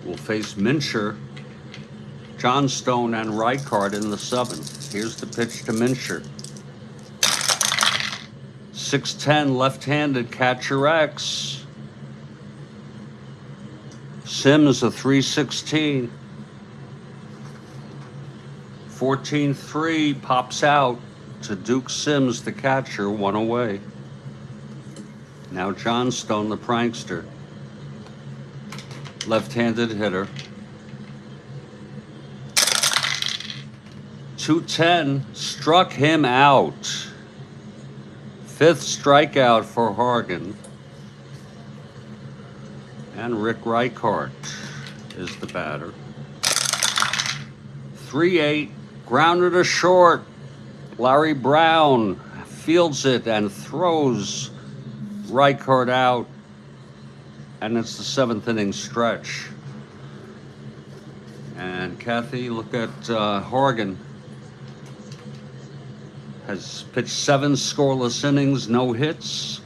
Will face Mincher, Johnstone, and Reichard in the 7th. Here's the pitch to Mincher. 6'10", left-handed, catcher X. Sims, a 3-16. 14-3, pops out to Duke Sims, the catcher, 1 away. Now Johnstone, the prankster. Left-handed hitter. 210, struck him out. 5th strikeout for Hargan. And Rick Reichart is the batter. 3-8, grounded to short. Larry Brown fields it and throws Reichart out. And it's the 7th inning stretch. And Kathy, look at Hargan. Has pitched 7 scoreless innings, no hits.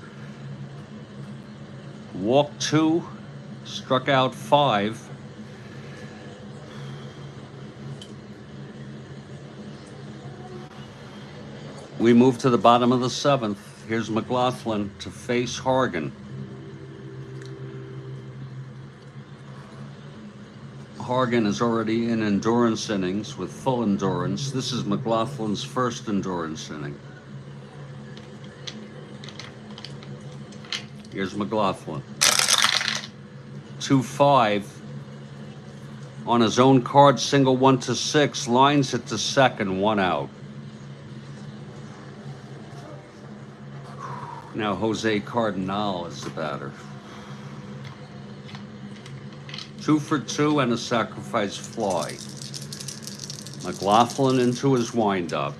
Walked 2, struck out 5. We move to the bottom of the 7th. Here's McLaughlin to face Hargan. Hargan is already in endurance innings with full endurance. This is McLaughlin's first endurance inning. Here's McLaughlin. 2-5. On his own card, single 1-6. Lines it to second, 1 out. Now Jose Cardinal is the batter. 2 for 2 and a sacrifice fly. McLaughlin into his windup.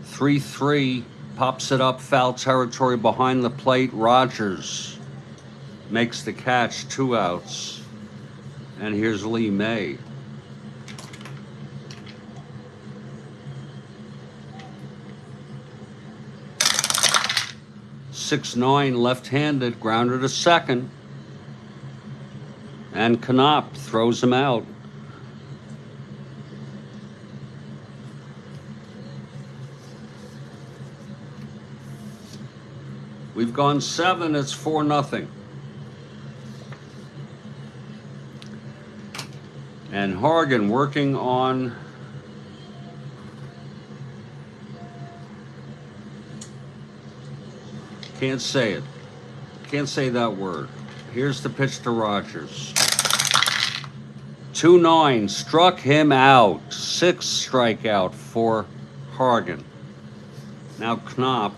3-3, pops it up foul territory behind the plate. Rogers makes the catch, 2 outs. And here's Lee May. .69, left-handed, grounder to second. And Knopp throws him out. We've gone 7, it's 4-0. And Hargan working on can't say it. Can't say that word. Here's the pitch to Rogers. 2-9, struck him out. 6th strikeout for Hargan. Now Knopp.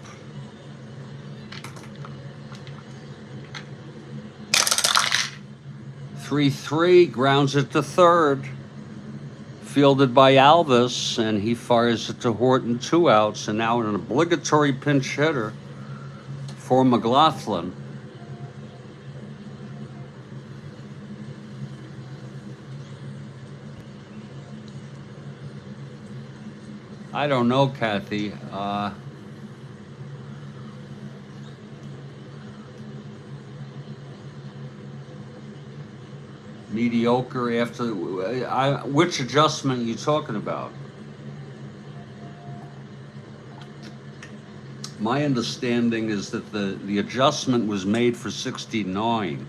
.33, grounds it to third. Fielded by Alvis, and he fires it to Horton, 2 outs, and now an obligatory pinch hitter for McLaughlin. I don't know, Kathy. mediocre after. Which adjustment are you talking about? My understanding is that the adjustment was made for 69.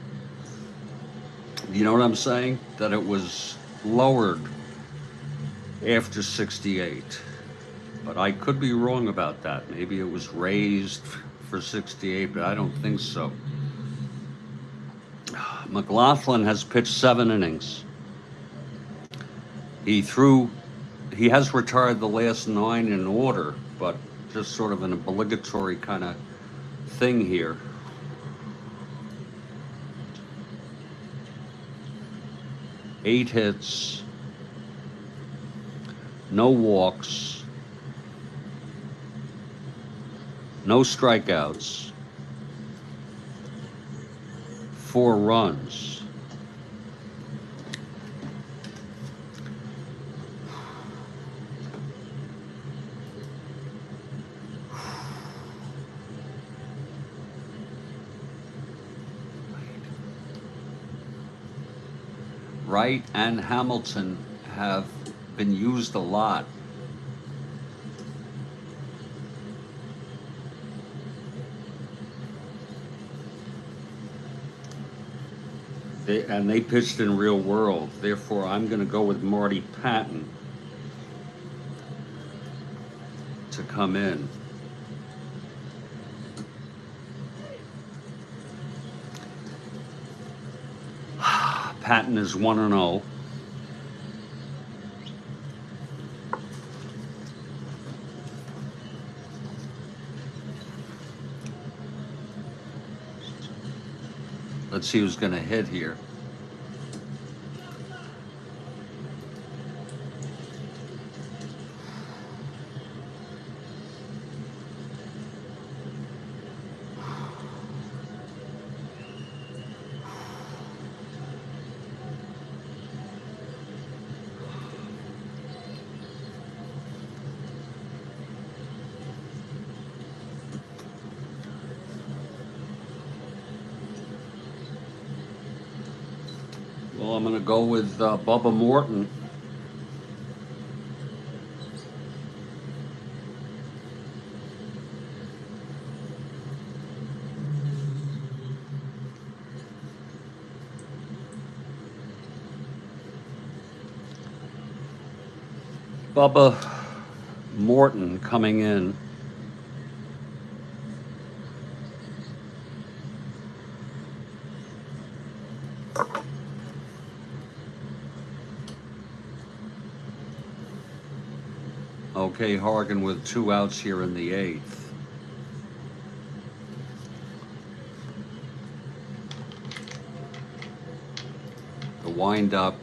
You know what I'm saying? That it was lowered after 68. But I could be wrong about that. Maybe it was raised for 68, but I don't think so. McLaughlin has pitched 7 innings. He has retired the last 9 in order, but just sort of an obligatory kind of thing here. Eight hits, no walks, no strikeouts, 4 runs. Wright and Hamilton have been used a lot. They pitched in real world. Therefore, I'm going to go with Marty Patton to come in. Patton is 1-0. Let's see who's going to hit here. Well, I'm going to go with Bubba Morton. Bubba Morton coming in. Okay, Hargan with 2 outs here in the 8th. The windup.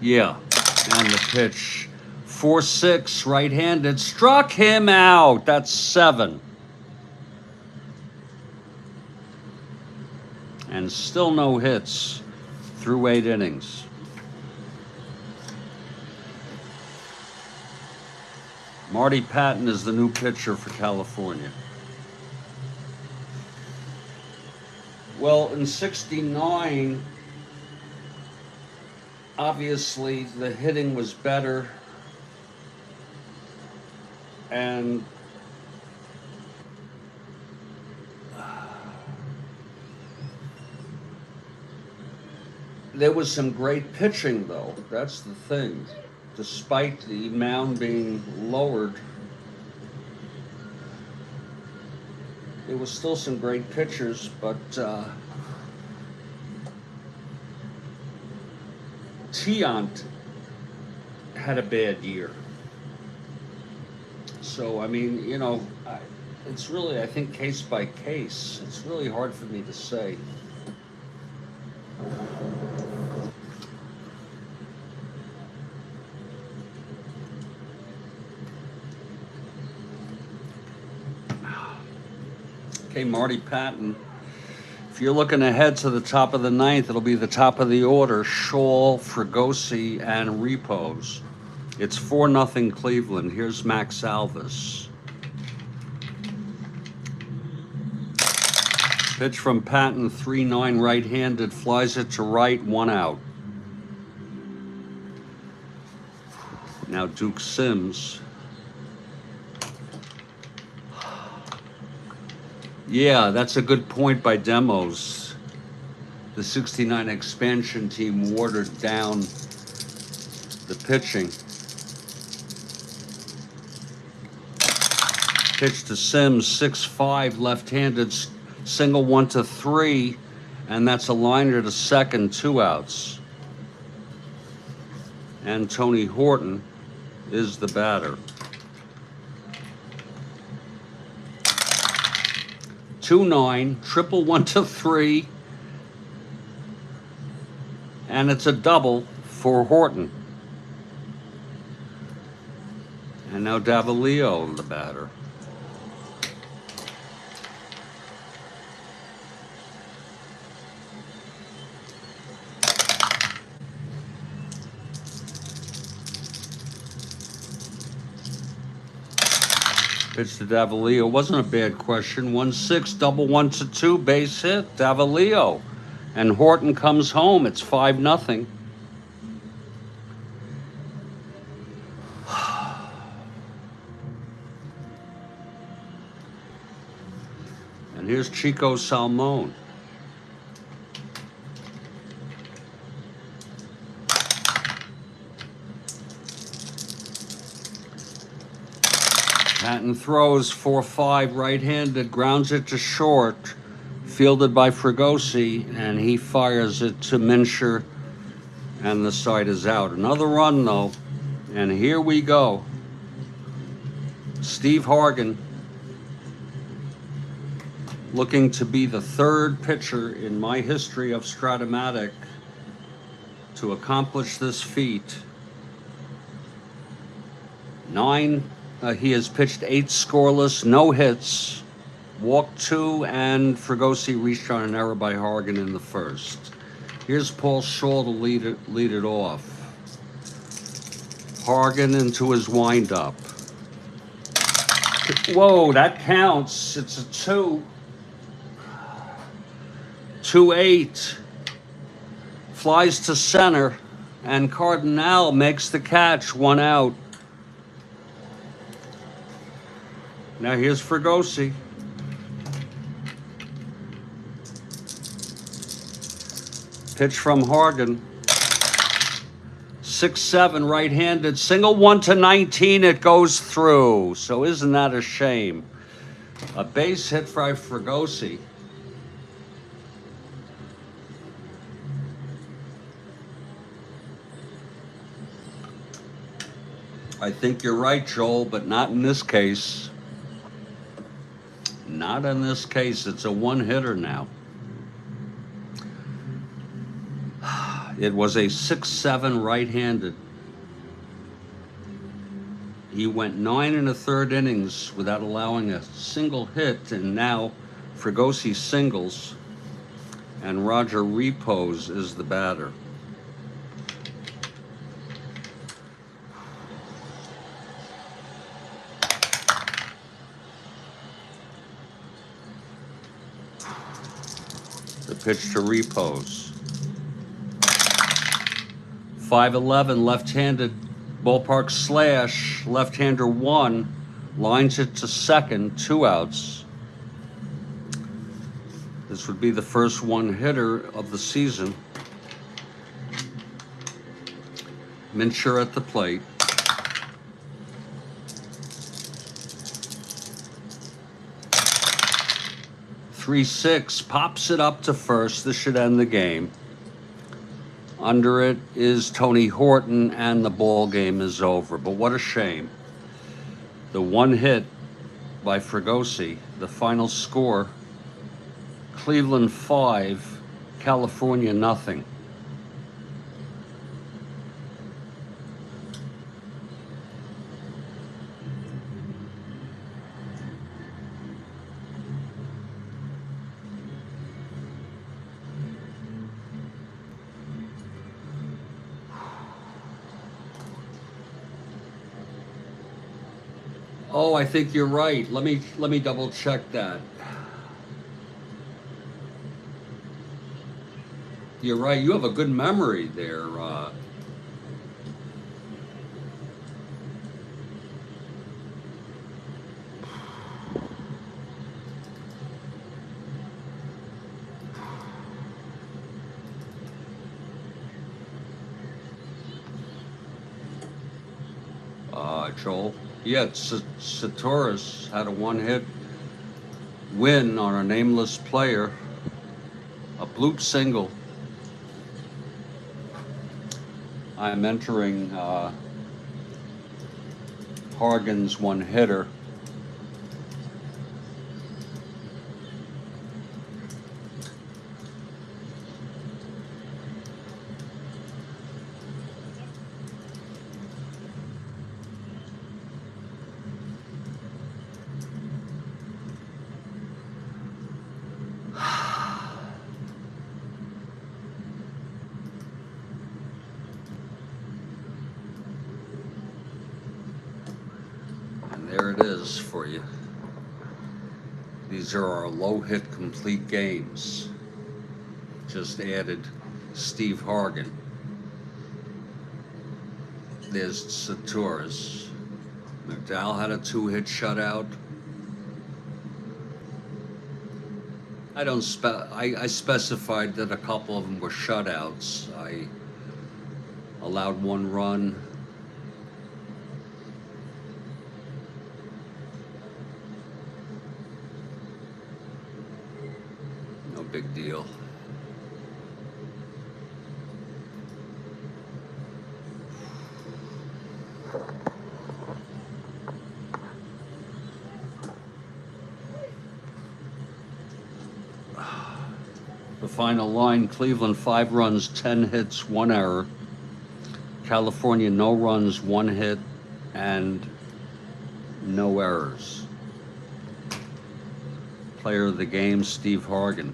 Yeah, and the pitch. 4-6, right-handed. Struck him out. That's 7. And still no hits through 8 innings. Marty Patton is the new pitcher for California. Well, in 69, obviously the hitting was better, and there was some great pitching, though. That's the thing. Despite the mound being lowered, there was still some great pitchers, but Tiant had a bad year. So, I mean, you know, it's really, I think, case by case. It's really hard for me to say. Okay, Marty Patton. If you're looking ahead to the top of the 9th, it'll be the top of the order: Shaw, Fregosi, and Repos. It's 4-0 Cleveland. Here's Max Alvis. Pitch from Patton, 3-9 right-handed, flies it to right, 1 out. Now Duke Sims. Yeah, that's a good point by Demos. The 69 expansion team watered down the pitching. Pitch to Sims, 6-5 left-handed, single 1-3, and that's a liner to second, 2 outs. And Tony Horton is the batter. 2-9, triple 1-3, and it's a double for Horton. And now Davalillo, the batter. Pitch to Davalillo. Wasn't a bad question. 1-6, double 1-2, base hit. Davalillo. And Horton comes home. It's 5-0. And here's Chico Salmon. Patton throws 4-5 right-handed, grounds it to short, fielded by Fregosi, and he fires it to Minshew, and the side is out. Another run, though, and here we go. Steve Hargan, looking to be the third pitcher in my history of Strat-O-Matic to accomplish this feat. He has pitched 8 scoreless, no hits, walked 2, and Fregosi reached on an error by Hargan in the first. Here's Paul Shaw to lead it off. Hargan into his windup. Whoa, that counts. It's a 2. 2-8. Flies to center, and Cardinal makes the catch, 1 out. Now here's Fregosi. Pitch from Hargan. 6-7 right-handed, single 1-19, it goes through. So isn't that a shame? A base hit by Fregosi. I think you're right, Joel, but not in this case. Not in this case. It's a one-hitter now. It was a 6-7 right-handed. He went 9 1/3 innings without allowing a single hit, and now Fregosi singles, and Roger Repos is the batter. The pitch to Repos. 5-11 left-handed ballpark slash, left-hander 1, lines it to second, 2 outs. This would be the first one-hitter of the season. Minshew at the plate. Three-six, pops it up to first. This should end the game. Under it is Tony Horton, and the ball game is over. But what a shame. The one hit by Fregosi, the final score, Cleveland 5, California nothing. Oh, I think you're right. Let me double check that. you're right. You have a good memory there. Joel. Yeah, Satoris had a one-hit win on a nameless player, a bloop single. I'm entering Hargan's one-hitter. And there it is for you. These are our low hit complete games. Just added Steve Hargan. There's Satoris. McDowell had a 2-hit shutout. I specified that a couple of them were shutouts. I allowed 1 run. No big deal. The final line, Cleveland 5 runs, 10 hits, 1 error. California no runs, 1 hit, and no errors. Player of the game, Steve Hargan.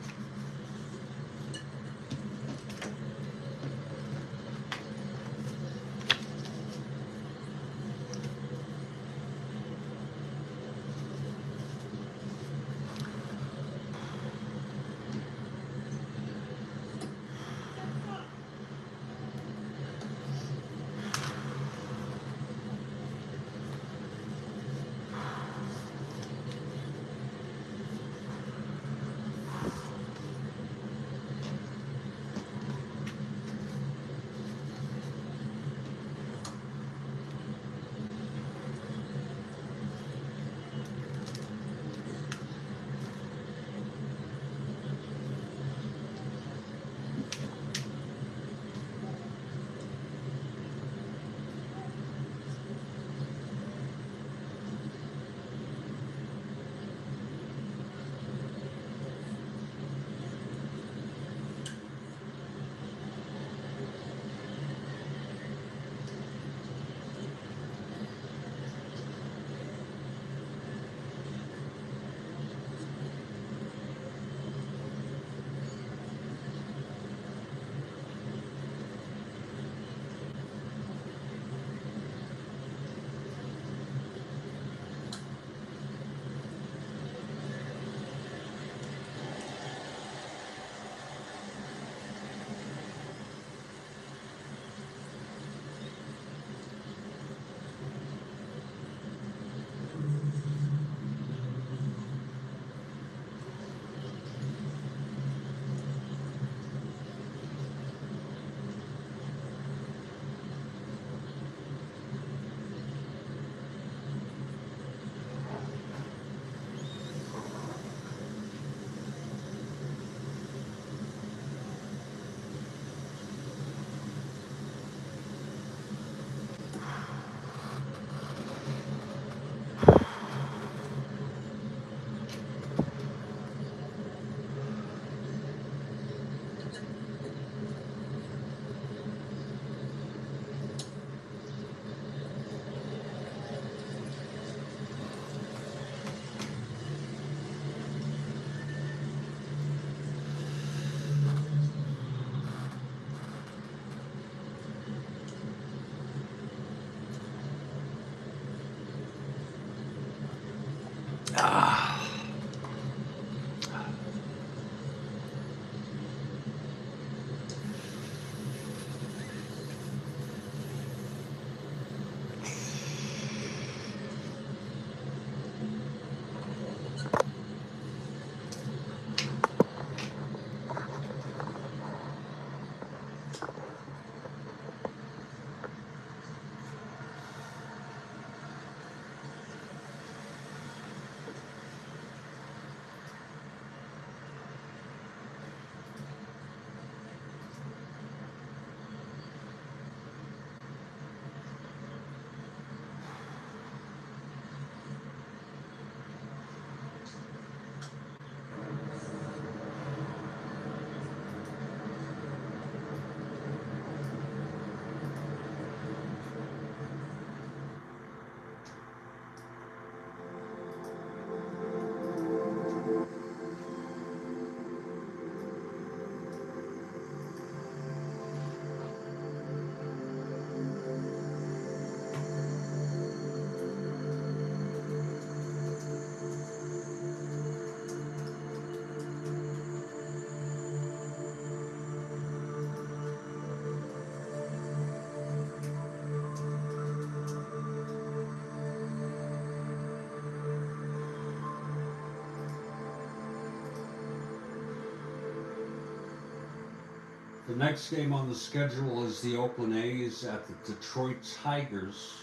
The next game on the schedule is the Oakland A's at the Detroit Tigers.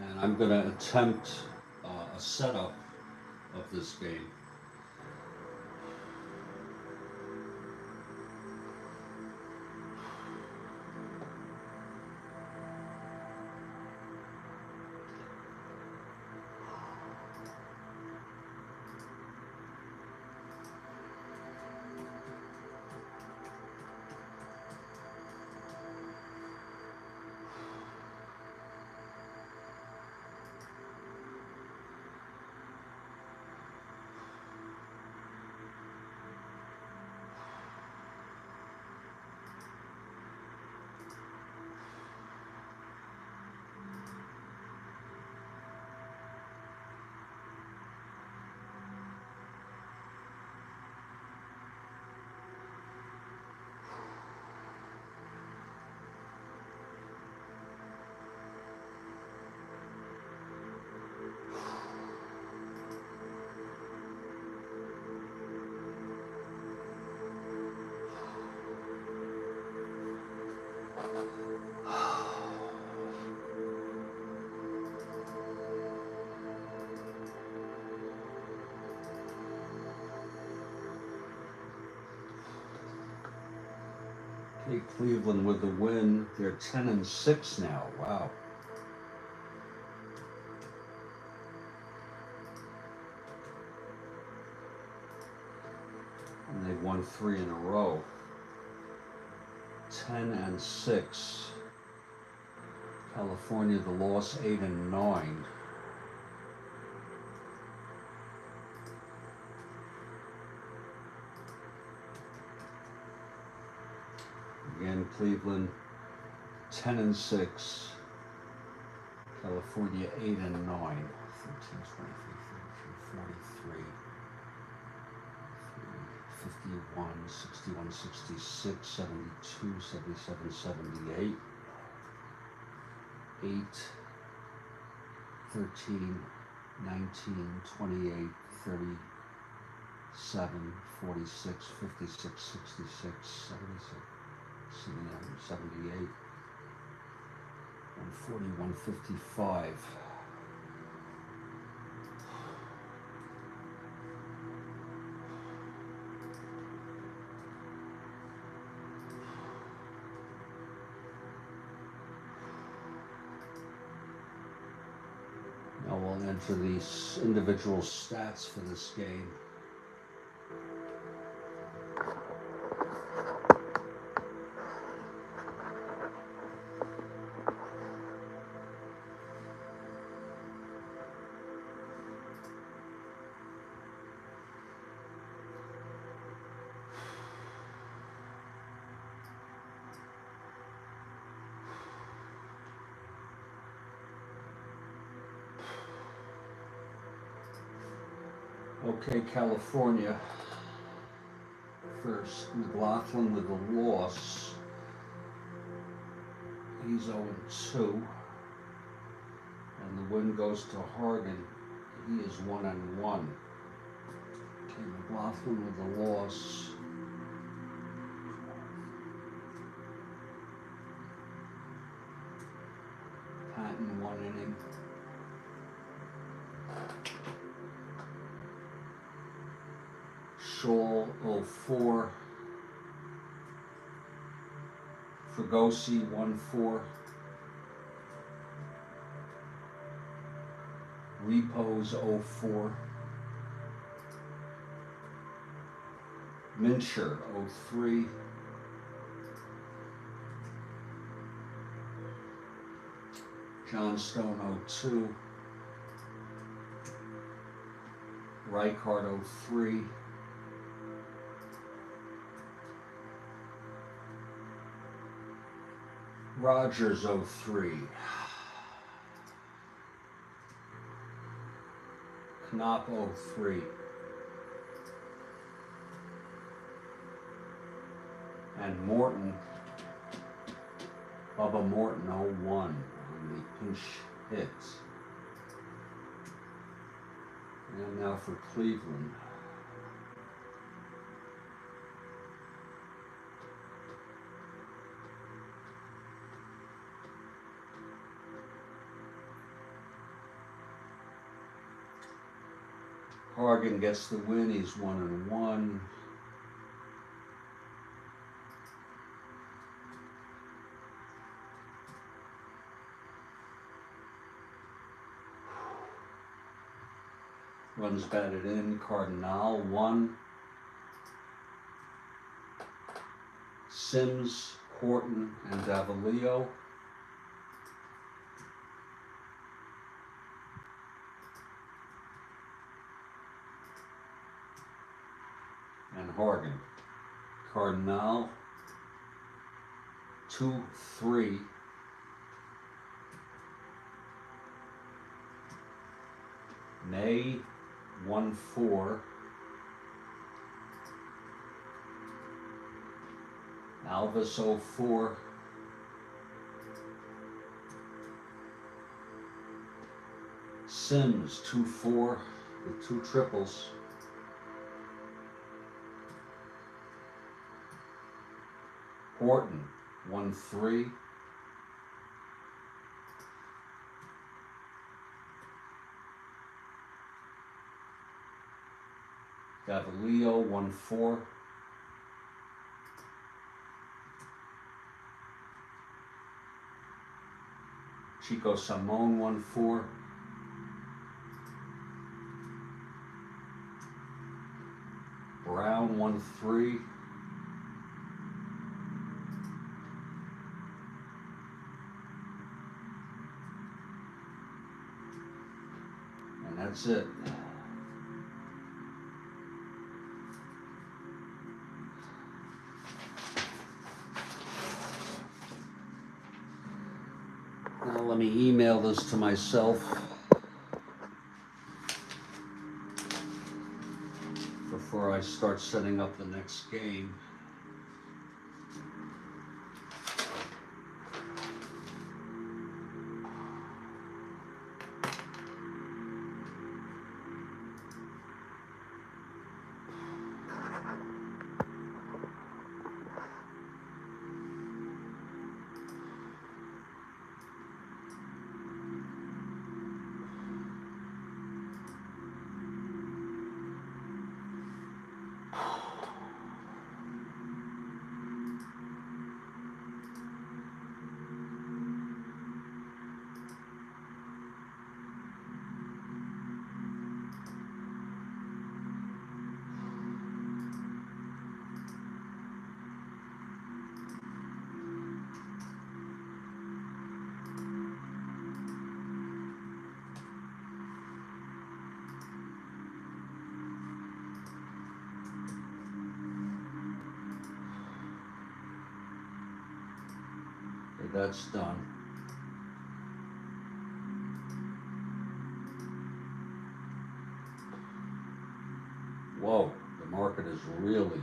And I'm going to attempt a setup of this game. Okay, Cleveland with the win. They're 10-6 now. Wow. And they've won 3 in a row. 10-6. California, the loss 8-9. Again, Cleveland 10-6. California 8-9. 13, 23, 33, 51, 61, 66, 72, 77, 78. 8, 13, 19, 28, 37, 46, 56, 66, 76, 79, 78, 140, 155. Now we'll enter these individual stats for this game. Okay, California first. McLaughlin with a loss. He's 0-2. And the win goes to Hargan. He is 1-1. Okay, McLaughlin with a loss. Patton 1 inning. Scholl 0-4. Fregosi 1-4. Repos 0-4. Mincher 0-3. Johnstone 0-2. Reichard 0-3. Rogers 03. Knopp 03. And Morton, Bubba Morton 01 on the pinch hits. And now for Cleveland. Hargan gets the win, he's 1-1. Runs batted in, Cardinal 1. Sims, Horton, and Davalillo. And Hargan. Cardinal 2-3. May 1-4. Alvis 04. Sims 2-4 with 2 triples. Horton 1-3. Davalillo 1-4. Chico Samon 1-4. Brown 1-3. And that's it. Now let me email this to myself before I start setting up the next game. That's done. Whoa, the market is really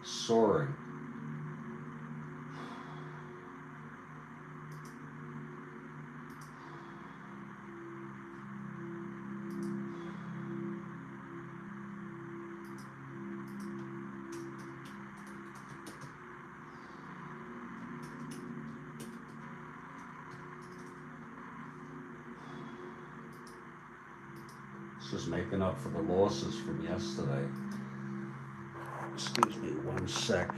soaring. This is making up for the losses from yesterday. Excuse me 1 sec.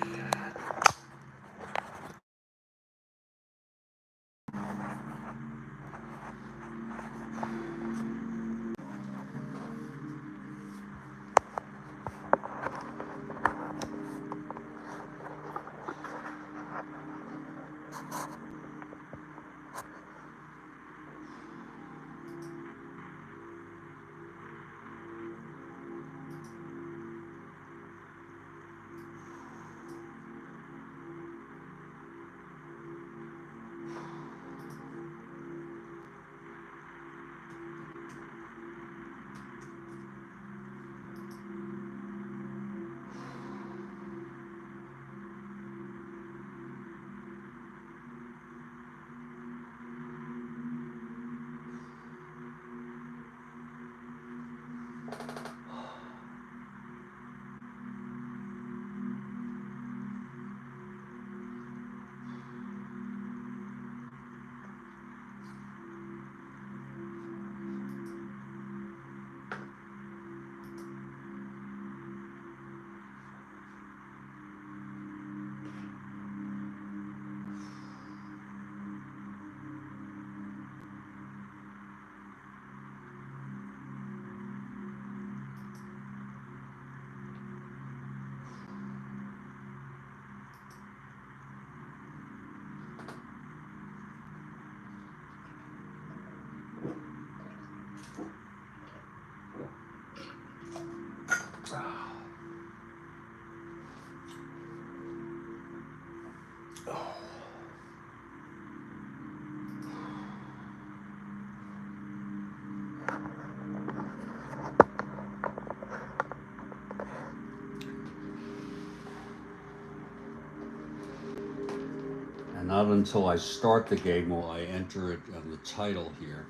And not until I start the game will I enter it on the title here.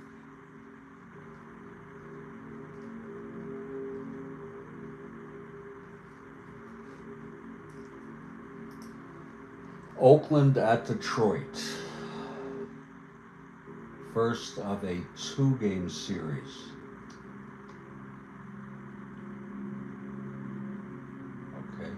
Oakland at Detroit. First of a 2-game series. Okay.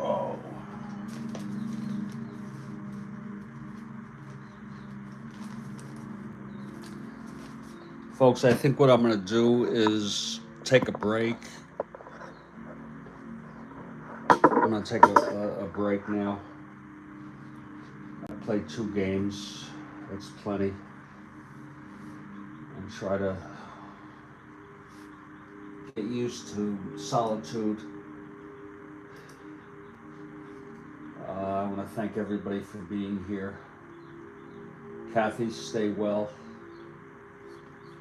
Oh. Folks, I think what I'm going to do is take a break. I'm going to take a break now. I played 2 games. That's plenty. And try to get used to solitude. I want to thank everybody for being here. Kathy, stay well.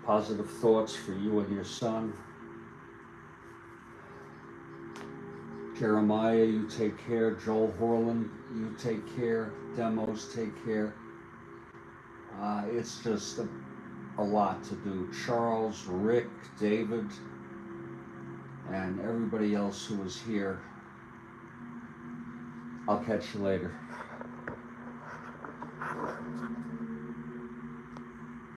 Positive thoughts for you and your son. Jeremiah, you take care. Joel Horland, you take care. Demos, take care. It's just a lot to do. Charles, Rick, David, and everybody else who is here. I'll catch you later.